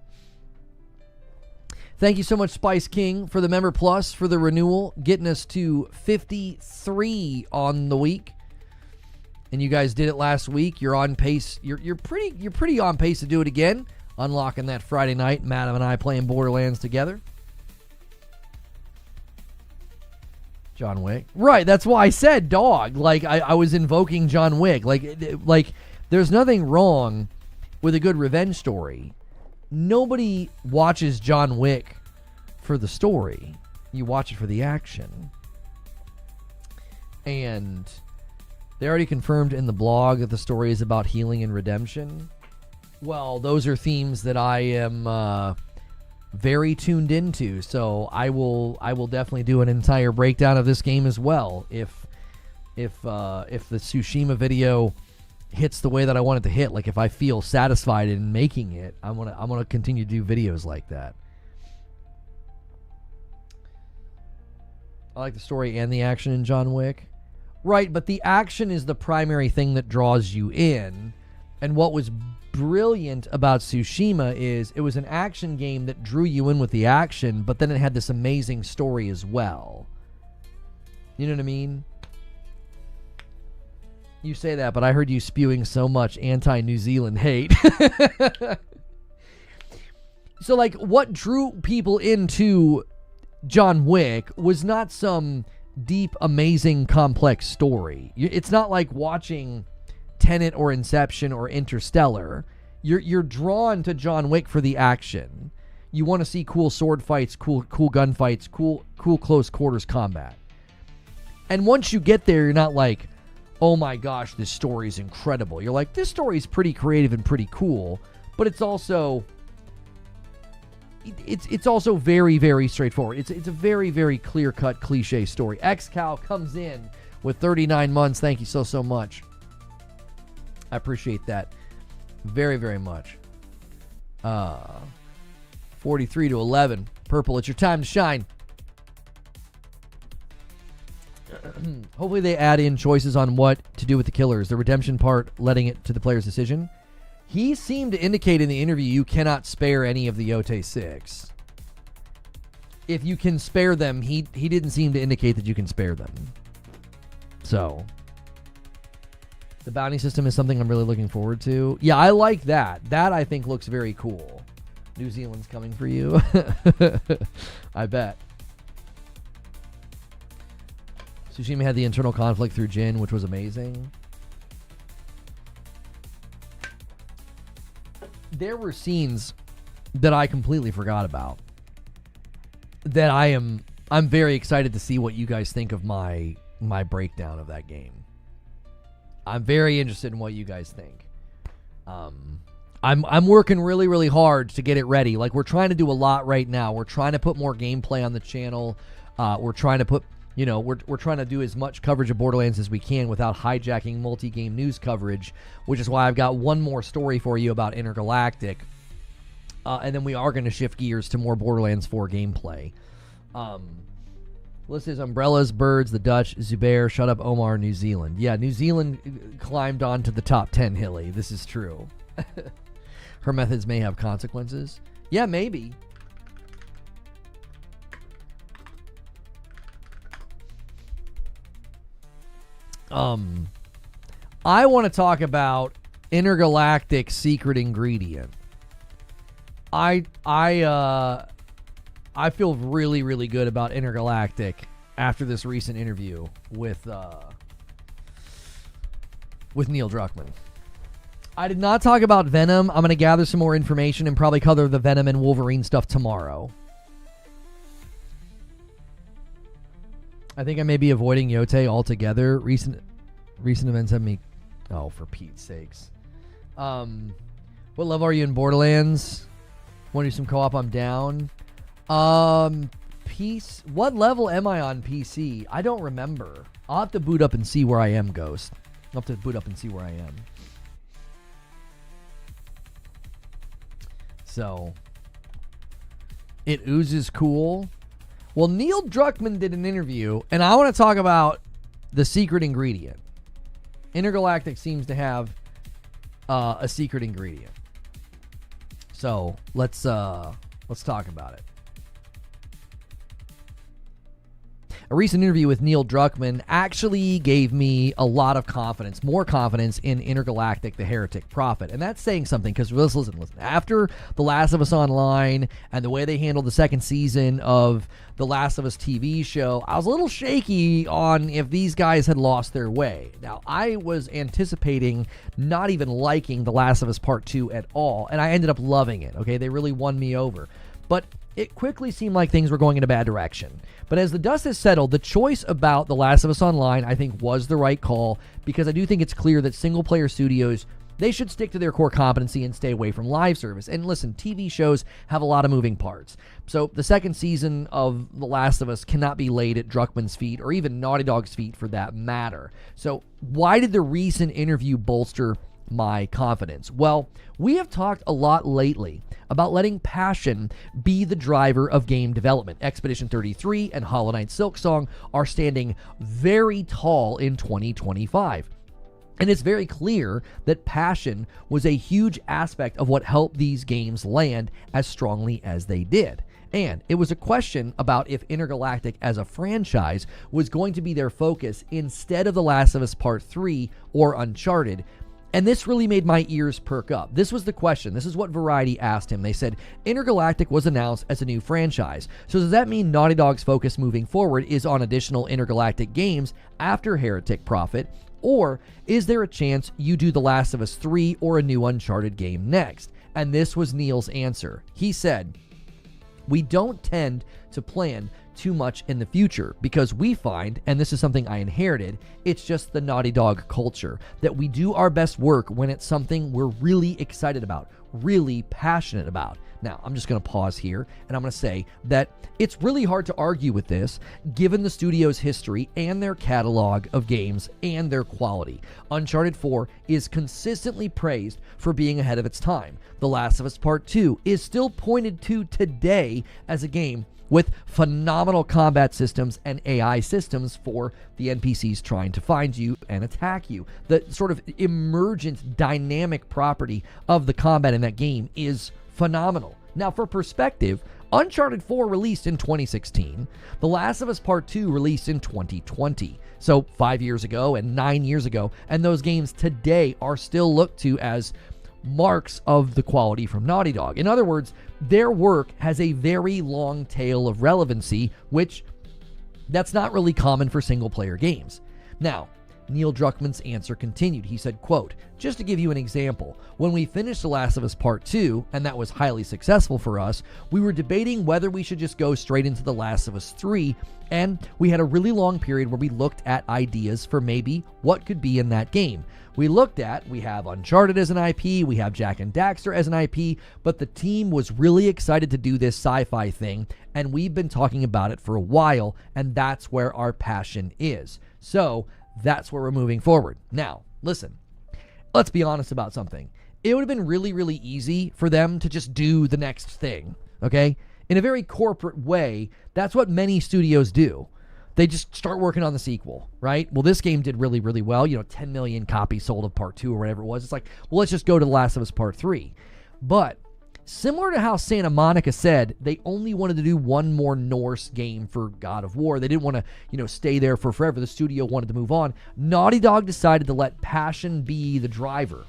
Thank you so much, Spice King, for the Member Plus, for the renewal, getting us to 53 on the week. And you guys did it last week. You're on pace. You're pretty on pace to do it again. Unlocking that Friday night, Madam and I playing Borderlands together. John Wick. Right, that's why I said dog. Like, I was invoking John Wick. Like, there's nothing wrong with a good revenge story. Nobody watches John Wick for the story. You watch it for the action. And they already confirmed in the blog that the story is about healing and redemption. Well, those are themes that I am very tuned into, so I will definitely do an entire breakdown of this game as well. If the Tsushima video hits the way that I want it to hit, like if I feel satisfied in making it, I'm gonna continue to do videos like that. I like the story and the action in John Wick. Right, but the action is the primary thing that draws you in. And what was brilliant about Tsushima is it was an action game that drew you in with the action, but then it had this amazing story as well. You know what I mean? You say that, but I heard you spewing so much anti-New Zealand hate. So, like, what drew people into John Wick was not some deep, amazing, complex story. It's not like watching Tenet or Inception or Interstellar. You're drawn to John Wick for the action. You want to see cool sword fights, cool gunfights, cool close quarters combat. And once you get there, you're not like, oh my gosh, this story is incredible. You're like, this story is pretty creative and pretty cool, but it's also very, very straightforward. It's a very, very clear-cut cliche story. XCal comes in with 39 months. Thank you so much. I appreciate that very, very much. 43 to 11. Purple, it's your time to shine. Hopefully they add in choices on what to do with the killers. The redemption part, letting it to the player's decision. He seemed to indicate in the interview you cannot spare any of the Yotei 6. If you can spare them, he didn't seem to indicate that you can spare them. So, the bounty system is something I'm really looking forward to. Yeah, I like that. That, I think, looks very cool. New Zealand's coming for you. I bet. Tsushima had the internal conflict through Jin, which was amazing. There were scenes that I completely forgot about. That I'm very excited to see what you guys think of my breakdown of that game. I'm very interested in what you guys think. I'm working really, really hard to get it ready. Like, we're trying to do a lot right now. We're trying to put more gameplay on the channel. We're trying to put, we're trying to do as much coverage of Borderlands as we can without hijacking multi-game news coverage, which is why I've got one more story for you about Intergalactic. And then we are going to shift gears to more Borderlands 4 gameplay. List is Umbrellas, Birds, The Dutch, Zubair, Shut Up Omar, New Zealand. Yeah, New Zealand climbed onto the top 10, Hilly. This is true. Her methods may have consequences. Yeah, maybe. I want to talk about Intergalactic Secret Ingredient. I feel really, really good about Intergalactic after this recent interview with Neil Druckman. I did not talk about Venom. I'm going to gather some more information and probably cover the Venom and Wolverine stuff tomorrow. I think I may be avoiding Yotei altogether. Recent events have me... Oh, for Pete's sakes. What level are you in Borderlands? Want to do some co-op? I'm down. What level am I on PC? I don't remember. I'll have to boot up and see where I am, Ghost. I'll have to boot up and see where I am. So, it oozes cool. Well, Neil Druckman did an interview, and I want to talk about the secret ingredient. Intergalactic seems to have a secret ingredient. So, let's talk about it. A recent interview with Neil Druckman actually gave me a lot of confidence, more confidence in Intergalactic The Heretic Prophet. And that's saying something, because listen. After The Last of Us Online and the way they handled the second season of The Last of Us TV show, I was a little shaky on if these guys had lost their way. Now, I was anticipating not even liking The Last of Us Part 2 at all, and I ended up loving it, okay? They really won me over. But it quickly seemed like things were going in a bad direction. But as the dust has settled, the choice about The Last of Us Online, I think, was the right call, because I do think it's clear that single-player studios, they should stick to their core competency and stay away from live service. And listen, TV shows have a lot of moving parts. So the second season of The Last of Us cannot be laid at Druckman's feet, or even Naughty Dog's feet for that matter. So why did the recent interview bolster my confidence? Well, we have talked a lot lately about letting passion be the driver of game development. Expedition 33 and Hollow Knight Silksong are standing very tall in 2025. And it's very clear that passion was a huge aspect of what helped these games land as strongly as they did. And it was a question about if Intergalactic as a franchise was going to be their focus instead of The Last of Us Part 3 or Uncharted. And this really made my ears perk up. This was the question. This is what Variety asked him. They said, Intergalactic was announced as a new franchise. So does that mean Naughty Dog's focus moving forward is on additional Intergalactic games after Heretic Prophet? Or is there a chance you do The Last of Us 3 or a new Uncharted game next? And this was Neil's answer. He said, we don't tend to plan too much in the future because we find, and this is something I inherited, it's just the Naughty Dog culture, that we do our best work when it's something we're really excited about, really passionate about. Now, I'm just going to pause here, and I'm going to say that it's really hard to argue with this, given the studio's history and their catalog of games and their quality. Uncharted 4 is consistently praised for being ahead of its time. The Last of Us Part 2 is still pointed to today as a game with phenomenal combat systems and AI systems for the NPCs trying to find you and attack you. The sort of emergent dynamic property of the combat in that game is phenomenal. Now, for perspective, Uncharted 4 released in 2016. The Last of Us Part 2 released in 2020. So 5 years ago and 9 years ago. And those games today are still looked to as marks of the quality from Naughty Dog. In other words, their work has a very long tail of relevancy, which that's not really common for single-player games. Now, Neil Druckman's answer continued. He said, quote, just to give you an example, when we finished The Last of Us Part 2, and that was highly successful for us, we were debating whether we should just go straight into The Last of Us 3, and we had a really long period where we looked at ideas for maybe what could be in that game. We have Uncharted as an IP, we have Jak and Daxter as an IP, but the team was really excited to do this sci-fi thing, and we've been talking about it for a while, and that's where our passion is. So, that's where we're moving forward. Now, listen, let's be honest about something. It would have been really, really easy for them to just do the next thing, okay? In a very corporate way, that's what many studios do. They just start working on the sequel, right? Well, this game did really, really well. 10 million copies sold of Part 2 or whatever it was. It's like, well, let's just go to The Last of Us Part 3. But similar to how Santa Monica said they only wanted to do one more Norse game for God of War. They didn't want to, stay there for forever. The studio wanted to move on. Naughty Dog decided to let passion be the driver.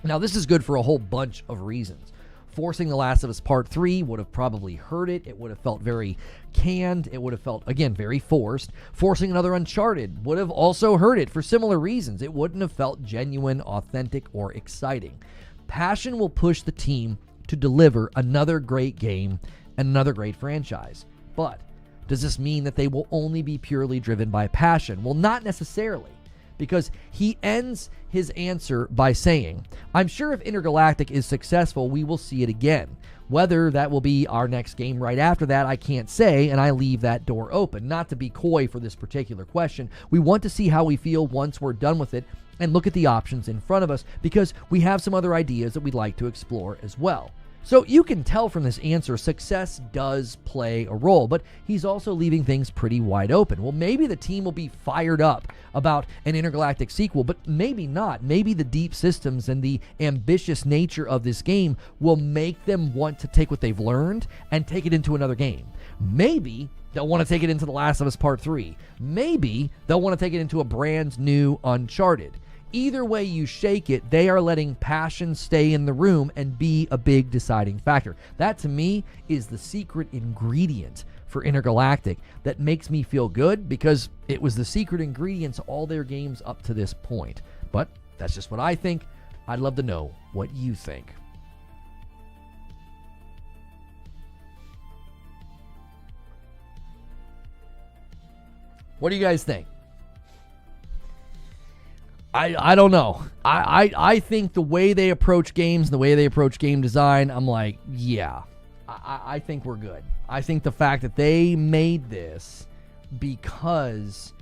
Now, this is good for a whole bunch of reasons. Forcing The Last of Us Part 3 would have probably hurt it. It would have felt very canned. It would have felt, again, very forced. Forcing another Uncharted would have also hurt it for similar reasons. It wouldn't have felt genuine, authentic, or exciting. Passion will push the team to deliver another great game and another great franchise. But does this mean that they will only be purely driven by passion? Well, not necessarily, because he ends his answer by saying, I'm sure if Intergalactic is successful, we will see it again. Whether that will be our next game right after that, I can't say, and I leave that door open. Not to be coy for this particular question. We want to see how we feel once we're done with it and look at the options in front of us, because we have some other ideas that we'd like to explore as well. So you can tell from this answer, success does play a role, but he's also leaving things pretty wide open. Well, maybe the team will be fired up about an Intergalactic sequel, but maybe not. Maybe the deep systems and the ambitious nature of this game will make them want to take what they've learned and take it into another game. Maybe they'll want to take it into The Last of Us Part 3. Maybe they'll want to take it into a brand new Uncharted. Either way you shake it, they are letting passion stay in the room and be a big deciding factor. That, to me, is the secret ingredient for Intergalactic that makes me feel good, because it was the secret ingredient to all their games up to this point. But that's just what I think. I'd love to know what you think. What do you guys think? I don't know. I think the way they approach games, the way they approach game design, I'm like, yeah, I think we're good. I think the fact that they made this because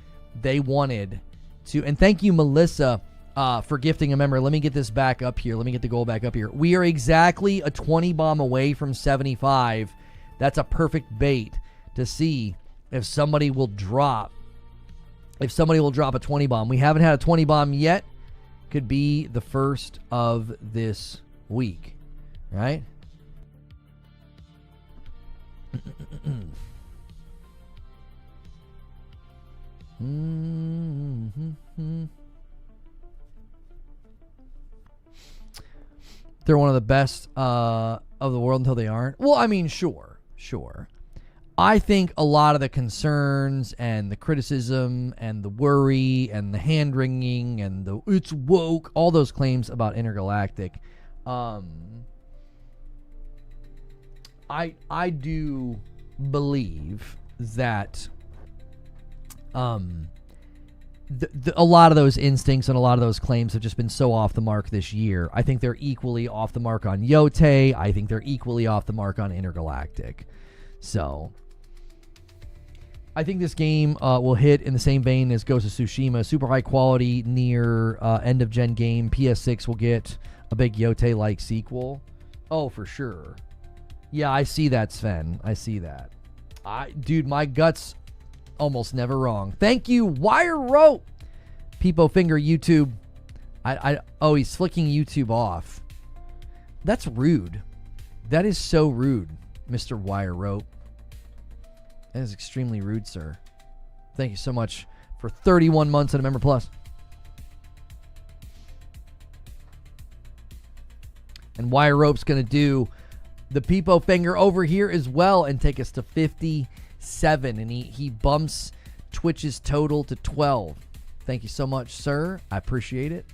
they wanted to, and thank you, Melissa, for gifting a member. Let me get this back up here. Let me get the goal back up here. We are exactly a 20 bomb away from 75. That's a perfect bait to see if somebody will drop. If somebody will drop a 20 bomb. We haven't had a 20 bomb yet. Could be the first of this week, right? They're one of the best of the world until they aren't. Well, I mean, sure. I think a lot of the concerns and the criticism and the worry and the hand-wringing and the it's woke, all those claims about Intergalactic, I do believe that a lot of those instincts and a lot of those claims have just been so off the mark this year. I think they're equally off the mark on Yotei. I think they're equally off the mark on Intergalactic. So I think this game will hit in the same vein as Ghost of Tsushima. Super high quality, near end-of-gen game. PS6 will get a big Yotei-like sequel. Oh, for sure. Yeah, I see that, Sven. I see that. Dude, my gut's almost never wrong. Thank you, Wire Rope. Peepo Finger YouTube. Oh, he's flicking YouTube off. That's rude. That is so rude, Mr. Wire Rope. That is extremely rude, sir. Thank you so much for 31 months and a member plus. And Wire Rope's going to do the Peepo Finger over here as well and take us to 57. And he bumps Twitch's total to 12. Thank you so much, sir. I appreciate it.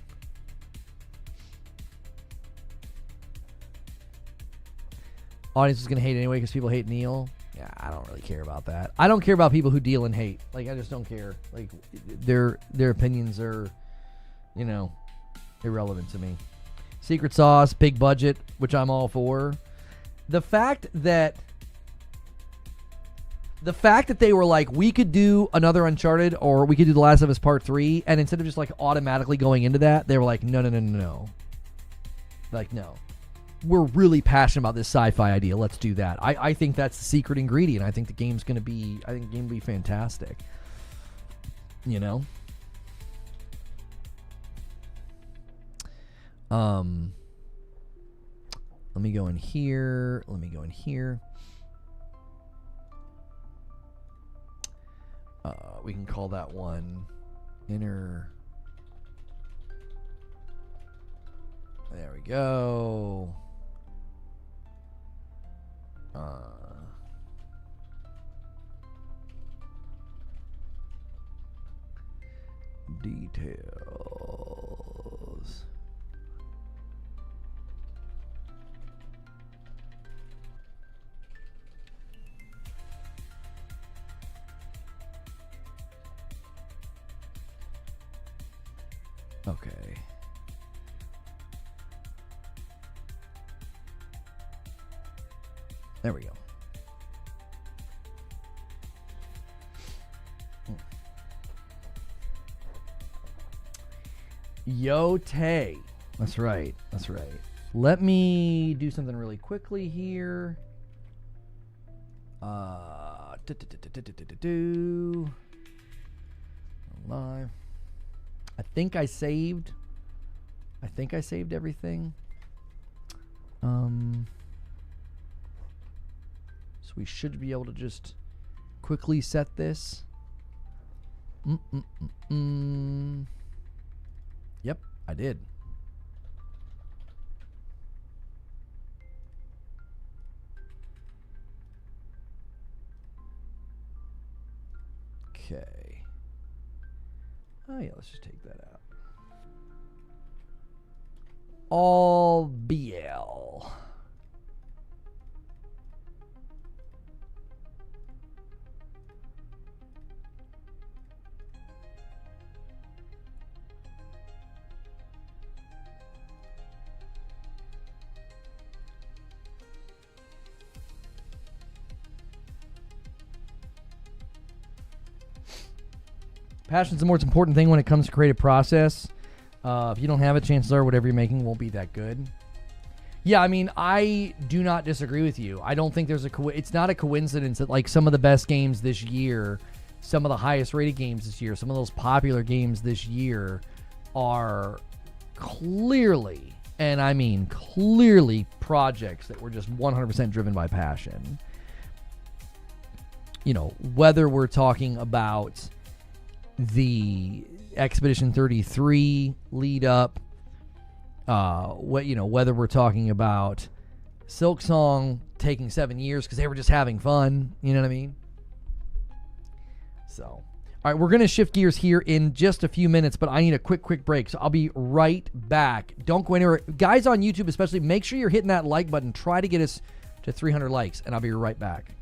Audience is going to hate anyway because people hate Neil. Yeah, I don't really care about that. I don't care about people who deal in hate. Like, I just don't care. Like, their opinions are, irrelevant to me. Secret sauce, big budget, which I'm all for. The fact that they were like, we could do another Uncharted or we could do The Last of Us Part 3, and instead of just like automatically going into that, they were like, no. Like, no. We're really passionate about this sci-fi idea. Let's do that. I think that's the secret ingredient. I think the game's going to be, fantastic. Let me go in here. We can call that one inner. There we go. Details. Okay. There we go. Yotei. That's right. Let me do something really quickly here. Live. I think I saved everything. So we should be able to just quickly set this. Yep, I did. Okay. Oh yeah, let's just take that out. All BL. Passion's the most important thing when it comes to creative process. If you don't have it, chances are whatever you're making won't be that good. Yeah, I mean, I do not disagree with you. I don't think there's it's not a coincidence that like some of the best games this year, some of the highest rated games this year, some of those popular games this year are clearly, and I mean clearly, projects that were just 100% driven by passion. Whether we're talking about the Expedition 33 lead up, whether we're talking about Silk Song taking 7 years because they were just having fun, you know what I mean? So, all right, we're going to shift gears here in just a few minutes, but I need a quick break, so I'll be right back. Don't go anywhere. Guys on YouTube especially, make sure you're hitting that like button. Try to get us to 300 likes, and I'll be right back.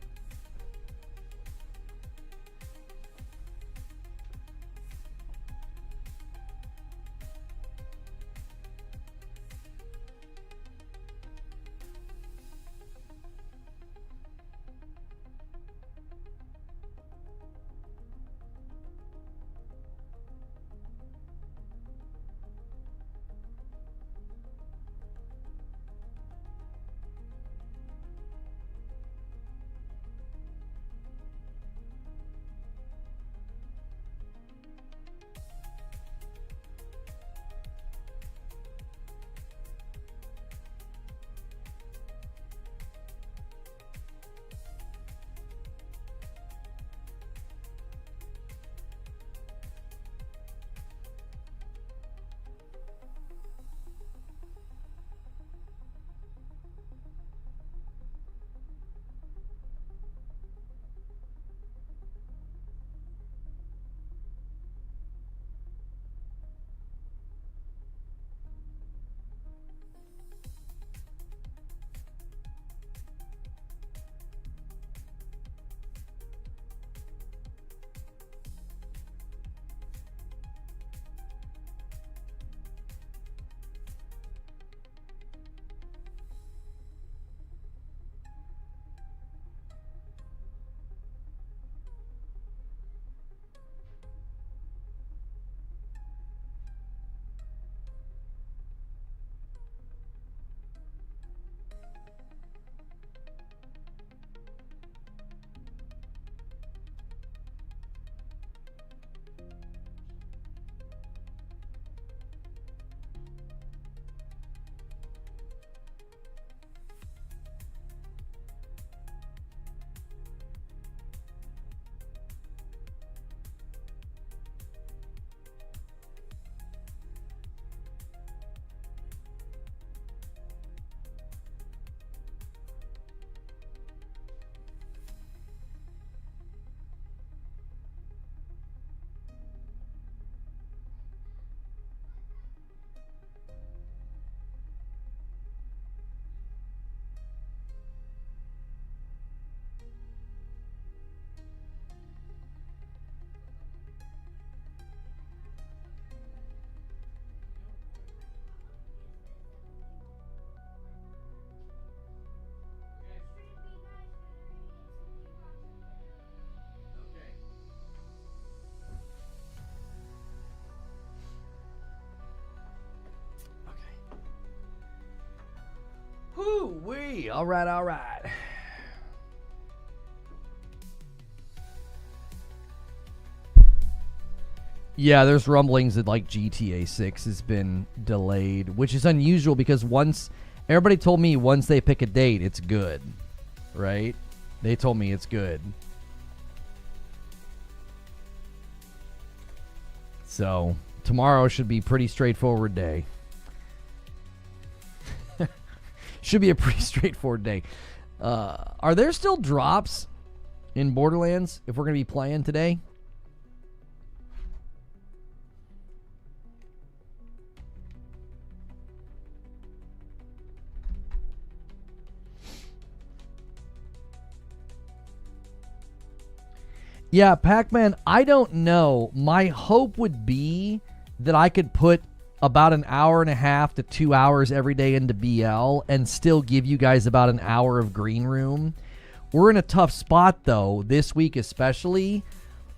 Woo-wee. All right. Yeah, there's rumblings that like GTA 6 has been delayed, which is unusual because everybody told me once they pick a date, it's good, right? They told me it's good. So tomorrow should be a pretty straightforward day. Should be a pretty straightforward day. Are there still drops in Borderlands if we're going to be playing today? Yeah, Pac-Man, I don't know. My hope would be that I could put about an hour and a half to 2 hours every day into BL and still give you guys about an hour of green room. We're in a tough spot, though, this week especially.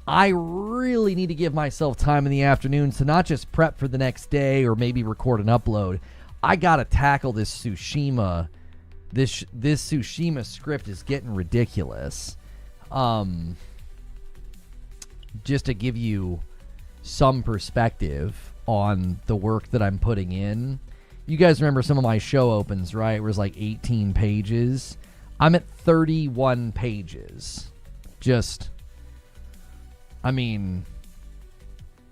I really need to give myself time in the afternoons to not just prep for the next day or maybe record an upload. I got to tackle this Tsushima. This Tsushima script is getting ridiculous. Just to give you some perspective on the work that I'm putting in. You guys remember some of my show opens, right? It was like 18 pages. I'm at 31 pages.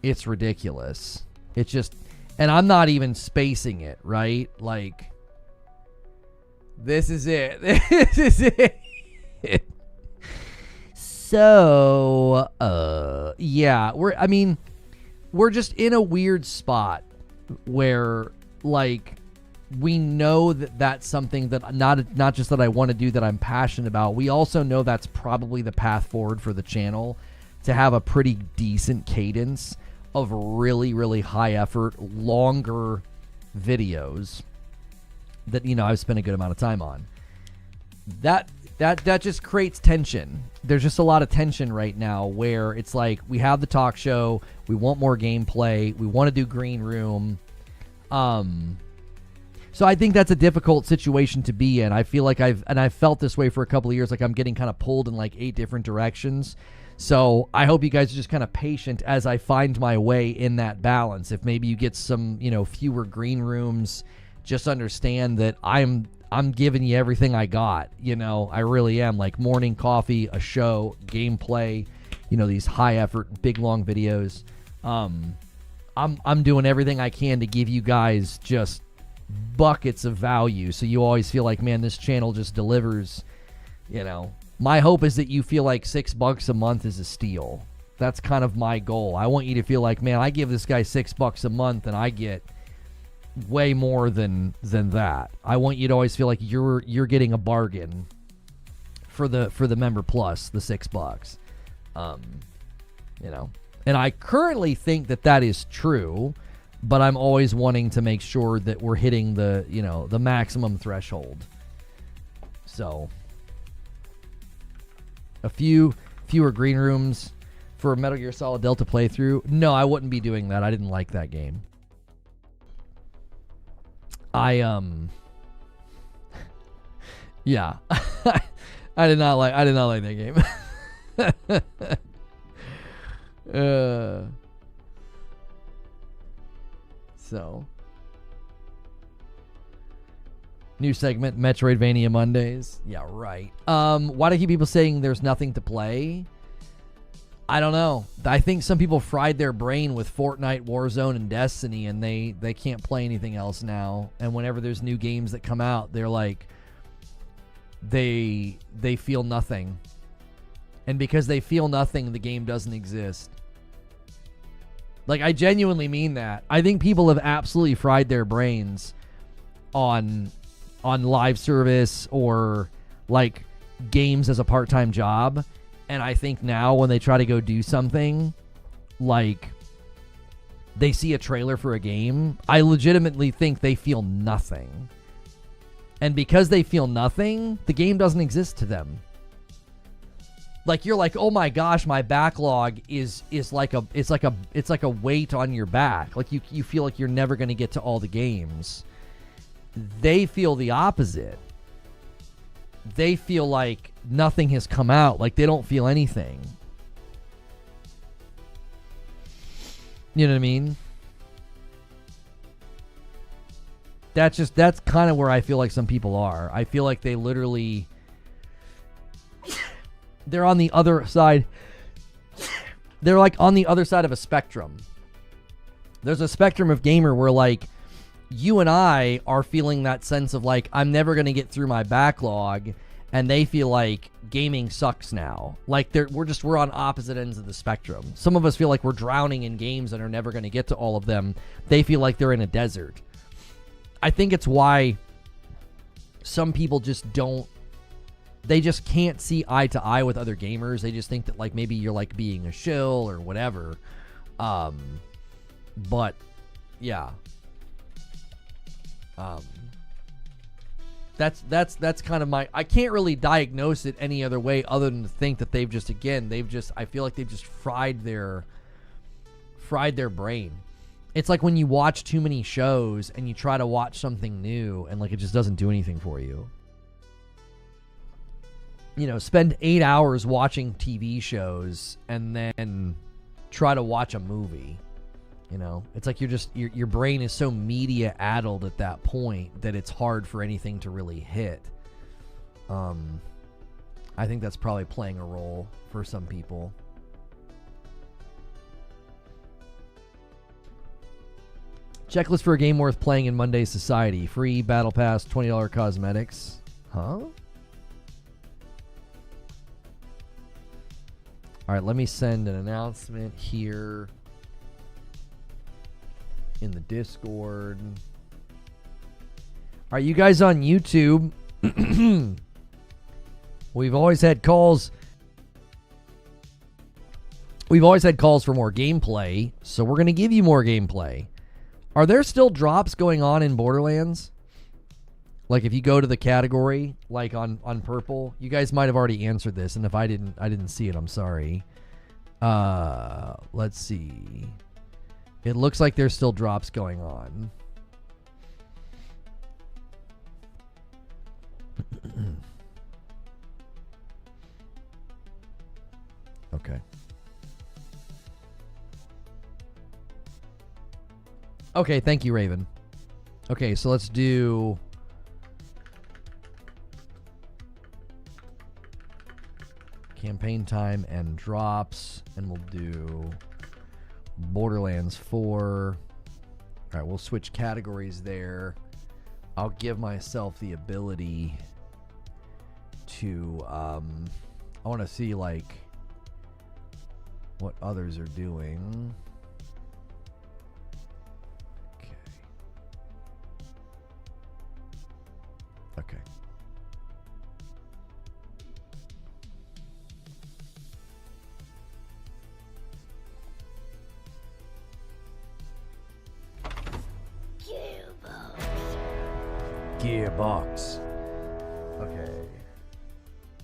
It's ridiculous. It's just, and I'm not even spacing it, right? Like, this is it. This is it. So, yeah, we're just in a weird spot where, like, we know that that's something that not just that I want to do, that I'm passionate about. We also know that's probably the path forward for the channel, to have a pretty decent cadence of really, really high effort, longer videos that, you know, I've spent a good amount of time on. That just creates tension. There's just a lot of tension right now where it's like, we have the talk show, we want more gameplay, we want to do Green Room. So I think that's a difficult situation to be in. I feel like I've felt this way for a couple of years, like I'm getting kind of pulled in like 8 different directions. So I hope you guys are just kind of patient as I find my way in that balance. If maybe you get some, you know, fewer Green Rooms, just understand that I'm giving you everything I got. You know, I really am. Like morning coffee, a show, gameplay, you know, these high effort, big long videos. I'm doing everything I can to give you guys just buckets of value, so you always feel like, man, this channel just delivers. You know, my hope is that you feel like $6 a month is a steal. That's kind of my goal. I want you to feel like, man, I give this guy $6 a month and I get way more than that. I want you to always feel like you're getting a bargain for the member plus, the $6. You know, and I currently think that is true, but I'm always wanting to make sure that we're hitting the, you know, the maximum threshold. So a fewer Green Rooms for a Metal Gear Solid Delta playthrough. No, I wouldn't be doing that. I didn't like that game. Yeah. I did not like that game. So, new segment, Metroidvania Mondays. Yeah, right. Why do I keep people saying there's nothing to play? I don't know. I think some people fried their brain with Fortnite, Warzone, and Destiny, and they can't play anything else now. And whenever there's new games that come out, they're like, they feel nothing. And because they feel nothing, the game doesn't exist. Like, I genuinely mean that. I think people have absolutely fried their brains on live service or, like, games as a part-time job. And I think now when they try to go do something, like, they see a trailer for a game, I legitimately think they feel nothing. And because they feel nothing, the game doesn't exist to them. Like, you're like, oh my gosh, my backlog is like a weight on your back. Like, you feel like you're never going to get to all the games. They feel the opposite. They feel like nothing has come out. Like, they don't feel anything. You know what I mean? That's kind of where I feel like some people are. I feel like they literally, they're on the other side. They're like on the other side of a spectrum. There's a spectrum of gamer where, like, you and I are feeling that sense of, like, I'm never going to get through my backlog, and they feel like gaming sucks now. Like, we're on opposite ends of the spectrum. Some of us feel like we're drowning in games and are never going to get to all of them. They feel like they're in a desert. I think it's why some people just don't, they just can't see eye to eye with other gamers. They just think that, like, maybe you're, like, being a shill or whatever. But yeah. That's kind of my, I can't really diagnose it any other way other than to think that I feel like they've just fried their brain. It's like when you watch too many shows and you try to watch something new and, like, it just doesn't do anything for you. You know, spend 8 hours watching TV shows and then try to watch a movie. You know, it's like your brain is so media addled at that point that it's hard for anything to really hit. I think that's probably playing a role for some people. Checklist for a game worth playing in Monday's Society. Free Battle Pass, $20 cosmetics. Huh? All right, let me send an announcement here in the Discord. All right, you guys on YouTube, we've always had calls. We've always had calls for more gameplay, so we're going to give you more gameplay. Are there still drops going on in Borderlands? Like if you go to the category, like on purple, you guys might have already answered this, and if I didn't see it, I'm sorry. Let's see. It looks like there's still drops going on. Okay. Okay, thank you, Raven. Okay, so let's do campaign time and drops, and we'll do Borderlands 4. All right, we'll switch categories there. I'll give myself the ability to, I want to see, like, what others are doing. Okay. Gearbox. Okay.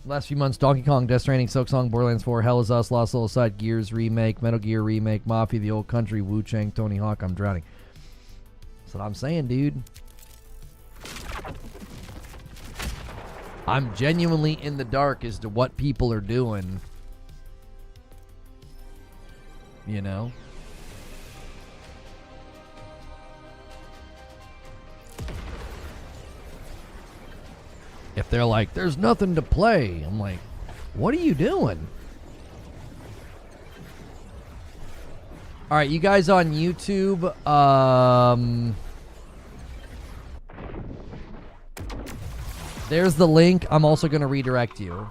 Last few months, Donkey Kong, Death Stranding, Silksong, Borderlands 4, Hell is Us, Lost Little Side, Gears Remake, Metal Gear Remake, Mafia, The Old Country, Wu Chang, Tony Hawk, I'm drowning. That's what I'm saying, dude. I'm genuinely in the dark as to what people are doing. You know? If they're like, there's nothing to play, I'm like, what are you doing? All right, you guys on YouTube, there's the link. I'm also going to redirect you.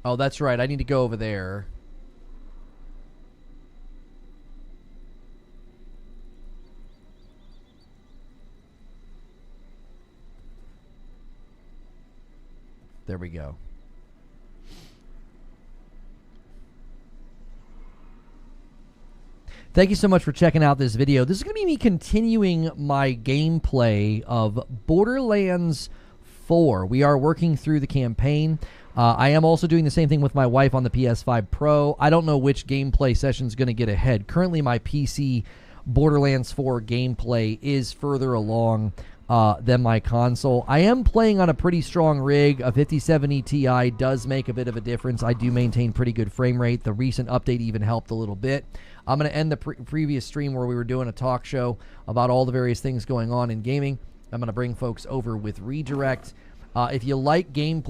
Oh, that's right. I need to go over there. There we go. Thank you so much for checking out this video. This is going to be me continuing my gameplay of Borderlands 4. We are working through the campaign. I am also doing the same thing with my wife on the PS5 Pro. I don't know which gameplay session is going to get ahead. Currently, my PC Borderlands 4 gameplay is further along than my console. I am playing on a pretty strong rig. A 5070 Ti does make a bit of a difference. I do maintain pretty good frame rate. The recent update even helped a little bit. I'm going to end the previous stream where we were doing a talk show about all the various things going on in gaming. I'm going to bring folks over with Redirect. If you like gameplay,